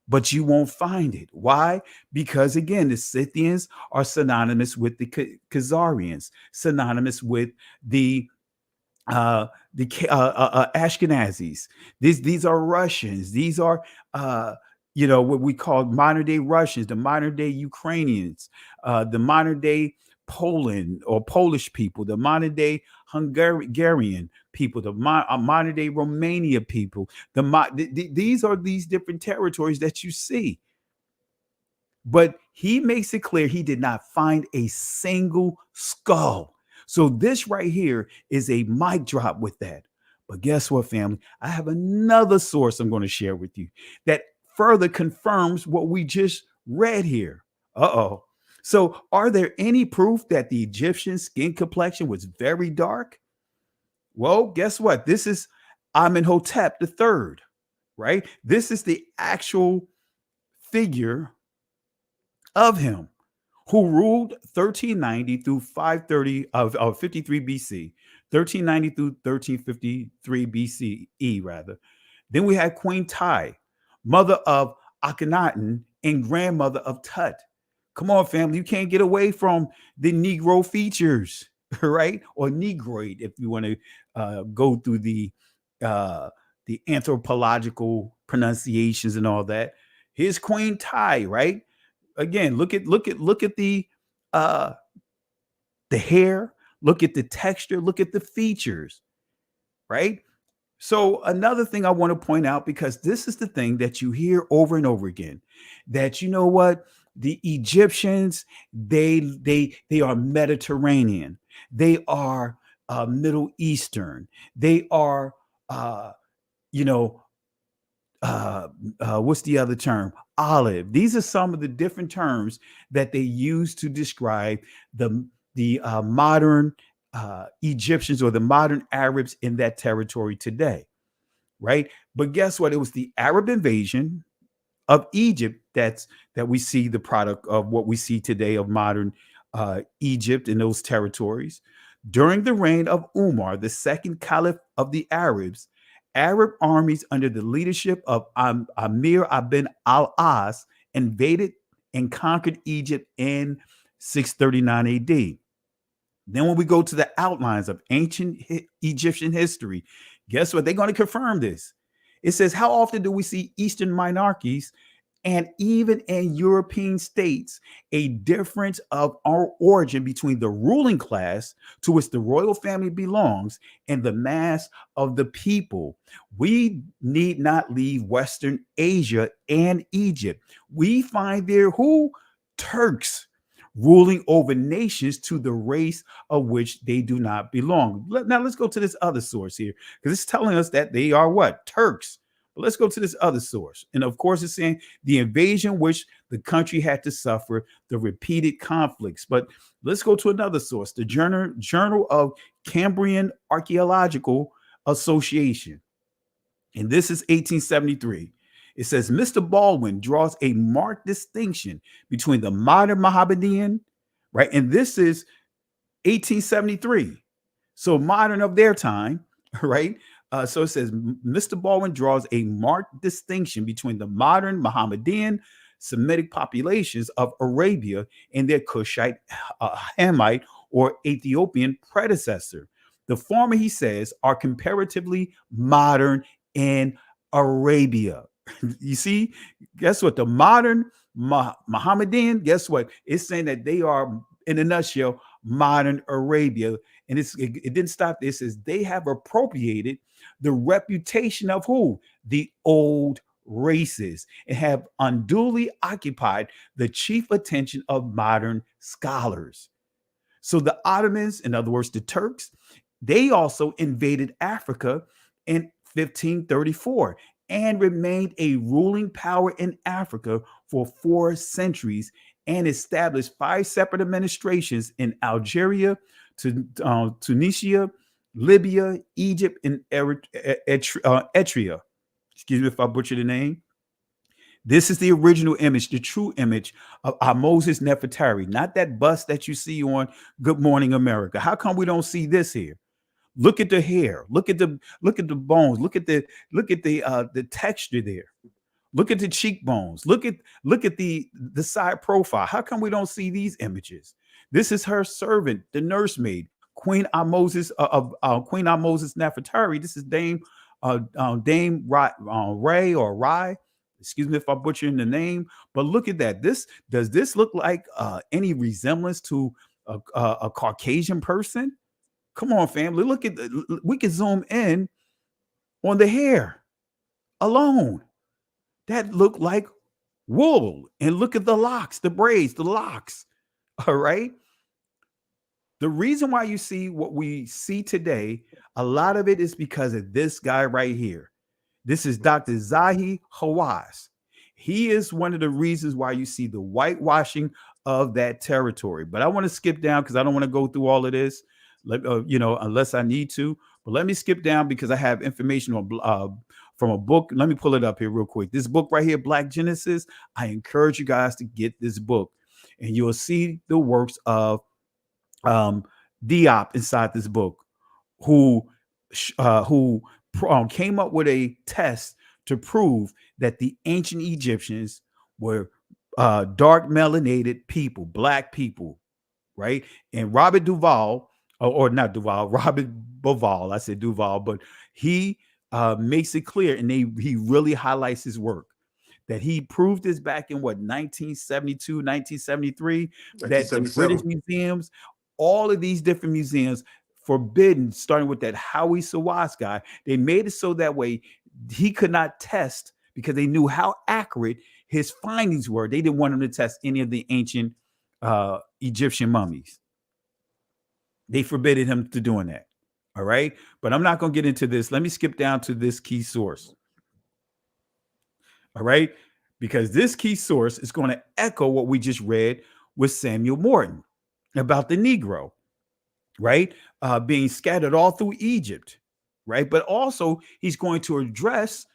but you won't find it. Why? Because again, the Scythians are synonymous with the Kazarians, synonymous with the Ashkenazis. These are Russians. These are what we call modern day Russians, the modern day Ukrainians, the modern day Poland or Polish people, the modern day Hungarian people, the modern day Romania people. These are these different territories that you see. But he makes it clear he did not find a single skull. So this right here is a mic drop with that. But guess what, family? I have another source I'm going to share with you that further confirms what we just read here. So are there any proof that the Egyptian skin complexion was very dark? Well, guess what? This is Amenhotep III, right? This is the actual figure of him, who ruled 1390 through 530 of 53 BC, 1390 through 1353 BCE, rather. Then we had Queen Tai, mother of Akhenaten and grandmother of Tut. Come on, family, you can't get away from the Negro features, right? Or Negroid, if you want to go through the anthropological pronunciations and all that. Here's Queen Tai, right? Again, look at the hair, look at the texture, look at the features, right? So another thing I want to point out, because this is the thing that you hear over and over again, that you know what, the Egyptians, they are Mediterranean, they are Middle Eastern, they are what's the other term? Olive. These are some of the different terms that they use to describe the modern Egyptians or the modern Arabs in that territory today, right? But guess what? It was the Arab invasion of Egypt that we see the product of what we see today of modern Egypt in those territories. During the reign of Umar, the second caliph of the Arabs, Arab armies under the leadership of Amir ibn al-As invaded and conquered Egypt in 639 AD. Then when we go to the outlines of ancient Egyptian history, guess what? They're going to confirm this. It says, how often do we see Eastern monarchies and even in European states a difference of our origin between the ruling class to which the royal family belongs and the mass of the people? We need not leave Western Asia and Egypt. We find there who? Turks, ruling over nations to the race of which they do not belong. Now let's go to this other source here, because it's telling us that they are what? Turks. But let's go to this other source. And of course, it's saying the invasion which the country had to suffer, the repeated conflicts. But let's go to another source, the Journal of Cambrian Archaeological Association. And this is 1873. It says, Mr. Baldwin draws a marked distinction between the modern Mohammedan, right? And this is 1873. So modern of their time, right? So it says, Mr. Baldwin draws a marked distinction between the modern Mohammedan Semitic populations of Arabia and their Cushite, Hamite, or Ethiopian predecessor. The former, he says, are comparatively modern in Arabia. You see, guess what? The modern Mohammedan, guess what? It's saying that they are, in a nutshell, modern Arabia. And it didn't stop there. It says they have appropriated the reputation of who? The old races, and have unduly occupied the chief attention of modern scholars. So the Ottomans, in other words, the Turks, they also invaded Africa in 1534 and remained a ruling power in Africa for 4 centuries and established 5 separate administrations in Algeria, Tunisia, Libya, Egypt, and Eritrea. Excuse me if I butcher the name. This is the original image, the true image of Moses Nefertari, not that bust that you see on Good Morning America. How come we don't see this here? Look at the hair. Look at the bones. Look at the texture there. Look at the cheekbones. Look at the side profile. How come we don't see these images? This is her servant, the nursemaid, Queen Moses Nefertari. This is Dame Ray or Rai. Excuse me if I'm butchering the name, but look at that. Does this look like any resemblance to a Caucasian person? Come on, family. We can zoom in on the hair alone. That looked like wool. And look at the locks, the braids, the locks. All right. The reason why you see what we see today, a lot of it is because of this guy right here. This is Dr. Zahi Hawass. He is one of the reasons why you see the whitewashing of that territory. But I want to skip down because I don't want to go through all of this. Unless I need to, but let me skip down because I have information on from a book. Let me pull it up here real quick. This book right here, Black Genesis. I encourage you guys to get this book, and you'll see the works of Diop inside this book, who came up with a test to prove that the ancient Egyptians were dark melanated people, black people, right? And Robert Duvall. Robert Boval. I said Duval, but he makes it clear, and he really highlights his work, that he proved this back in 1972, 1973, that the British museums, all of these different museums, forbidden, starting with that Howie Sawas guy, they made it so that way he could not test because they knew how accurate his findings were. They didn't want him to test any of the ancient Egyptian mummies. They forbidden him to doing that. All right. But I'm not going to get into this. Let me skip down to this key source. All right. Because this key source is going to echo what we just read with Samuel Morton about the Negro, right? Being scattered all through Egypt, right? But also he's going to address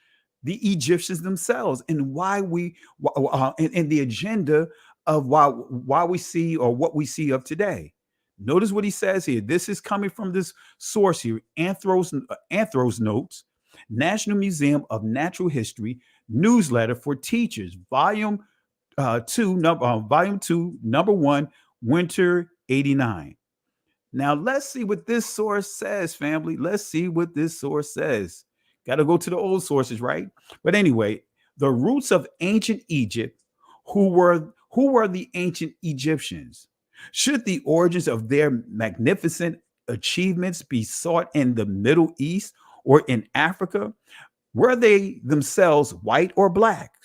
the Egyptians themselves and why and the agenda of why we see or what we see of today. Notice what he says here. This is coming from this source here, Anthros Notes, National Museum of Natural History, newsletter for teachers, volume 2, number 1, winter 89. Now let's see what this source says, family. Let's see what this source says. Got to go to the old sources, right? But anyway, the roots of ancient Egypt. Who were the ancient Egyptians? Should the origins of their magnificent achievements be sought in the Middle East or in Africa? Were they themselves white or black?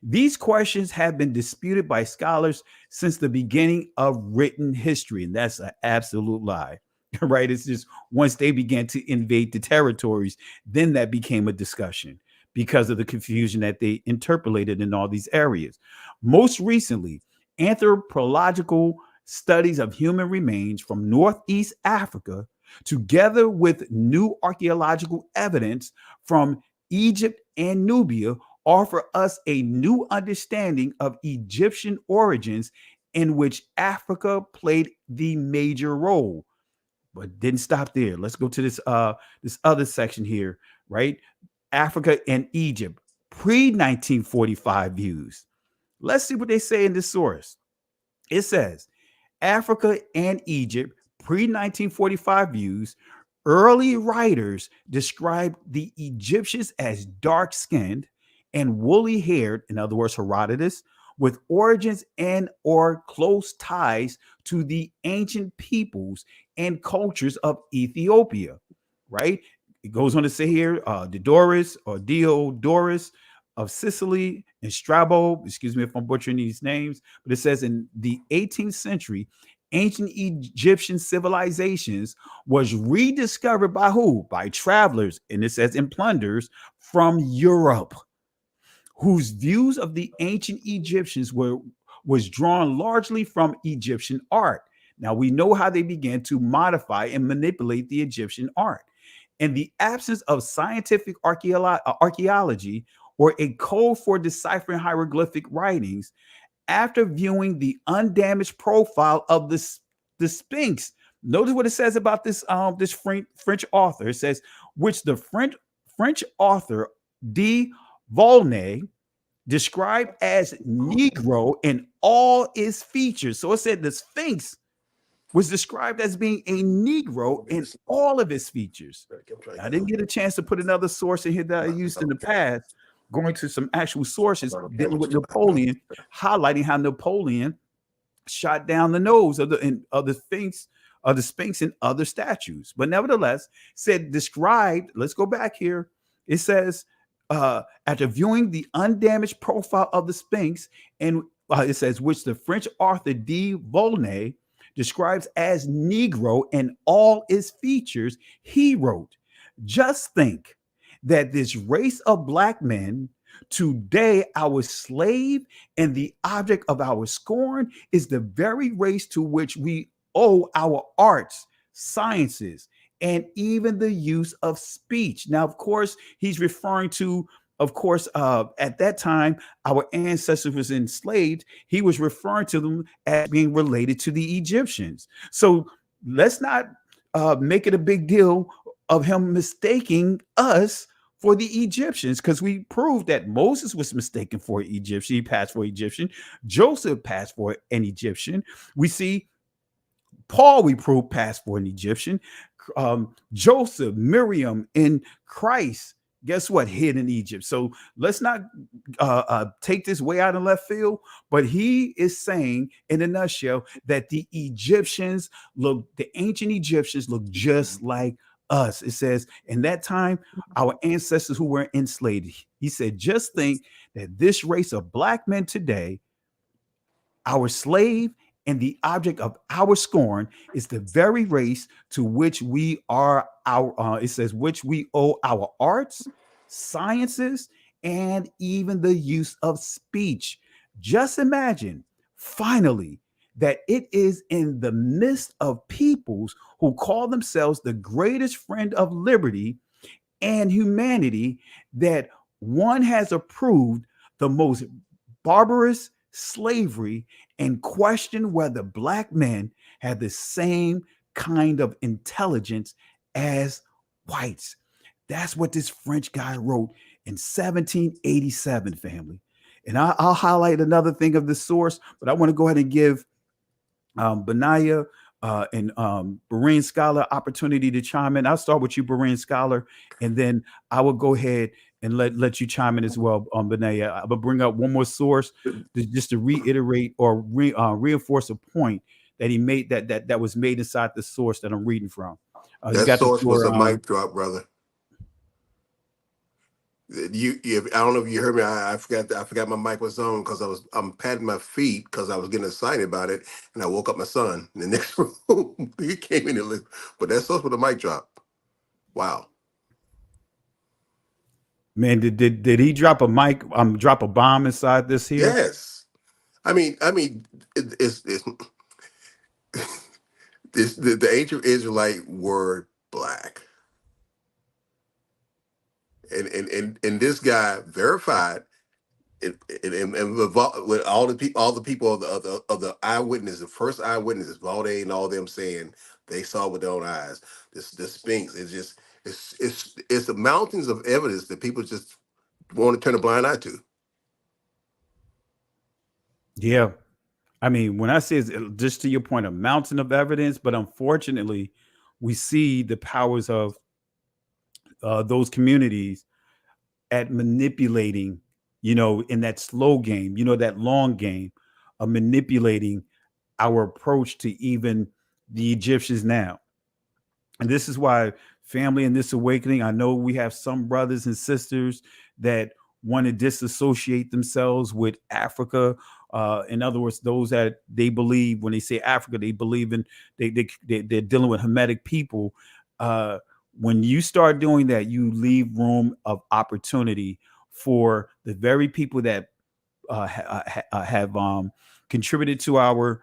These questions have been disputed by scholars since the beginning of written history, and that's an absolute lie, right? It's just once they began to invade the territories, then that became a discussion because of the confusion that they interpolated in all these areas. Most recently, anthropological studies of human remains from Northeast Africa, together with new archaeological evidence from Egypt and Nubia, offer us a new understanding of Egyptian origins in which Africa played the major role. But didn't stop there. Let's go to this other section here, right? Africa and Egypt, pre-1945 views. Let's see what they say in this source. It says, Africa and Egypt, pre-1945 views, early writers described the Egyptians as dark-skinned and woolly-haired, in other words, Herodotus, with origins and or close ties to the ancient peoples and cultures of Ethiopia, right? It goes on to say here, Diodorus of Sicily and Strabo, excuse me if I'm butchering these names, but it says in the 18th century, ancient Egyptian civilizations was rediscovered by who? By travelers, and it says in plunders from Europe, whose views of the ancient Egyptians was drawn largely from Egyptian art. Now we know how they began to modify and manipulate the Egyptian art. In the absence of scientific archaeology or a code for deciphering hieroglyphic writings, after viewing the undamaged profile of the Sphinx, notice what it says about this French author. It says, which the French author de Volney described as Negro in all its features. So it said the Sphinx was described as being a Negro in all of its features. I didn't get a chance to put another source in here that I used in the past, going to some actual sources dealing with Napoleon, highlighting how Napoleon shot down the nose of the Sphinx and other statues. But nevertheless, said described, let's go back here. It says, after viewing the undamaged profile of the Sphinx, and it says, which the French author de Volney describes as Negro in all its features, he wrote, just think that this race of black men, today our slave and the object of our scorn, is the very race to which we owe our arts, sciences, and even the use of speech. Now, of course, he's referring to, of course, at that time, our ancestors was enslaved. He was referring to them as being related to the Egyptians. So let's not make it a big deal of him mistaking us for the Egyptians, because we proved that Moses was mistaken for an Egyptian. He passed for Egyptian. Joseph passed for an Egyptian. We see Paul, we proved, passed for an Egyptian. Joseph, Miriam, and Christ, guess what, hid in Egypt. So let's not take this way out of left field, but he is saying in a nutshell that the ancient Egyptians look just like us. It says in that time, our ancestors who were enslaved, he said, just think that this race of black men today, our slave and the object of our scorn, is the very race to which we are it says, which we owe our arts, sciences, and even the use of speech. Just imagine, finally, that it is in the midst of peoples who call themselves the greatest friend of liberty and humanity that one has approved the most barbarous slavery and questioned whether black men have the same kind of intelligence as whites. That's what this French guy wrote in 1787, family. And I'll highlight another thing of the source, but I want to go ahead and give Benaiah and Berean Scholar opportunity to chime in. I'll start with you, Berean Scholar, and then I will go ahead and let you chime in as well, Benaiah. I will bring up one more source just to reiterate or reinforce a point that he made that was made inside the source that I'm reading from. That source was a mic drop, brother. I don't know if you heard me. I forgot my mic was on because I'm patting my feet because I was getting excited about it, and I woke up my son in the next room. He came in and looked, but that's us with a mic drop. Wow. Man, did he drop a mic? Drop a bomb inside this here? Yes. I mean, the ancient Israelite were black, and this guy verified and with all the people of the eyewitnesses, the first eyewitnesses, Valde and all them saying they saw with their own eyes. This Sphinx is just it's the mountains of evidence that people just want to turn a blind eye to. Yeah. I mean, when I say it's just to your point, a mountain of evidence, but unfortunately, we see the powers of those communities at manipulating, in that slow game, that long game of manipulating our approach to even the Egyptians now. And this is why family in this awakening, I know we have some brothers and sisters that want to disassociate themselves with Africa. In other words, those that they believe, when they say Africa, they believe in they're dealing with Hamitic people. When you start doing that, you leave room of opportunity for the very people that have contributed to our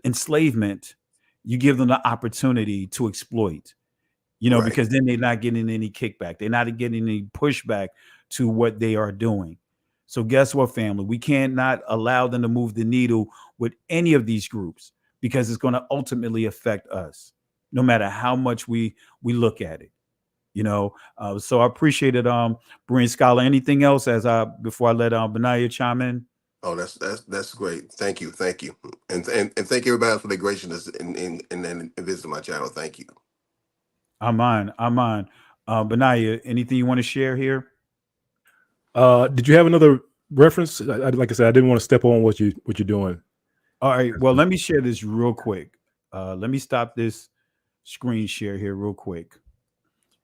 enslavement. You give them the opportunity to exploit, Right. because then they're not getting any kickback. They're not getting any pushback to what they are doing. So guess what, family? We cannot allow them to move the needle with any of these groups because it's going to ultimately affect us, no matter how much we look at it. So I appreciate it, Berean Scholar. Anything else before I let Benaiah chime in? Oh, that's great. Thank you, and thank everybody for their graciousness and visiting my channel. Thank you. I'm on. Benaiah, anything you want to share here? Did you have another reference? Like I said, I didn't want to step on what you're doing. All right. Well, let me share this real quick. Let me stop this screen share here real quick.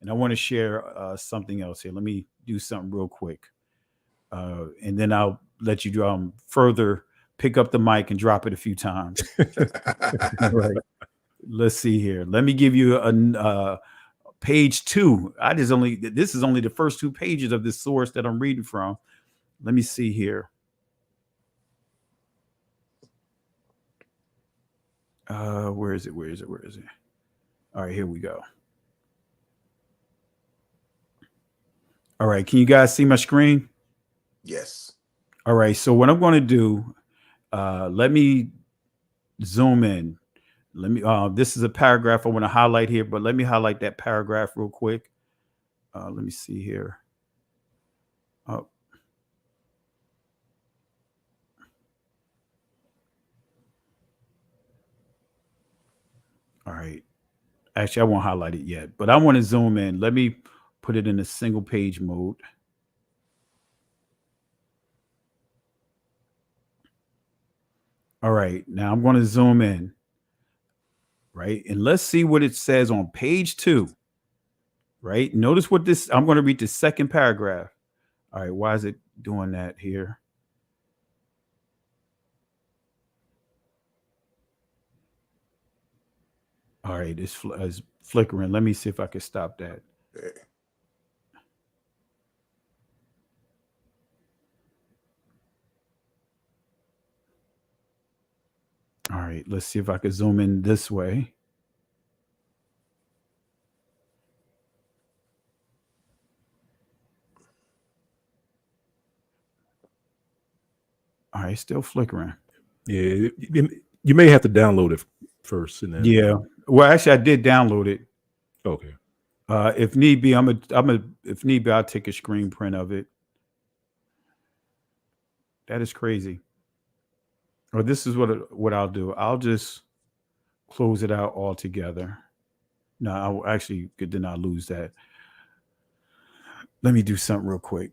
And I want to share something else here. Let me do something real quick. And then I'll let you further pick up the mic and drop it a few times. All right. Let's see here. Let me give you a page 2. This is only the first 2 pages of this source that I'm reading from. Let me see here. Where is it? All right, here we go. All right, can you guys see my screen? Yes. All right, so what I'm going to do, let me zoom in. This is a paragraph I want to highlight here, but let me highlight that paragraph real quick. Let me see here. Oh. All right. Actually, I won't highlight it yet, but I want to zoom in. Let me put it in a single page mode. All right. Now I'm going to zoom in. Right. And let's see what it says on page 2. Right. Notice I'm going to read the second paragraph. All right. Why is it doing that here? All right. It's flickering. Let me see if I can stop that. All right. Let's see if I can zoom in this way. All right, still flickering. Yeah, you may have to download it first, and then. Yeah. Well, actually, I did download it. Okay. If need be, I'll take a screen print of it. That is crazy. Or this is what I'll do. I'll just close it out altogether. No, I actually did not lose that. Let me do something real quick.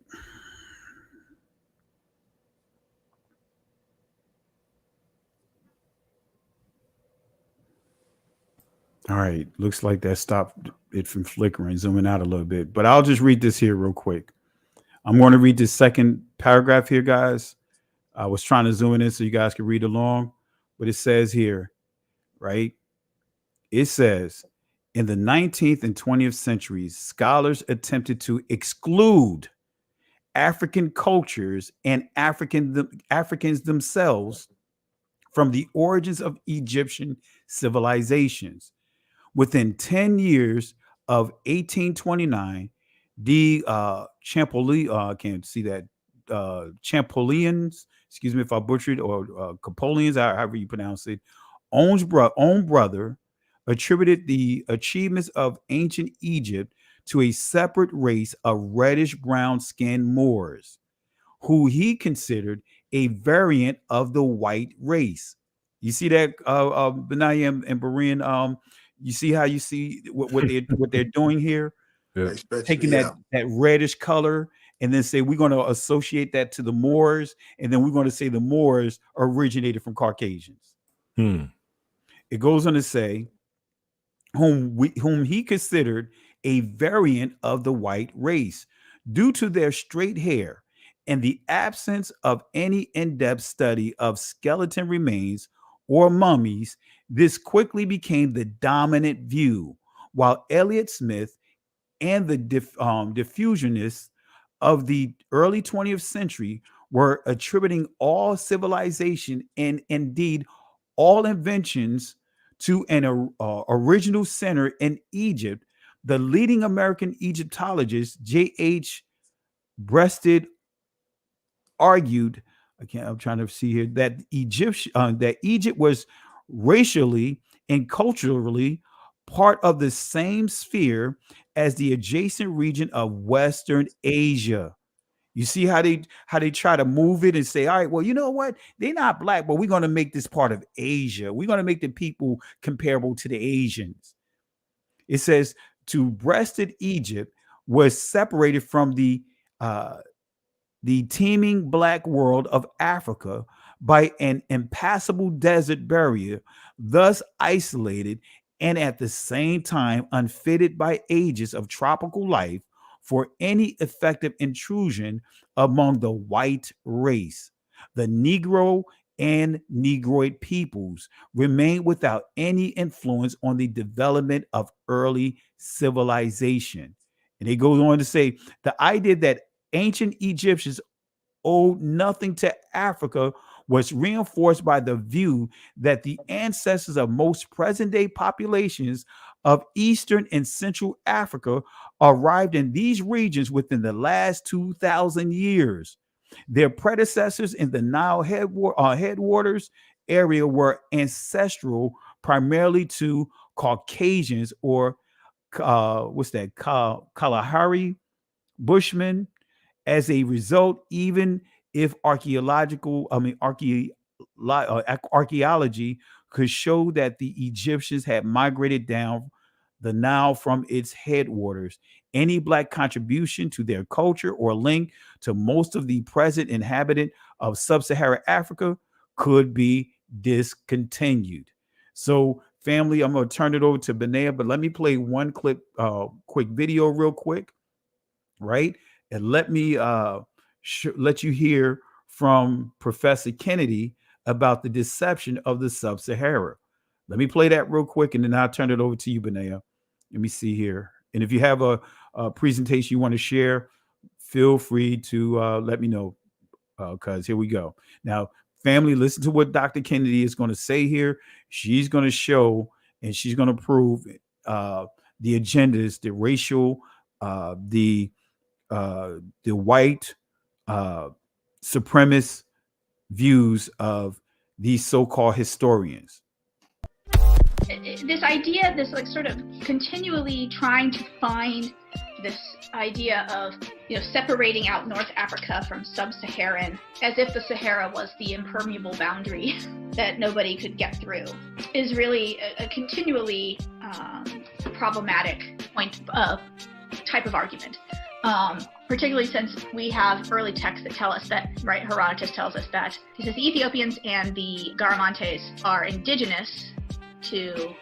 All right. Looks like that stopped it from flickering, zooming out a little bit. But I'll just read this here real quick. I'm going to read the second paragraph here, guys. I was trying to zoom in so you guys can read along, but it says here, right? It says, in the 19th and 20th centuries, scholars attempted to exclude African cultures and Africans themselves from the origins of Egyptian civilizations. Within 10 years of 1829, the Champollion, I can't see that, Champollions, excuse me if I butchered, or Capolians, however you pronounce it, own brother attributed the achievements of ancient Egypt to a separate race of reddish-brown skinned Moors, who he considered a variant of the white race. You see that, Benaiah and Berean, you see how you see what they're doing here? Yeah. Taking that reddish color and then say we're going to associate that to the Moors, and then we're going to say the Moors originated from Caucasians. It goes on to say whom he considered a variant of the white race due to their straight hair and the absence of any in-depth study of skeleton remains or mummies. This quickly became the dominant view, while Elliot Smith and the diffusionists of the early 20th century were attributing all civilization and indeed all inventions to an original center in Egypt. The leading American Egyptologist J.H. Breasted argued, I'm trying to see here, that Egypt was racially and culturally part of the same sphere as the adjacent region of Western Asia. You see how they try to move it and say, all right, well, you know what? They're not black, but we're going to make this part of Asia. We're going to make the people comparable to the Asians. It says to breasted Egypt was separated from the teeming black world of Africa by an impassable desert barrier, thus isolated and at the same time unfitted by ages of tropical life for any effective intrusion among the white race. The Negro and Negroid peoples remain without any influence on the development of early civilization. And it goes on to say the idea that ancient Egyptians owed nothing to Africa was reinforced by the view that the ancestors of most present-day populations of Eastern and Central Africa arrived in these regions within the last 2,000 years. Their predecessors in the Nile headwaters area were ancestral primarily to Caucasians or Kalahari Bushmen. As a result, even if archaeology could show that the Egyptians had migrated down the Nile from its headwaters, any black contribution to their culture or link to most of the present inhabitant of sub-Saharan Africa could be discontinued. So, family, I'm going to turn it over to Benaiah, but let me play one quick video real quick, right? And let me let you hear from Professor Kennedy about the deception of the sub-Sahara. Let me play that real quick, and then I'll turn it over to you, Benaiah. Let me see here. And if you have a presentation you want to share, feel free to let me know, because here we go. Now, family, listen to what Dr. Kennedy is going to say here. She's going to show and she's going to prove the agendas, the racial, the white supremacist views of these so-called historians. This idea, this like sort of continually trying to find this idea of, separating out North Africa from sub-Saharan, as if the Sahara was the impermeable boundary that nobody could get through, is really a continually problematic type of argument. Particularly since we have early texts that tell us that, right, Herodotus tells us that he says the Ethiopians and the Garamantes are indigenous to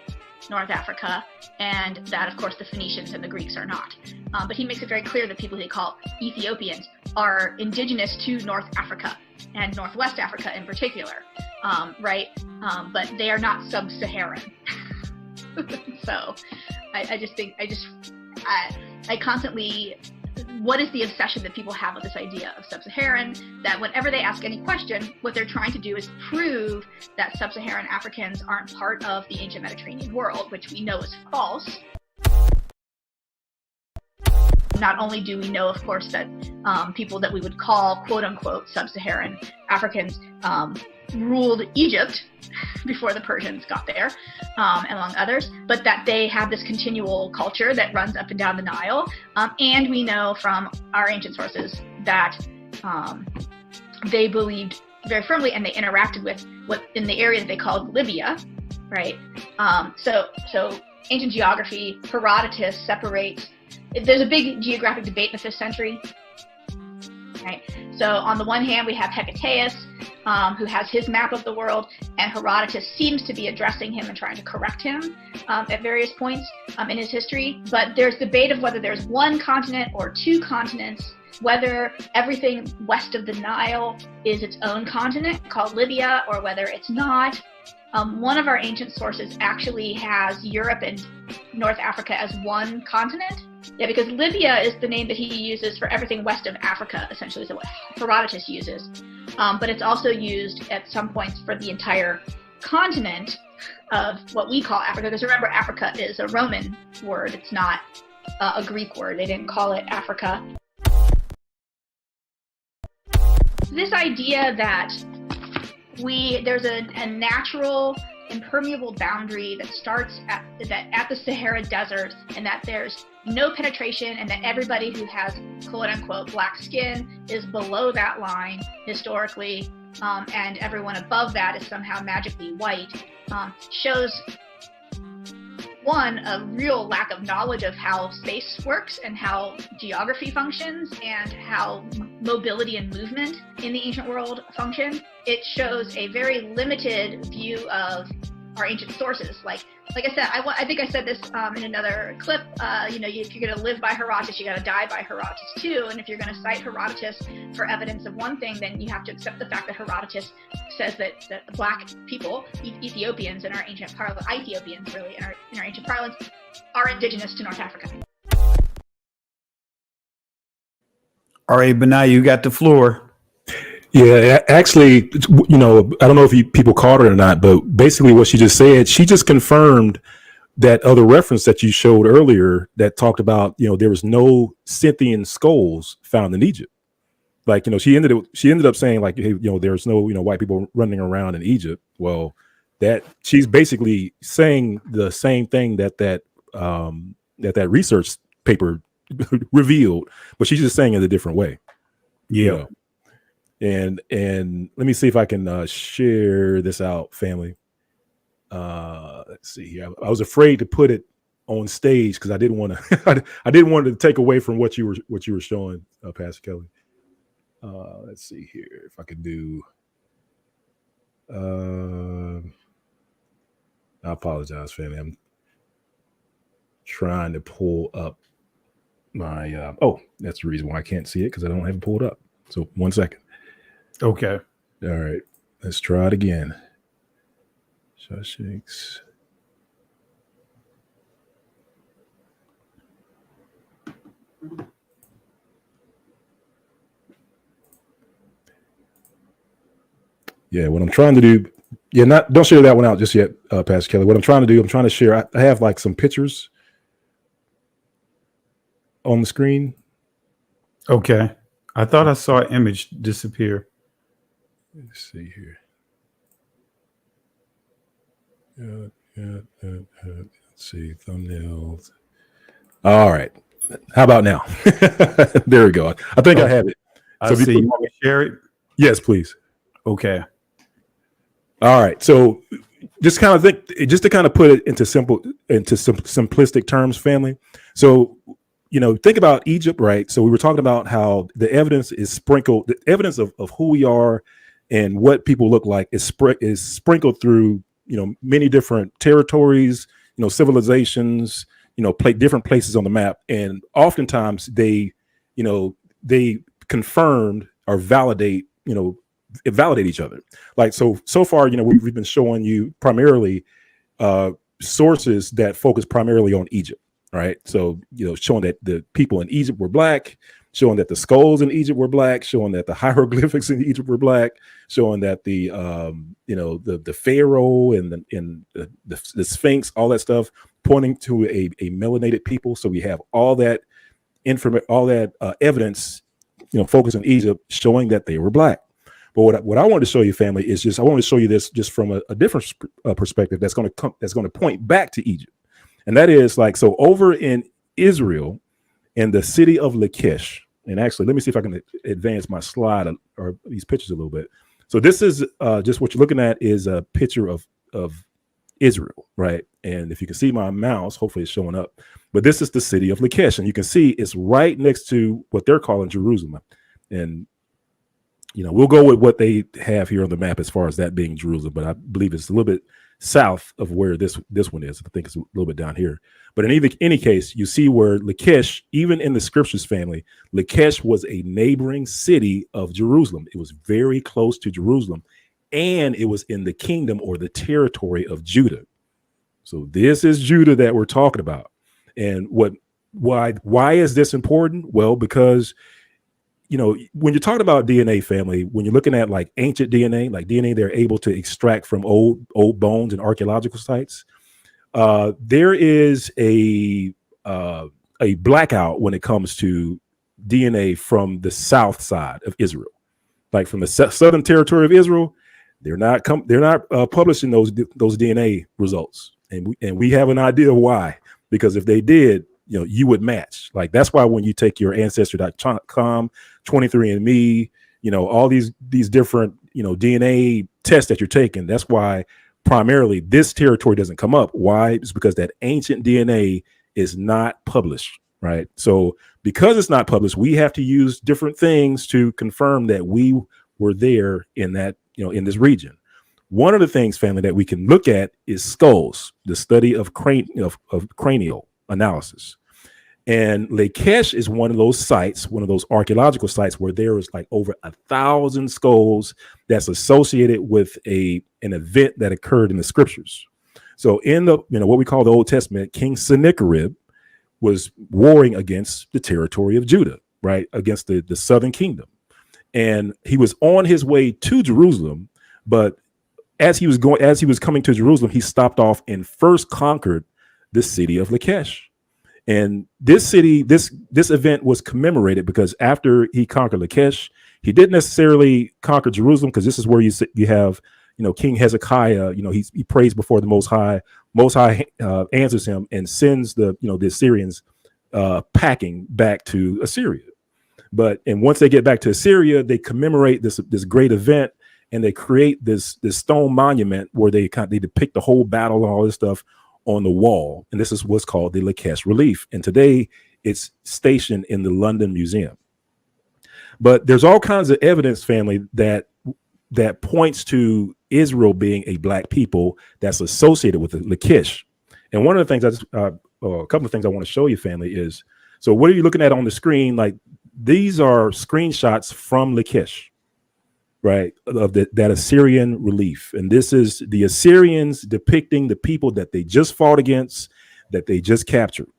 North Africa, and that, of course, the Phoenicians and the Greeks are not. But he makes it very clear that people he called Ethiopians are indigenous to North Africa and Northwest Africa in particular, right? But they are not sub-Saharan. So I constantly, what is the obsession that people have with this idea of sub-Saharan, that whenever they ask any question, what they're trying to do is prove that sub-Saharan Africans aren't part of the ancient Mediterranean world, which we know is false. Not only do we know, of course, that people that we would call quote-unquote sub-Saharan Africans ruled Egypt before the Persians got there, among others, but that they have this continual culture that runs up and down the Nile. And we know from our ancient sources that they believed very firmly, and they interacted with what in the area that they called Libya, right? So ancient geography, Herodotus separates. There's a big geographic debate in the 5th century, right? So on the one hand, we have Hecataeus, who has his map of the world, and Herodotus seems to be addressing him and trying to correct him at various points in his history. But there's debate of whether there's one continent or two continents, whether everything west of the Nile is its own continent called Libya, or whether it's not. One of our ancient sources actually has Europe and North Africa as one continent. Yeah, because Libya is the name that he uses for everything west of Africa, essentially, is what Herodotus uses. But it's also used at some points for the entire continent of what we call Africa, because remember, Africa is a Roman word. It's not a Greek word. They didn't call it Africa. This idea that there's a natural impermeable boundary that starts at the Sahara Desert, and that there's no penetration, and that everybody who has quote-unquote black skin is below that line historically, and everyone above that is somehow magically white, shows, one, a real lack of knowledge of how space works and how geography functions and how mobility and movement in the ancient world function. It shows a very limited view of our ancient sources. Like I said, I think I said this in another clip, if you're going to live by Herodotus, you got to die by Herodotus too. And if you're going to cite Herodotus for evidence of one thing, then you have to accept the fact that Herodotus says that black people, Ethiopians in our ancient parlance, Ethiopians really in our ancient parlance, are indigenous to North Africa. All right, Benai, you got the floor. Yeah, actually, I don't know if people caught it or not, but basically what she just said, she just confirmed that other reference that you showed earlier that talked about, there was no Scythian skulls found in Egypt. Like, she ended up saying like, hey, there's no, white people running around in Egypt. Well, that she's basically saying the same thing that research paper revealed, but she's just saying it a different way. Yeah. And let me see if I can share this out, family. Let's see here. I was afraid to put it on stage because I didn't want to. I didn't want to take away from what you were showing, Pastor Kelly. Let's see here if I could do. I apologize, family. I'm trying to pull up my. That's the reason why I can't see it, because I don't have it pulled up. So 1 second. Okay. All right. Let's try it again. Shakes. Yeah, what I'm trying to do. Yeah, don't share that one out just yet, Pastor Kelly. What I'm trying to do, I'm trying to share. I have like some pictures on the screen. Okay. I thought I saw an image disappear. Let's see here. Let's see, thumbnails. All right. How about now? There we go. I think I have it. I see. You want me to share it? Yes, please. Okay. All right. So just to kind of put it into simplistic terms, family. So, think about Egypt, right? So we were talking about how the evidence is sprinkled, the evidence of who we are and what people look like is sprinkled through, many different territories, civilizations, different places on the map. And oftentimes they confirmed or validate, validate each other. Like, so far, we've been showing you primarily sources that focus primarily on Egypt, right? So, showing that the people in Egypt were black, showing that the skulls in Egypt were black, showing that the hieroglyphics in Egypt were black, showing that the Pharaoh and the Sphinx, all that stuff, pointing to a melanated people. So we have all that evidence, focused on Egypt, showing that they were black. But what I want to show you, family, is I want to show you this just from a different perspective that's going to point back to Egypt, and that is so over in Israel, in the city of Lachish. And actually, let me see if I can advance my slide or these pictures a little bit. So this is just what you're looking at is a picture of Israel, right? And if you can see my mouse, hopefully it's showing up. But this is the city of Lachish, and you can see it's right next to what they're calling Jerusalem. And we'll go with what they have here on the map as far as that being Jerusalem, but I believe it's a little bit south of where this one is. I think it's a little bit down here. But in any case, you see where Lachish, even in the scriptures, family, Lachish was a neighboring city of Jerusalem. It was very close to Jerusalem, and it was in the kingdom or the territory of Judah. So this is Judah that we're talking about. And why is this important? Well, because when you're talking about DNA, family, when you're looking at like ancient DNA, like DNA they're able to extract from old bones and archaeological sites, there is a blackout when it comes to DNA from the south side of Israel, like from the southern territory of Israel. They're not publishing those DNA results, and we have an idea why. Because if they did, you would match. Like, that's why when you take your ancestry.com, 23andMe, all these different, DNA tests that you're taking, that's why primarily this territory doesn't come up. Why? It's because that ancient DNA is not published, right? So because it's not published, we have to use different things to confirm that we were there in that, in this region. One of the things, family, that we can look at is skulls, the study of cranial analysis. And Lachish is one of those sites, one of those archaeological sites where there is like over 1,000 skulls that's associated with an event that occurred in the scriptures. So in the, what we call the Old Testament, King Sennacherib was warring against the territory of Judah, right? Against the southern kingdom. And he was on his way to Jerusalem, but as he was coming to Jerusalem, he stopped off and first conquered the city of Lachish. And this event was commemorated because after he conquered Lachish, he didn't necessarily conquer Jerusalem, because this is where you have, King Hezekiah, he prays before the Most High. Most High answers him and sends the Assyrians packing back to Assyria. And once they get back to Assyria, they commemorate this great event, and they create this stone monument where they depict the whole battle and all this stuff on the wall. And this is what's called the Lachish relief. And today it's stationed in the London Museum. But there's all kinds of evidence, family, that points to Israel being a black people that's associated with the Lachish. And one of the things a couple of things I want to show you, family, is, so what are you looking at on the screen? Like, these are screenshots from Lachish, right, of that Assyrian relief. And this is the Assyrians depicting the people that they just fought against, that they just captured.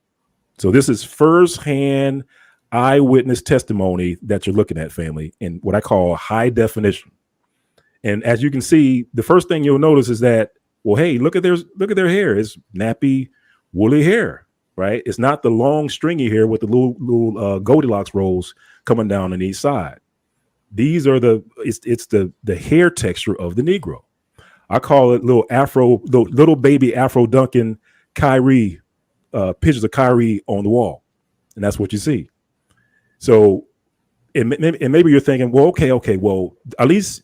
So this is firsthand eyewitness testimony that you're looking at, family, in what I call high definition. And as you can see, the first thing you'll notice is that, well, hey, look at their hair. It's nappy, woolly hair, right? It's not the long stringy hair with the little Goldilocks rolls coming down on each side. These are it's the hair texture of the Negro. I call it little baby Afro Duncan Kyrie, pictures of Kyrie on the wall. And that's what you see. So, and maybe you're thinking, well, okay, well, at least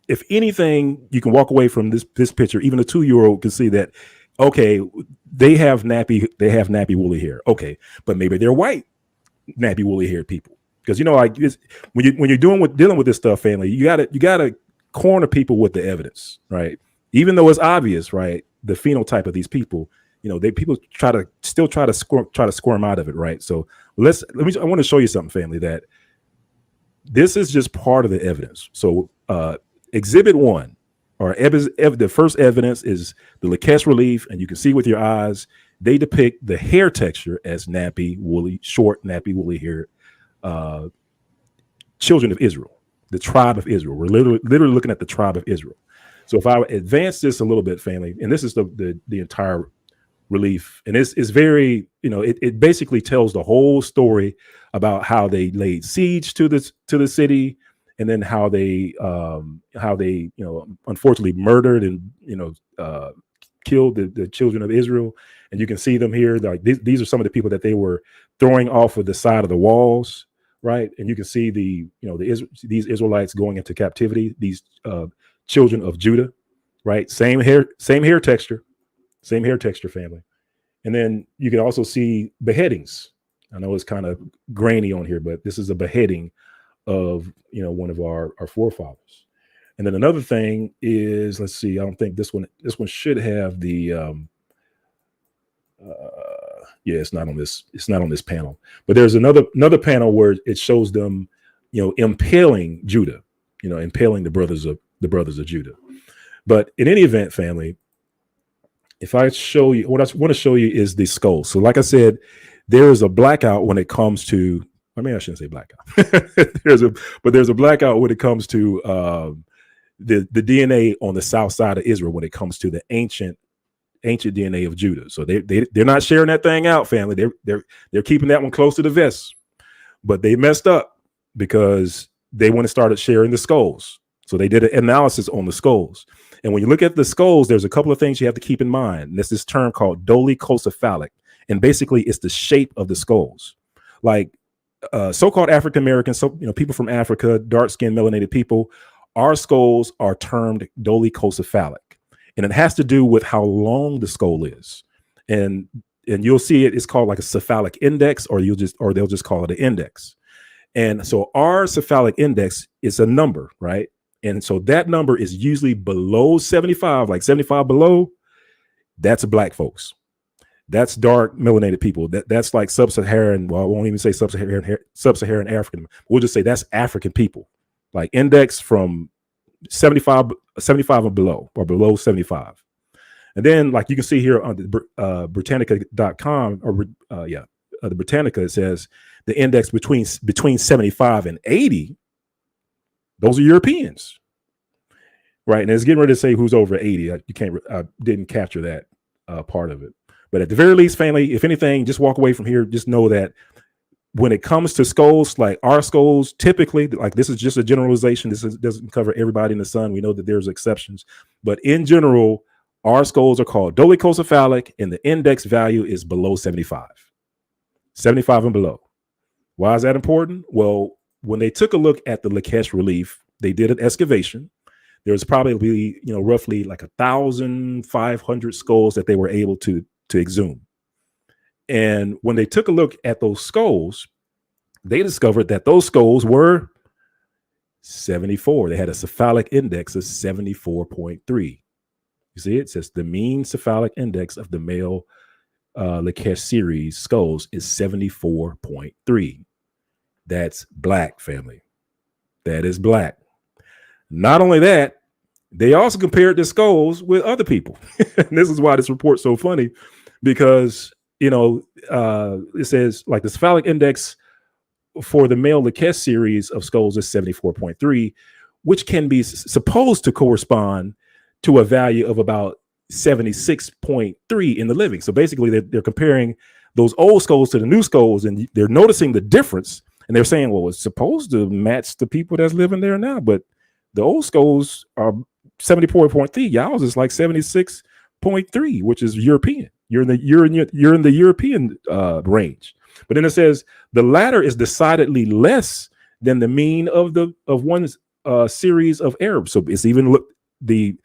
if anything, you can walk away from this picture. Even a 2-year-old can see that, okay, they have nappy woolly hair. Okay, but maybe they're white nappy woolly haired people. Because like when you're dealing with this stuff, family, you gotta corner people with the evidence, right? Even though it's obvious, right? The phenotype of these people, people try to squirm out of it, right? So I want to show you something, family, that this is just part of the evidence. So exhibit 1, or the first evidence, is the Lakesh relief, and you can see with your eyes they depict the hair texture as nappy, woolly, short, nappy, woolly hair children of Israel, the tribe of Israel. We're literally looking at the tribe of Israel. So if I advance this a little bit, family, and this is the entire relief, and it's very, it basically tells the whole story about how they laid siege to the city, and then how they unfortunately murdered and killed the children of Israel. And you can see them here. Like these are some of the people that they were throwing off of the side of the walls, right? And you can see these Israelites going into captivity. These children of Judah, right? Same hair texture, family. And then you can also see beheadings. I know it's kind of grainy on here, but this is a beheading of one of our forefathers. And then another thing is, let's see, I don't think this one should have the it's not on this panel, but there's another panel where it shows them impaling Judah, impaling the brothers of Judah. But in any event, family, if I show you what I want to show you is the skull. So like I said, there is a blackout when it comes to, I shouldn't say blackout. there's a blackout when it comes to the DNA on the south side of Israel when it comes to the ancient DNA of Judah. So they're not sharing that thing out, family. They're keeping that one close to the vest. But they messed up because they went and started sharing the skulls. So they did an analysis on the skulls. And when you look at the skulls, there's a couple of things you have to keep in mind. And there's this term called dolichocephalic. And basically it's the shape of the skulls. Like so-called African Americans, people from Africa, dark-skinned, melanated people, our skulls are termed dolichocephalic. And it has to do with how long the skull is. And you'll see it's called like a cephalic index, or they'll just call it an index. And so our cephalic index is a number, right? And so that number is usually below 75, like 75 below. That's black folks. That's dark melanated people. That's like sub-Saharan. Well, I won't even say sub-Saharan African. We'll just say that's African people. Like index from 75 and below, or below 75. And then, like you can see here on the Britannica.com, or the Britannica, it says the index between 75 and 80. Those are Europeans, right? And it's getting ready to say who's over 80. I didn't capture that part of it. But at the very least, family, if anything, just walk away from here. Just know that when it comes to skulls, like our skulls, typically, like this is just a generalization. This doesn't cover everybody in the sun. We know that there's exceptions. But in general, our skulls are called dolichocephalic, and the index value is below 75. 75 and below. Why is that important? Well, when they took a look at the Lakesh relief, they did an excavation. There was probably, roughly like 1,500 skulls that they were able to exhume. And when they took a look at those skulls, they discovered that those skulls were 74. They had a cephalic index of 74.3. You see, it says the mean cephalic index of the male Lakesh series skulls is 74.3. That's black, family. That is black. Not only that, they also compared the skulls with other people. And this is why this report's so funny, because it says like the cephalic index for the male Lakesh series of skulls is 74.3, which can be supposed to correspond to a value of about 76.3 in the living. So basically they're comparing those old skulls to the new skulls, and they're noticing the difference. And they're saying, well, it's supposed to match the people that's living there now, but the old skulls are 74.3. Y'all's is like 76.3, which is European. You're in the European range. But then it says the latter is decidedly less than the mean of one series of Arabs. So it's even the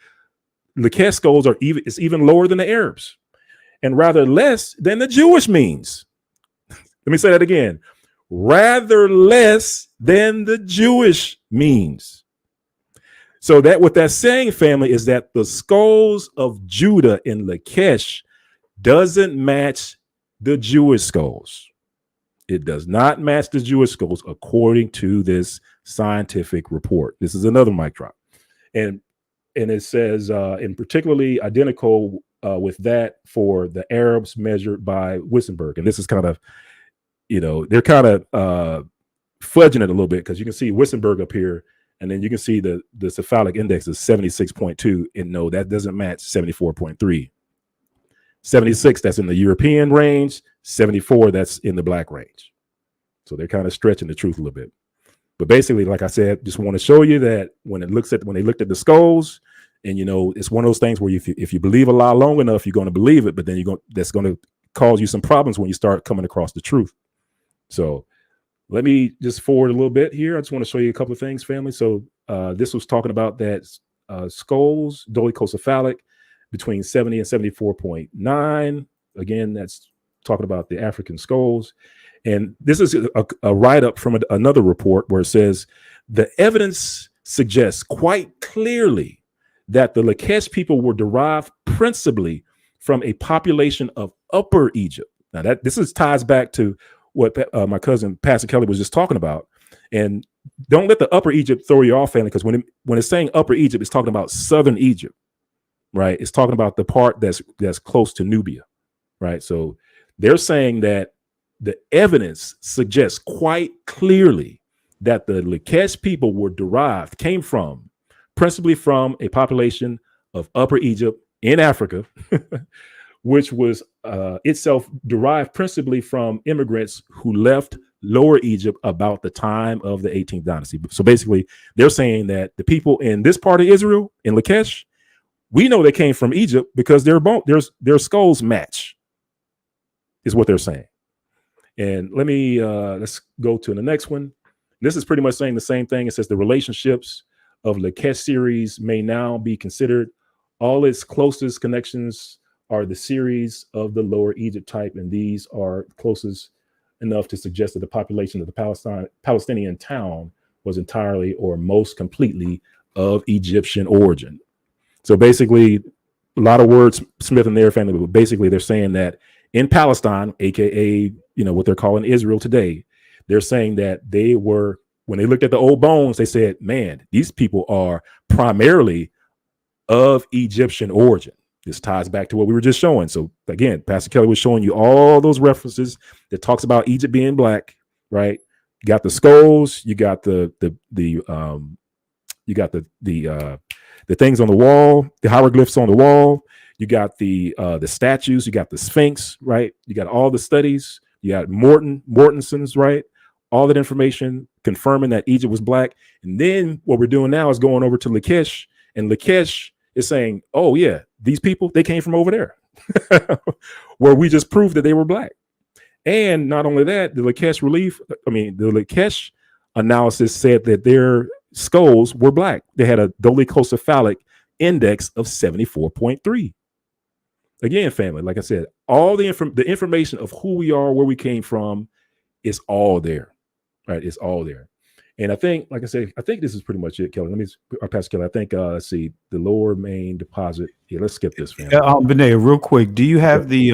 Lakesh skulls it's even lower than the Arabs, and rather less than the Jewish means. Let me say that again. Rather less than the Jewish means. So that what that's saying, family, is that the skulls of Judah in Lakesh doesn't match the Jewish skulls. It does not match the Jewish skulls according to this scientific report. This is another mic drop. And it says, and particularly identical with that for the Arabs measured by Wissenberg. And this is kind of, they're kind of fudging it a little bit, because you can see Wissenberg up here, and then you can see the cephalic index is 76.2, and no, that doesn't match 74.3. 76, that's in the European range. 74, that's in the black range. So they're kind of stretching the truth a little bit. But basically, like I said, just want to show you that when they looked at the skulls, and it's one of those things where if you believe a lie long enough, you're going to believe it, but then that's going to cause you some problems when you start coming across the truth. So let me just forward a little bit here. I just want to show you a couple of things, family. So this was talking about that skulls, dolichocephalic, between 70 and 74.9. Again, that's talking about the African skulls. And this is a write-up from another report where it says, the evidence suggests quite clearly that the Lakesh people were derived principally from a population of Upper Egypt. Now, this ties back to what my cousin Pastor Kelly was just talking about. And don't let the Upper Egypt throw you off, family, because when it's saying Upper Egypt, it's talking about Southern Egypt, right? It's talking about the part that's close to Nubia, right? So they're saying that the evidence suggests quite clearly that the Lakesh people came from principally from a population of Upper Egypt in Africa, which was itself derived principally from immigrants who left Lower Egypt about the time of the 18th dynasty. So basically, they're saying that the people in this part of Israel, in Lakesh, we know they came from Egypt because their skulls match, is what they're saying. And let's go to the next one. This is pretty much saying the same thing. It says the relationships of Lakesh series may now be considered. All its closest connections are the series of the Lower Egypt type, and these are closest enough to suggest that the population of the Palestinian town was entirely or most completely of Egyptian origin. So basically, a lot of words Smith and their family, but basically they're saying that in Palestine, aka what they're calling Israel today, they're saying that when they looked at the old bones, they said, man, these people are primarily of Egyptian origin. This ties back to what we were just showing. So again, Pastor Kelly was showing you all those references that talks about Egypt being black, right? You got the skulls, you got the things on the wall, the hieroglyphs on the wall, you got the statues, you got the Sphinx, right? You got all the studies, you got Mortenson's, right? All that information confirming that Egypt was black. And then what we're doing now is going over to Lakesh, and Lakesh is saying, oh yeah, these people, they came from over there, where we just proved that they were black. And not only that, the Lakesh analysis said that their skulls were black. They had a dolichocephalic index of 74.3. Again, family, like I said, all the information of who we are, where we came from, is all there, right? It's all there. And I think, like I said, I think this is pretty much it, Kelly. Pastor Kelly, I think, let's see, the lower main deposit. Yeah, let's skip this, family. Benay, real quick, do you have the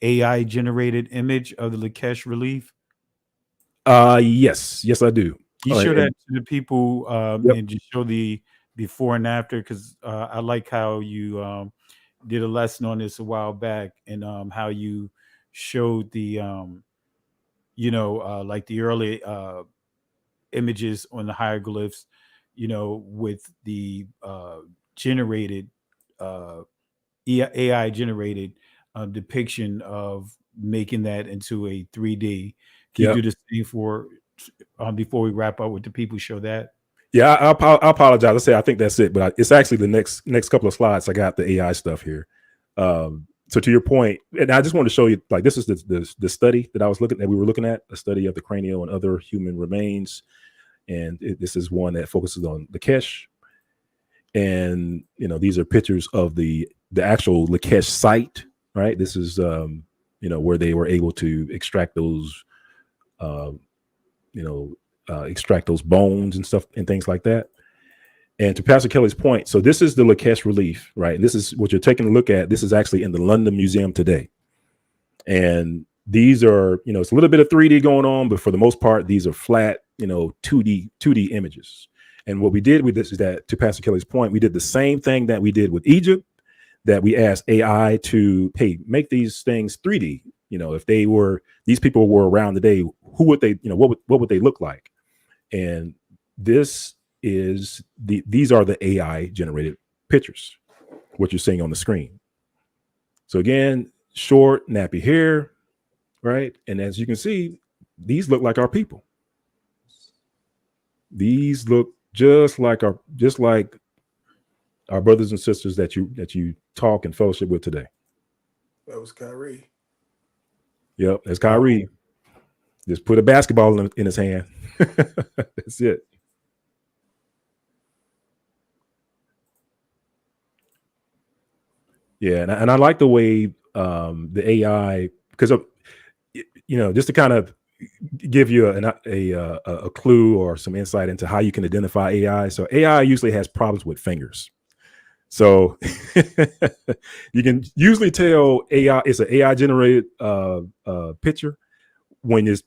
AI generated image of the Lakesh relief? Yes, I do. Can you show that to the people and just show the before and after? Because I like how you did a lesson on this a while back, and how you showed the like the early images on the hieroglyphs, with the generated AI generated depiction of making that into a 3D. Can you do the same for before we wrap up with the people? Show that. Yeah, I apologize. I say I think that's it, but it's actually the next couple of slides. I got the AI stuff here. So to your point, and I just want to show you, like, this is the study that we were looking at, a study of the cranial and other human remains, and this is one that focuses on Lakesh. And these are pictures of the actual Lakesh site, right? This is where they were able to extract those extract those bones and stuff and things like that. And to Pastor Kelly's point, so this is the Lakesh relief, right? And this is what you're taking a look at. This is actually in the London Museum today. And these are, it's a little bit of 3D going on, but for the most part, these are flat, 2D images. And what we did with this is that, to Pastor Kelly's point, we did the same thing that we did with Egypt, that we asked AI to, hey, make these things 3D. If these people were around today, who would they, what would they look like? And these are the AI generated pictures, what you're seeing on the screen. So again, short, nappy hair, right? And as you can see, these look like our people. These look just like our brothers and sisters that you talk and fellowship with today. That was Kyrie. Yep, that's Kyrie. Just put a basketball in his hand. That's it. Yeah, and I like the way the AI, because just to kind of give you a clue or some insight into how you can identify AI. So AI usually has problems with fingers. So you can usually tell AI it's an AI generated picture when it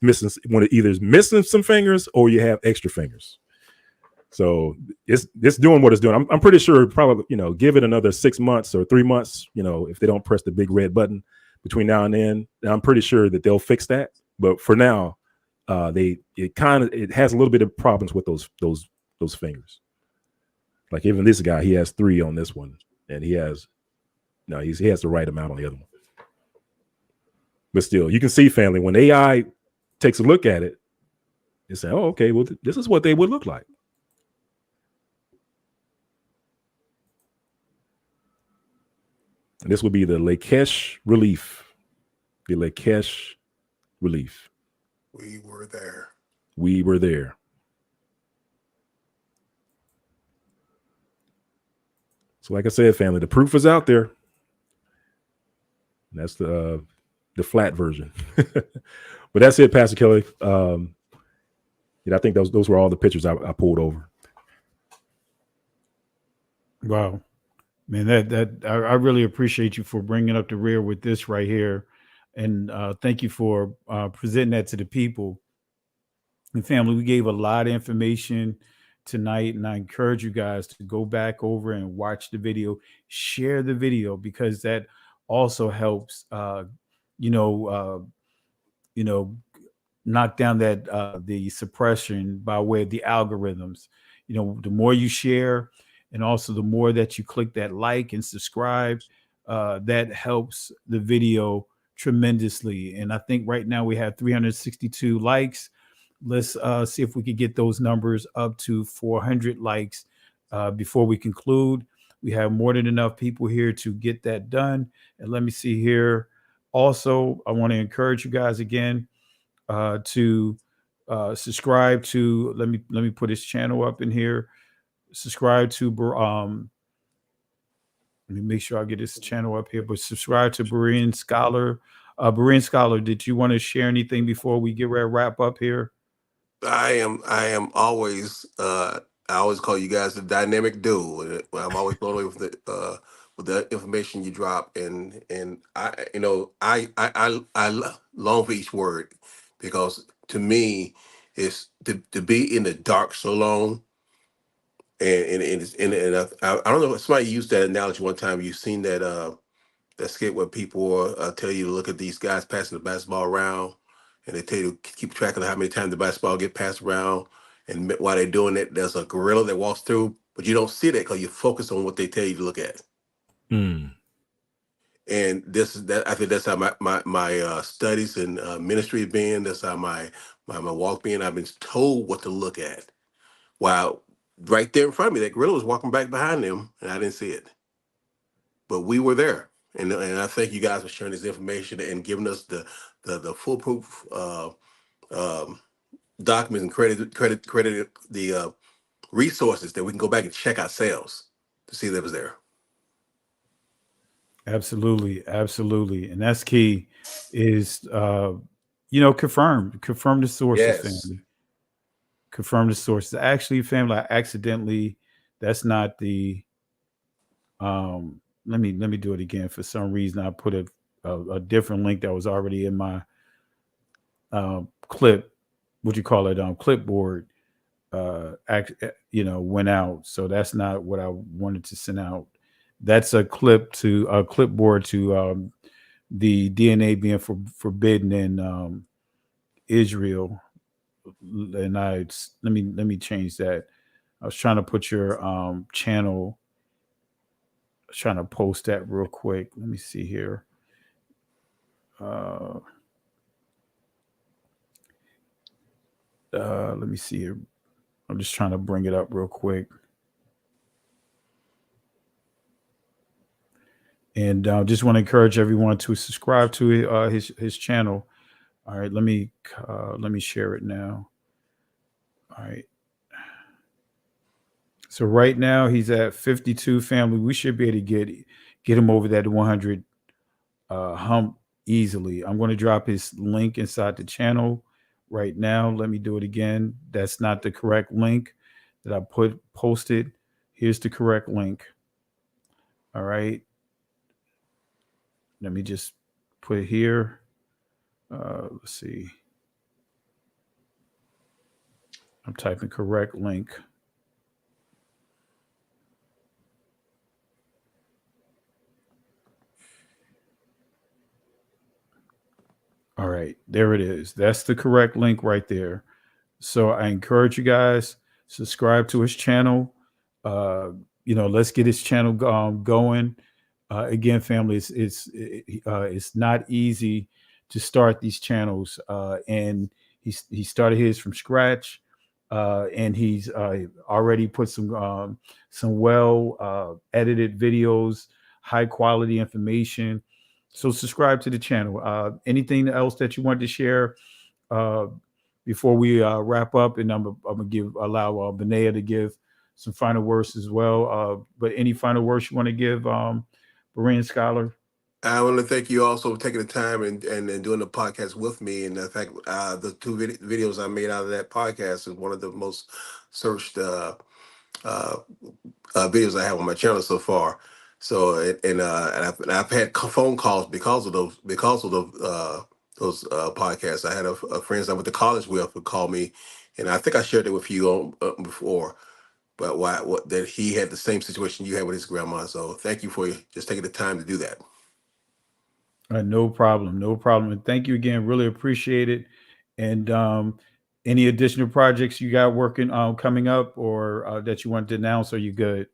either is missing some fingers or you have extra fingers. So it's doing what it's doing. I'm pretty sure probably, give it another 6 months or 3 months, if they don't press the big red button between now and then, I'm pretty sure that they'll fix that. But for now, it has a little bit of problems with those fingers. Like even this guy, he has 3 on this one, and he has the right amount on the other one. But still, you can see, family, when AI takes a look at it, they say, oh, okay, well, this is what they would look like. And this would be the Leish relief. The Leish relief. We were there. We were there. So like I said, family, the proof is out there. And that's the flat version. But that's it, Pastor Kelly. I think those were all the pictures I pulled over. Wow. Man, I really appreciate you for bringing up the rear with this right here. And thank you for presenting that to the people. And family, we gave a lot of information tonight, and I encourage you guys to go back over and watch the video, share the video, because that also helps, knock down that the suppression by way of the algorithms. The more you share, and also the more that you click that like and subscribe, that helps the video tremendously. And I think right now we have 362 likes. Let's see if we could get those numbers up to 400 likes before we conclude. We have more than enough people here to get that done. And let me see here. Also, I want to encourage you guys again to subscribe to, let me put his channel up in here. Subscribe to, let me make sure I get his channel up here, but subscribe to Berean Scholar. Berean Scholar, did you want to share anything before we get ready to wrap up here? I am always I always call you guys the dynamic duo. I'm always blown away with the information you drop, and I long for each word, because to me it's to be in the dark so long. And I don't know, somebody used that analogy one time. You've seen that skit where people tell you to look at these guys passing the basketball around, and they tell you to keep track of how many times the basketball get passed around. And while they're doing that, there's a gorilla that walks through, but you don't see that because you focus on what they tell you to look at. Mm. And I think that's how my studies and ministry have been. That's how my walk been. I've been told what to look at. While right there in front of me, that gorilla was walking back behind them, and I didn't see it. But we were there. And I thank you guys for sharing this information and giving us the foolproof documents and credit the resources that we can go back and check ourselves to see that it was there. Absolutely, and that's key. Is confirm the sources, Yes. family. Confirm the sources. Actually, family, I accidentally. That's not the. Let me do it again. For some reason, I put a different link that was already in my clip, what you call it, clipboard, went out. So that's not what I wanted to send out. That's a clipboard to the DNA being forbidden in Israel. And let me change that. I was trying to put your channel. I was trying to post that real quick. Let me see here. Let me see here. I'm just trying to bring it up real quick. And just want to encourage everyone to subscribe to his channel. All right, let me share it now. All right. So right now he's at 52 family. We should be able to get him over that 100 hump easily. I'm going to drop his link inside the channel right now. Let me do it again. That's not the correct link that I posted. Here's the correct link. All right. Let me just put it here. Let's see. I'm typing correct link. All right, there it is. That's the correct link right there. So I encourage you guys, subscribe to his channel. Let's get his channel going. Again, family, it's not easy to start these channels, and he started his from scratch, and he's already put some well edited videos, high quality information. So subscribe to the channel. Anything else that you want to share before we wrap up? And I'm gonna allow Benea to give some final words as well. But any final words you want to give, Berean Scholar? I want to thank you also for taking the time and doing the podcast with me. And in fact, the two videos I made out of that podcast is one of the most searched videos I have on my channel so far. So I've had phone calls because of those podcasts. I had a friend I went to college with who called me, and I think I shared it with you on before. But that he had the same situation you had with his grandma. So thank you for just taking the time to do that. No problem. And thank you again. Really appreciate it. And any additional projects you got working on coming up, or that you want to announce? Are you good?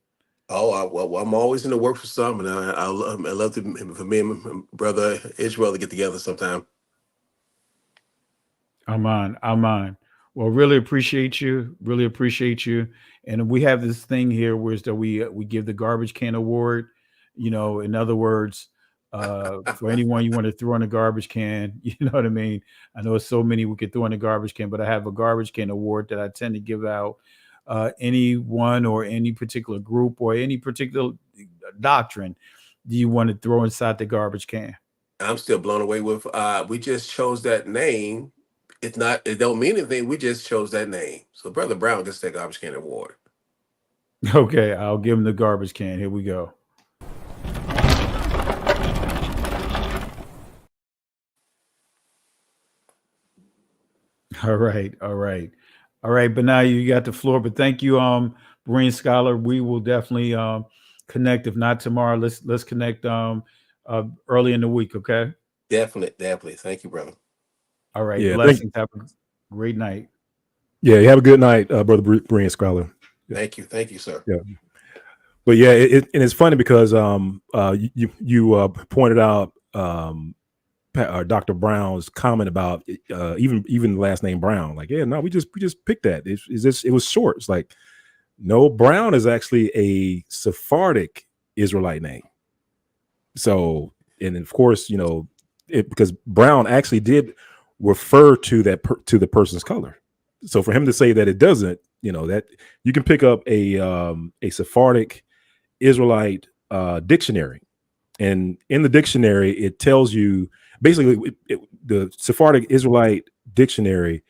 Well, I'm always in the work for some, and I love for me and my brother Israel to get together sometime. I'm on. Well, really appreciate you. And we have this thing here where it's that we give the garbage can award. In other words, for anyone you want to throw in a garbage can, you know what I mean? I know it's so many we could throw in a garbage can, but I have a garbage can award that I tend to give out. Anyone or any particular group or any particular doctrine do you want to throw inside the garbage can? I'm still blown away with we just chose that name. It don't mean anything. We just chose that name. So Brother Brown gets that garbage can award. Okay, I'll give him the garbage can. Here we go. All right. But now you got the floor. But thank you, Berean Scholar. We will definitely connect. If not tomorrow, let's connect early in the week. Okay. Definitely. Thank you, brother. All right. Yeah, blessings. Have a great night. Yeah, you have a good night, Brother Berean Scholar. Yeah. Thank you, sir. Yeah. But yeah, and it's funny because you pointed out Dr. Brown's comment about even the last name Brown. Like, yeah, no, we just picked that. It was short. It's like, no, Brown is actually a Sephardic Israelite name. So, and of course, because Brown actually did refer to to the person's color. So for him to say that it doesn't, that you can pick up a Sephardic Israelite dictionary, and in the dictionary it tells you basically the Sephardic Israelite dictionary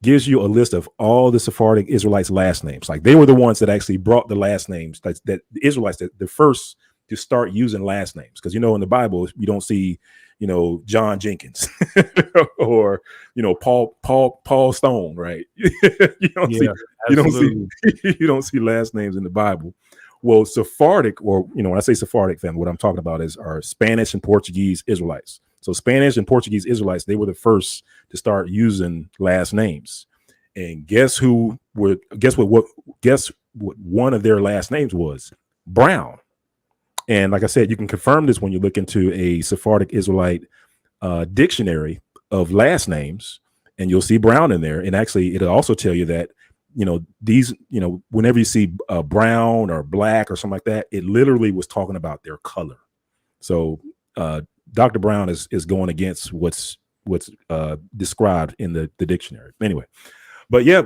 gives you a list of all the Sephardic Israelites' last names. Like, they were the ones that actually brought the last names, that the Israelites, that the first to start using last names. Because in the Bible you don't see John Jenkins or Paul Stone, right? you don't see Yeah, you don't see absolutely. you don't see last names in the Bible. Well, Sephardic, or when I say Sephardic family, what I'm talking about are Spanish and Portuguese Israelites. So Spanish and Portuguese Israelites, they were the first to start using last names. And guess what one of their last names was? Brown. And like I said, you can confirm this when you look into a Sephardic Israelite dictionary of last names, and you'll see Brown in there. And actually, it'll also tell you that, whenever you see brown or black or something like that, it literally was talking about their color. So Dr. Brown is going against what's described in the dictionary. Anyway, but yeah,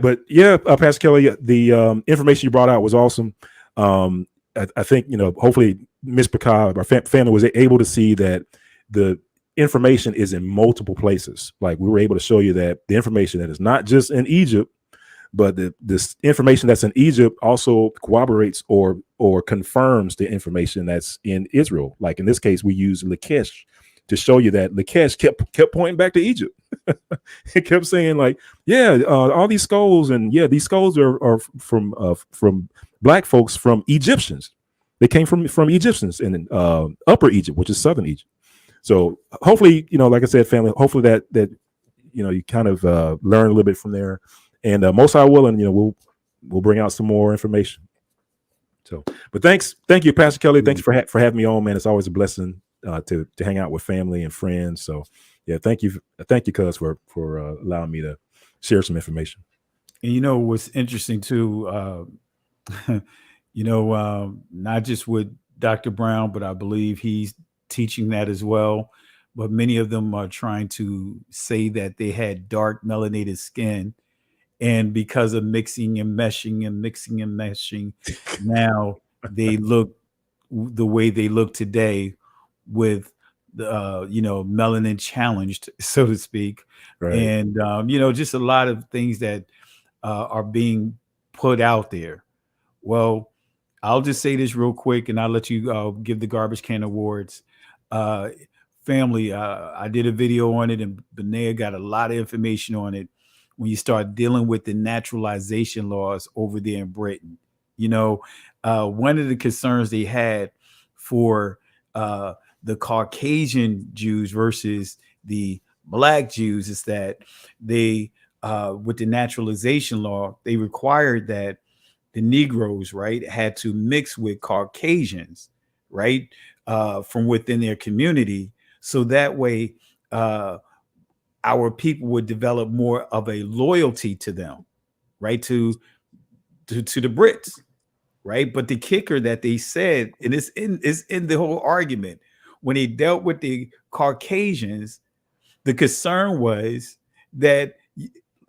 Pastor Kelly, the information you brought out was awesome. I think, hopefully Miss Picard, our family, was able to see that the information is in multiple places. Like, we were able to show you that the information that is not just in Egypt, but this information that's in Egypt also corroborates or confirms the information that's in Israel. Like in this case, we use Lachish to show you that Lachish kept pointing back to Egypt. It kept saying like, all these skulls, and these skulls are from black folks, from Egyptians. They came from Egyptians in Upper Egypt, which is Southern Egypt. So hopefully, like I said, family, hopefully that you kind of learn a little bit from there. And most High willing, we'll bring out some more information. So, but thank you, Pastor Kelly. Thanks for having me on, man. It's always a blessing to hang out with family and friends. So, yeah, thank you, cuz, for allowing me to share some information. And what's interesting too, not just with Dr. Brown, but I believe he's teaching that as well. But many of them are trying to say that they had dark melanated skin. And because of mixing and meshing, now they look the way they look today, with melanin challenged, so to speak. Right. And just a lot of things that are being put out there. Well, I'll just say this real quick, and I'll let you give the garbage can awards. Family, I did a video on it, and Benea got a lot of information on it. When you start dealing with the naturalization laws over there in Britain, one of the concerns they had for the Caucasian Jews versus the Black Jews is that they, with the naturalization law, they required that the Negroes, right, had to mix with Caucasians, right, from within their community. So that way, our people would develop more of a loyalty to them, right, to the Brits, right? But the kicker that they said, and it's in the whole argument, when they dealt with the Caucasians, the concern was that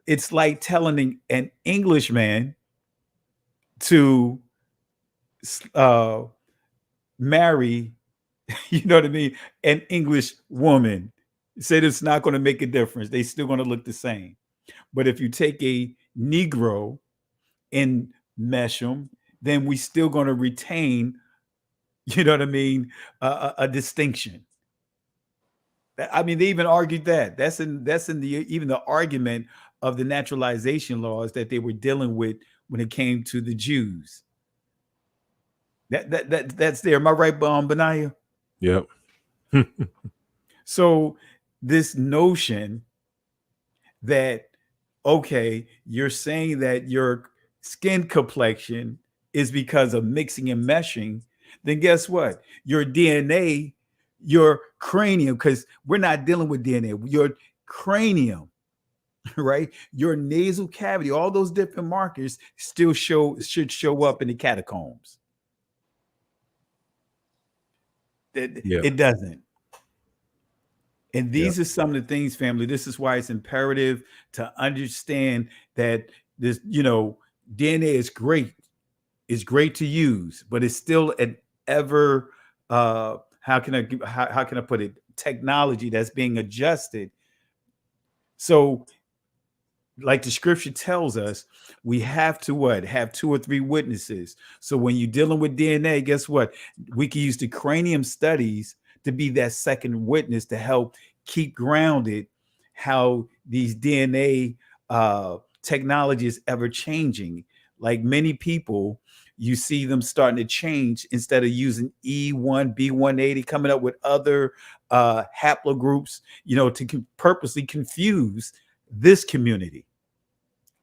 it's like telling an Englishman to marry, an English woman. Said it's not going to make a difference. They still going to look the same. But if you take a Negro and mesh them, then we still going to retain, a distinction. I mean, they even argued that. That's in even the argument of the naturalization laws that they were dealing with when it came to the Jews. That's there. Am I right, Benaya? Yep. So this notion that, okay, you're saying that your skin complexion is because of mixing and meshing, then guess what? Your DNA, your cranium, because we're not dealing with DNA, your cranium, right? Your nasal cavity, all those different markers still should show up in the catacombs. It doesn't. And these are some of the things, family. This is why it's imperative to understand that this, DNA is great. It's great to use, but it's still an ever, how can I put it? Technology that's being adjusted. So, like the scripture tells us, we have to what? Have 2 or 3 witnesses. So when you're dealing with DNA, guess what? We can use the cranium studies to be that second witness to help keep grounded how these DNA technology is ever changing. Like many people, you see them starting to change instead of using E1, B180, coming up with other haplogroups, to purposely confuse this community,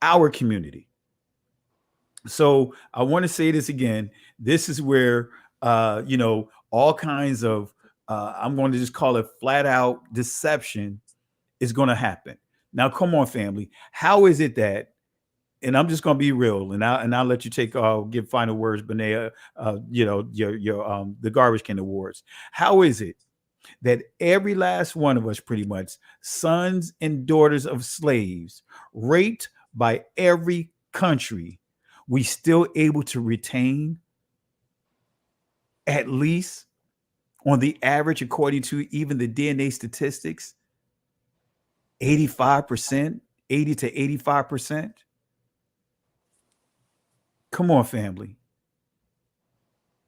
our community. So I want to say this again. This is where, all kinds of, I'm going to just call it flat out deception is going to happen. Now, come on, family. How is it that, and I'm just going to be real, and I'll let you give final words, Benea, your the Garbage Can Awards. How is it that every last one of us, pretty much, sons and daughters of slaves, raped by every country, we still able to retain, at least on the average, according to even the DNA statistics, 85%, 80 to 85%? Come on, family.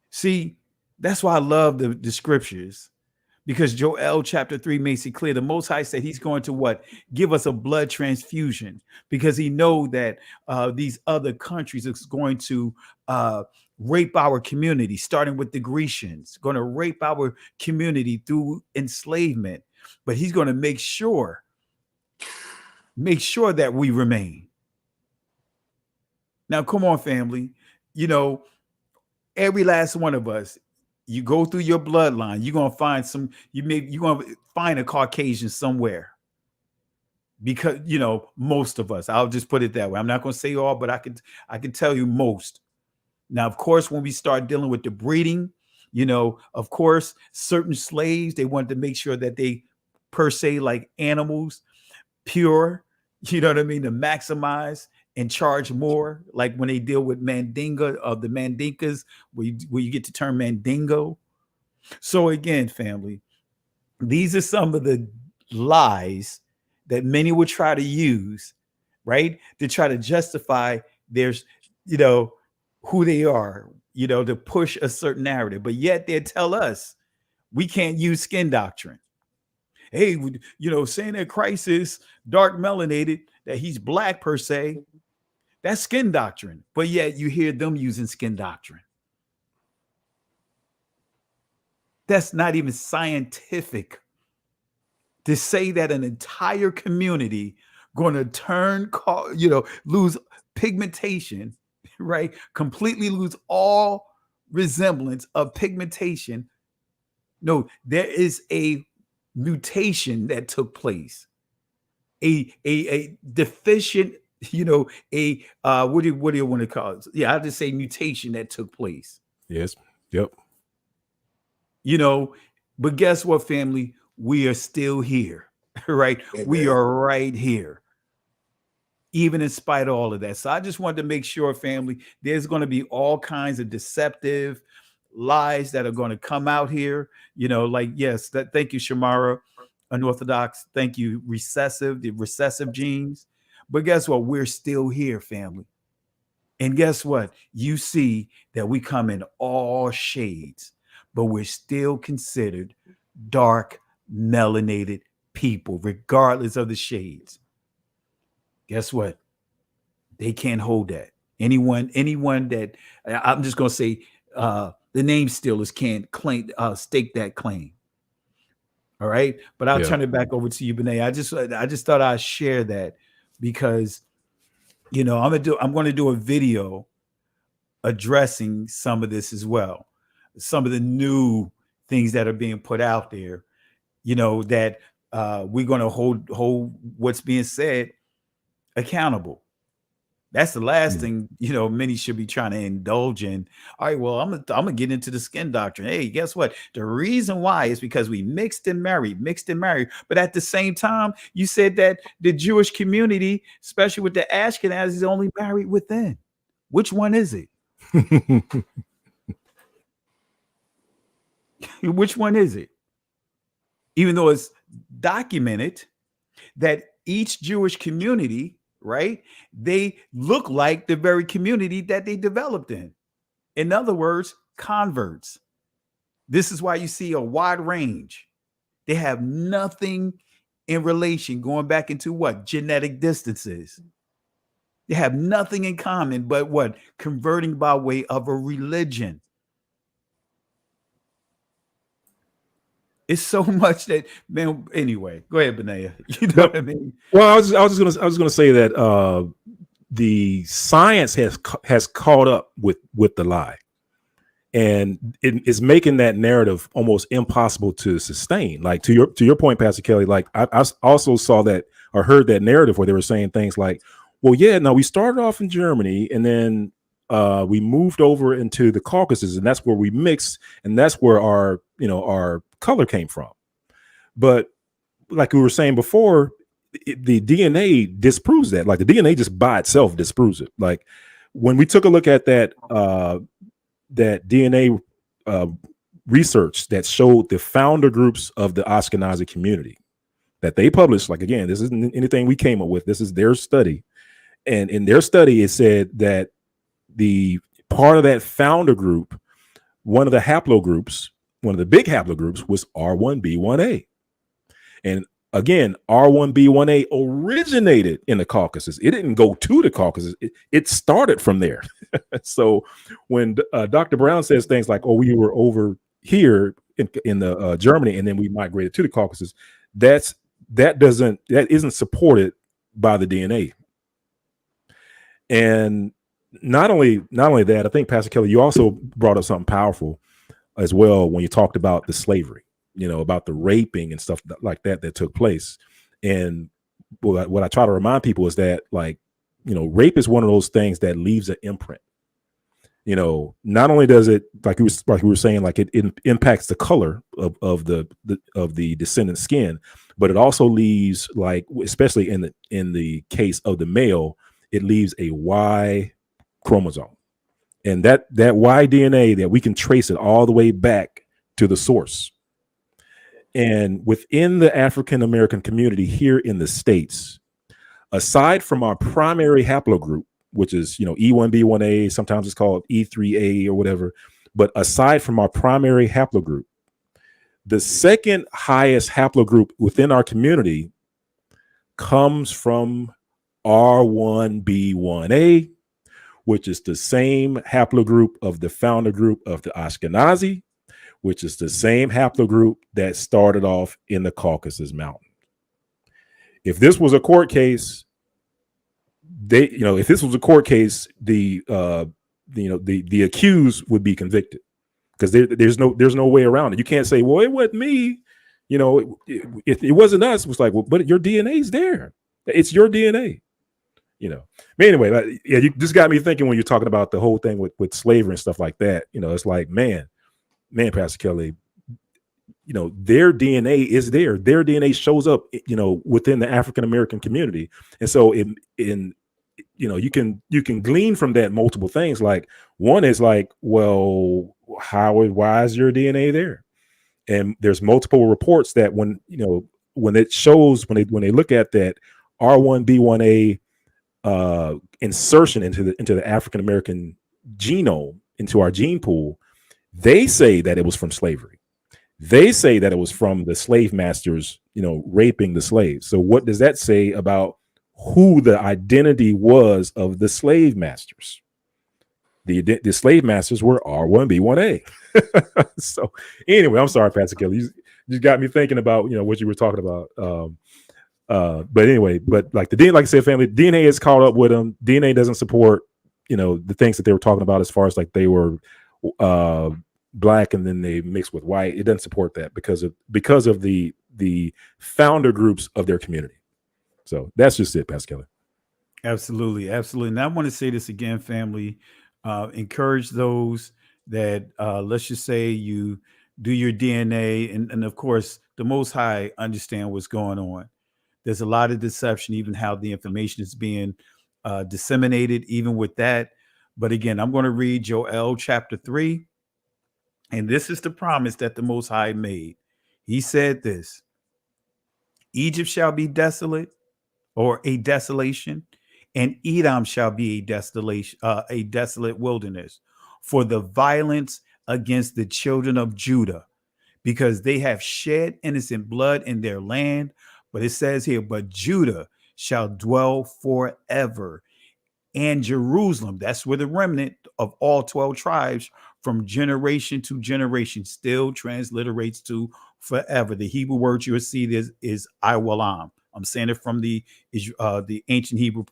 See, that's why I love the scriptures, because Joel chapter 3 makes it clear. The Most High said he's going to what? Give us a blood transfusion, because he know that these other countries is going to rape our community, starting with the Grecians, going to rape our community through enslavement. But he's going to make sure that we remain. Now, come on, family. Every last one of us, you go through your bloodline, you're gonna find you're gonna find a Caucasian somewhere. Because most of us, I'll just put it that way. I'm not gonna say all, but I can tell you most. Now, of course, when we start dealing with the breeding, of course, certain slaves, they wanted to make sure that they, per se, like animals, pure, to maximize and charge more, like when they deal with Mandinga, the Mandinkas, where you get the term Mandingo. So again, family, these are some of the lies that many would try to use, right, to try to justify who they are, to push a certain narrative. But yet they tell us we can't use skin doctrine. Hey, saying that Christ is dark melanated, that he's black per se, that's skin doctrine. But yet you hear them using skin doctrine. That's not even scientific. To say that an entire community going to lose pigmentation, right? Completely lose all resemblance of pigmentation. No, there is a mutation that took place. A deficient, what do you want to call it? Yeah, I'll just say mutation that took place. Yes. Yep. But guess what, family? We are still here, right? We are right here, even in spite of all of that. So I just wanted to make sure, family, there's going to be all kinds of deceptive lies that are going to come out here. Thank you, Shamara, unorthodox. Thank you, the recessive genes. But guess what? We're still here, family. And guess what? You see that we come in all shades, but we're still considered dark, melanated people, regardless of the shades. Guess what? They can't hold that. Anyone that, I'm just going to say, the name stealers can't stake that claim. All right. But I'll turn it back over to you, Benea. I just thought I'd share that, because I'm going to do a video addressing some of this as well. Some of the new things that are being put out there, that we're going to hold what's being said accountable. That's the last thing, many should be trying to indulge in. All right, well, I'm gonna get into the skin doctrine. Hey, guess what? The reason why is because we mixed and married. But at the same time, you said that the Jewish community, especially with the Ashkenazis, is only married within. Which one is it? Which one is it? Even though it's documented that each Jewish community, right, they look like the very community that they developed in. In other words, converts. This is why you see a wide range. They have nothing in relation, going back into what? Genetic distances. They have nothing in common but what? Converting by way of a religion. It's so much that, man. Anyway, go ahead, Benaya. You know what I mean? Well, I was just gonna say that the science has caught up with the lie, and it is making that narrative almost impossible to sustain. Like to your point, Pastor Kelly. Like I also saw that or heard that narrative where they were saying things like, "Well, yeah, no, we started off in Germany, and then we moved over into the Caucasus, and that's where we mixed, and that's where our color came from." But like we were saying before, the DNA disproves that. Like the DNA just by itself disproves it. Like when we took a look at that DNA research that showed the founder groups of the Ashkenazi community that they published, like again, this isn't anything we came up with. This is their study. And in their study, it said that the part of that founder group, one of the haplogroups, one of the big haplogroups was R1b1a. And again, R1b1a originated in the Caucasus. It didn't go to the Caucasus. It started from there. So when Dr. Brown says things like, "Oh, we were over here in the Germany, and then we migrated to the Caucasus," that isn't supported by the DNA. And not only that, I think Pastor Kelly, you also brought up something powerful as well when you talked about the slavery, about the raping and stuff like that took place. And what I try to remind people is that, like, rape is one of those things that leaves an imprint. Not only does it, like we were saying, like it impacts the color of the descendant's skin, but it also leaves, like, especially in the case of the male, it leaves a Y chromosome. And that Y DNA, that we can trace it all the way back to the source. And within the African American community here in the States, aside from our primary haplogroup, which is E1B1A, sometimes it's called E3A or whatever, but aside from our primary haplogroup, the second highest haplogroup within our community comes from R1b1a, which is the same haplogroup of the founder group of the Ashkenazi, which is the same haplogroup that started off in the Caucasus Mountain. If this was a court case, the accused would be convicted, because there's no way around it. You can't say, "Well, it wasn't me," it wasn't us. It was like, "Well, but your DNA is there. It's your DNA." But anyway, yeah, you just got me thinking when you're talking about the whole thing with slavery and stuff like that. It's like, man, Pastor Kelly, their DNA is there. Their DNA shows up, within the African American community, and so you can glean from that multiple things. Like, one is like, well, why is your DNA there? And there's multiple reports that when it shows, when they look at that R1b1a insertion into the African American genome, into our gene pool, they say that it was from slavery. They say that it was from the slave masters, raping the slaves. So what does that say about who the identity was of the slave masters? The slave masters were R1b1a. So anyway, I'm sorry, Pastor Kelly, you got me thinking about what you were talking about. But anyway, like like I said, family, DNA is caught up with them. DNA doesn't support the things that they were talking about as far as like they were black and then they mixed with white. It doesn't support that because of the founder groups of their community. So that's just it, Pastor Kelly. Absolutely. And I want to say this again, family. Encourage those that let's just say you do your DNA, and of course the Most High understand what's going on. There's a lot of deception, even how the information is being disseminated, even with that. But again, I'm going to read Joel chapter 3. And this is the promise that the Most High made. He said this: Egypt shall be desolate, or a desolation, and Edom shall be a desolate wilderness, for the violence against the children of Judah, because they have shed innocent blood in their land. But it says here, but Judah shall dwell forever, and Jerusalem, that's where the remnant of all 12 tribes from generation to generation still transliterates to forever. The Hebrew word you'll see is Iwalam. I'm saying it from the ancient Hebrew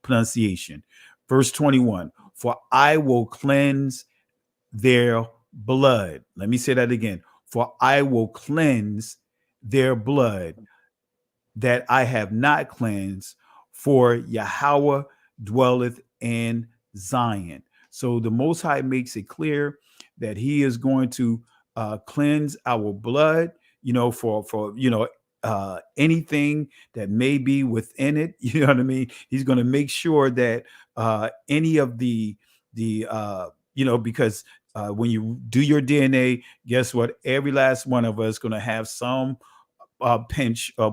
pronunciation. Verse 21, for I will cleanse their blood. Let me say that again. For I will cleanse their blood that I have not cleansed, for Yahweh dwelleth in Zion. So the Most High makes it clear that He is going to cleanse our blood, for anything that may be within it. You know what I mean? He's going to make sure that any of because when you do your DNA, guess what? Every last one of us is going to have some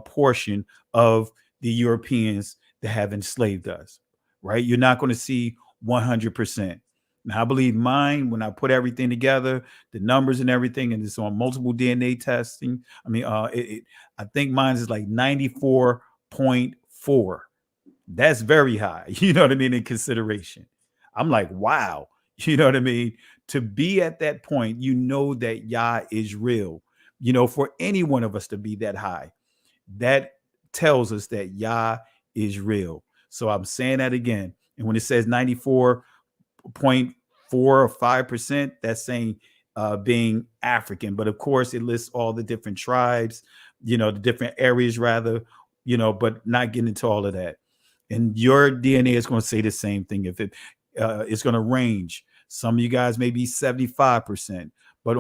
portion of the Europeans that have enslaved us, right? You're not going to see 100%. Now, I believe mine, when I put everything together, the numbers and everything, and it's on multiple DNA testing. I mean, I think mine is like 94.4. That's very high. You know what I mean? In consideration. I'm like, wow. You know what I mean? To be at that point, you know that Yah is real. For any one of us to be that high, that tells us that Yah is real. So I'm saying that again. And when it says 94.4 or 5%, that's saying being African. But of course, it lists all the different tribes, the different areas rather, but not getting into all of that. And your DNA is going to say the same thing. If it's going to range. Some of you guys may be 75%, but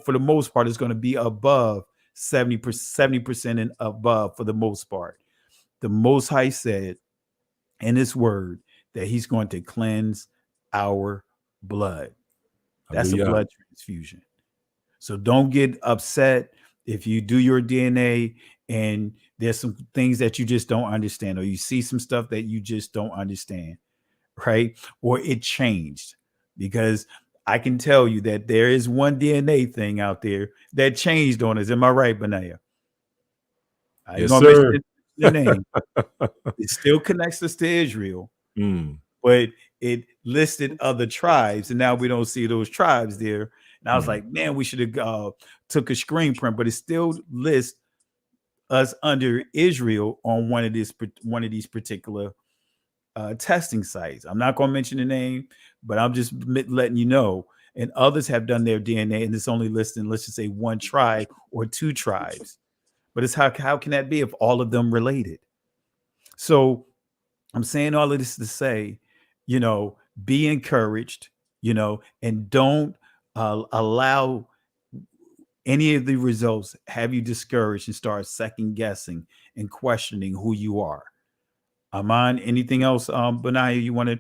for the most part, it's going to be above 70% and above for the most part. The Most High said in His word that He's going to cleanse our blood. That's a blood transfusion. So don't get upset if you do your DNA and there's some things that you just don't understand, or you see some stuff that you just don't understand, right? Or it changed, because I can tell you that there is one DNA thing out there that changed on us. Am I right, Benaiah? I ain't gonna mention the name. It still connects us to Israel, but it listed other tribes, and now we don't see those tribes there. And I was like, man, we should have took a screen print, but it still lists us under Israel on one of these particular testing sites. I'm not going to mention the name, but I'm just letting you know. And others have done their DNA, and it's only listing, let's just say, one tribe or two tribes. But it's how can that be if all of them related? So I'm saying all of this to say, be encouraged, and don't allow any of the results have you discouraged and start second guessing and questioning who you are. Aman, anything else, Benaiah, you want to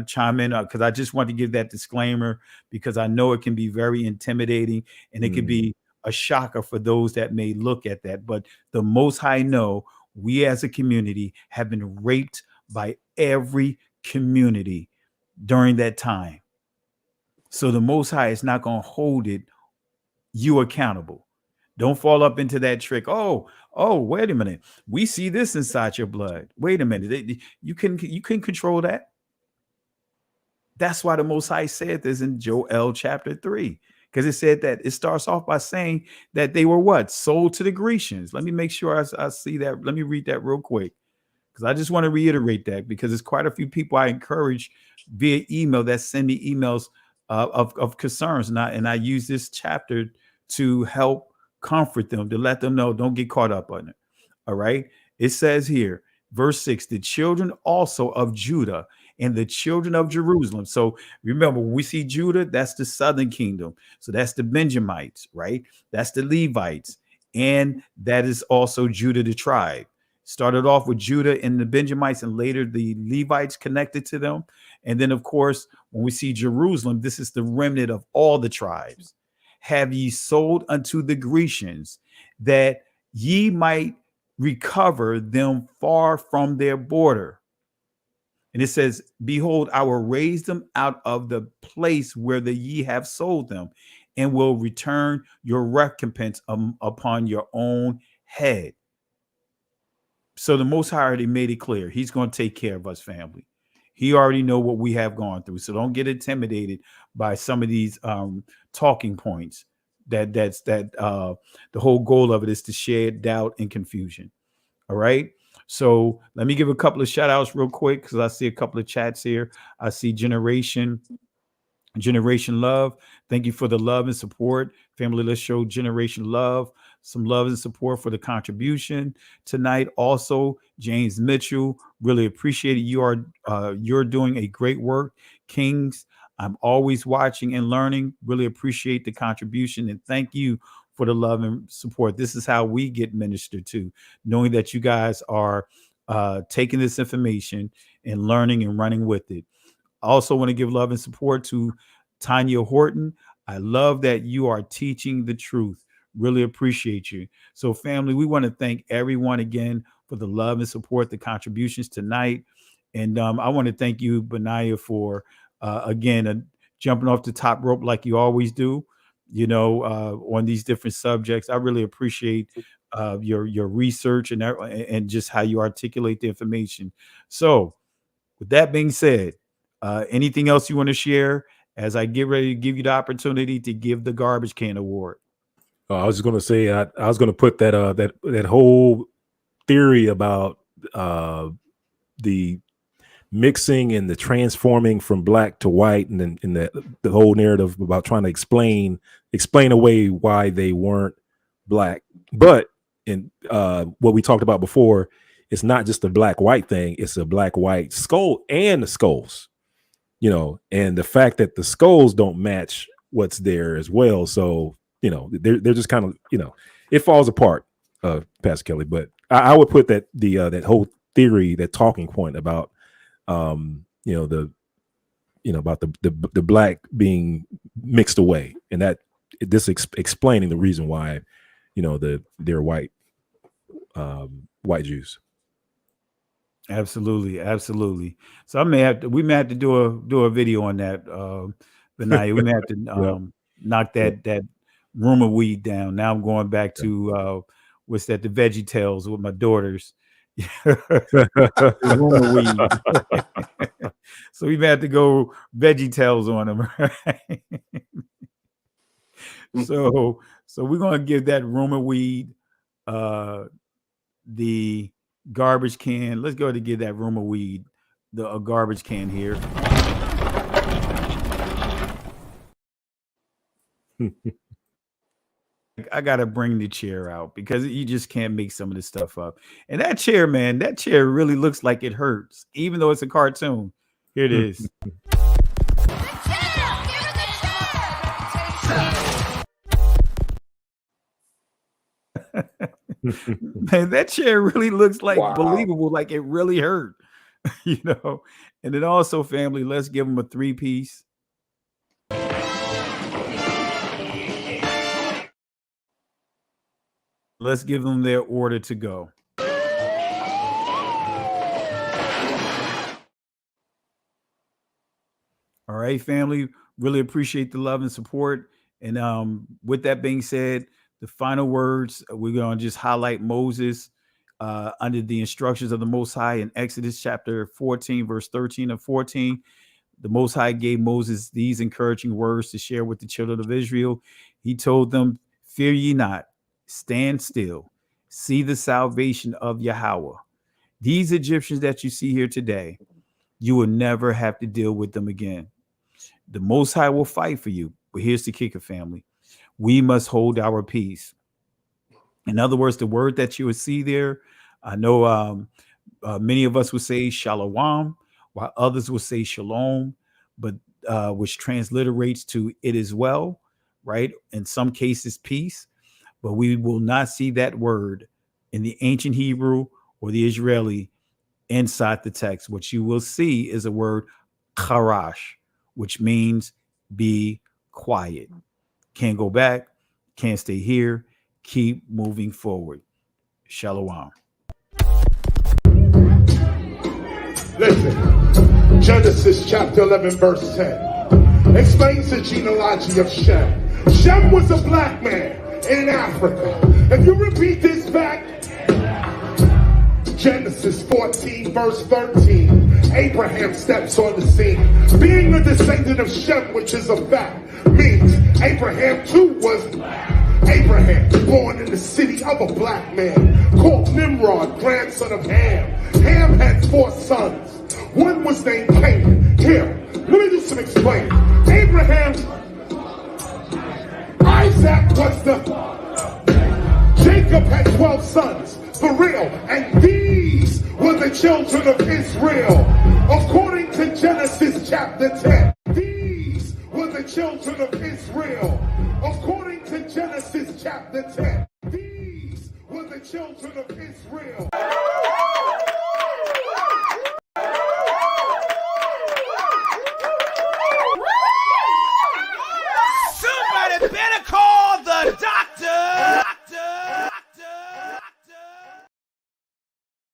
chime in? Because I just want to give that disclaimer, because I know it can be very intimidating, and it could be a shocker for those that may look at that. But the Most High know we as a community have been raped by every community during that time. So the Most High is not going to hold you accountable. Don't fall up into that trick. Oh, wait a minute. We see this inside your blood. Wait a minute. You can control that. That's why the Most High said this in Joel chapter 3, because it said that it starts off by saying that they were what? Sold to the Grecians. Let me make sure I see that. Let me read that real quick, because I just want to reiterate that, because there's quite a few people I encourage via email that send me emails of concerns. And I use this chapter to help comfort them, to let them know, don't get caught up on it. All right. It says here, verse 6, the children also of Judah and the children of Jerusalem. So remember, when we see Judah, that's the southern kingdom. So that's the Benjamites, right? That's the Levites. And that is also Judah, the tribe. Started off with Judah and the Benjamites, and later the Levites connected to them. And then, of course, when we see Jerusalem, this is the remnant of all the tribes. Have ye sold unto the Grecians, that ye might recover them far from their border? And it says, behold, I will raise them out of the place where the ye have sold them, and will return your recompense upon your own head. So the Most High already made it clear. He's going to take care of us, family. He already know what we have gone through. So don't get intimidated by some of these talking points. The whole goal of it is to shed doubt and confusion. All right. So let me give a couple of shout outs real quick, because I see a couple of chats here. I see Generation Love. Thank you for the love and support. Family, let's show Generation Love some love and support for the contribution tonight. Also, James Mitchell, really appreciate it. You're doing a great work. Kings, I'm always watching and learning. Really appreciate the contribution, and thank you for the love and support. This is how we get ministered to, knowing that you guys are taking this information and learning and running with it. I also want to give love and support to Tanya Horton. I love that you are teaching the truth. Really appreciate you. So, family, we want to thank everyone again for the love and support, the contributions tonight. And I want to thank you, Benaiah, for, again, jumping off the top rope like you always do, on these different subjects. I really appreciate your research and just how you articulate the information. So, with that being said, anything else you want to share as I get ready to give you the opportunity to give the garbage can award? I was just going to say, I was going to put that whole theory about the mixing and the transforming from black to white, and then in the whole narrative about trying to explain away why they weren't black. But in what we talked about before, it's not just a black white thing; it's a black white skull and the skulls, and the fact that the skulls don't match what's there as well. So they're just kind of it falls apart, Pastor Kelly. But I would put that that whole theory, that talking point about about the black being mixed away, and that this explaining the reason why they're white Jews. Absolutely. So we may have to do a video on that, Benaiah. We may have to knock that rumor weed down. Now I'm going back to what's that? The Veggie Tales with my daughters. Rumor weed. So we may have to go Veggie Tales on them. Right? So we're gonna give that rumor weed the garbage can. Let's go ahead and give that rumor weed a garbage can here. I gotta bring the chair out because you just can't make some of this stuff up. And that chair, man, really looks like it hurts, even though it's a cartoon. Here it is. Man, that chair really looks like believable, like it really hurt, And then also, family, let's give them a 3-piece. Let's give them their order to go. All right, family, really appreciate the love and support. And with that being said, the final words, we're going to just highlight Moses under the instructions of the Most High in Exodus chapter 14, verse 13 and 14. The Most High gave Moses these encouraging words to share with the children of Israel. He told them, "Fear ye not, stand still, see the salvation of Yahweh. These Egyptians that you see here today, you will never have to deal with them again. The Most High will fight for you." But here's the kicker, family. We must hold our peace. In other words, the word that you would see there, I know many of us would say shalom, while others would say shalom, but which transliterates to it is well, right? In some cases, peace. But we will not see that word in the ancient Hebrew or the Israeli inside the text. What you will see is a word charash, which means be quiet. Can't go back, can't stay here, keep moving forward. Shalom. Listen. Genesis chapter 11 verse 10 explains the genealogy of Shem. Shem was a black man in Africa. If you repeat this back, Genesis 14 verse 13, Abraham steps on the scene. Being a descendant of Shem, which is a fact, means Abraham too was black. Abraham, born in the city of a black man, called Nimrod, grandson of Ham. Ham had 4 sons. One was named Canaan. Here, let me do some explaining. Abraham, Isaac was Jacob had 12 sons, for real, and these were the children of Israel. According to Genesis chapter 10, these were the children of Israel. According to Genesis chapter 10, these were the children of Israel.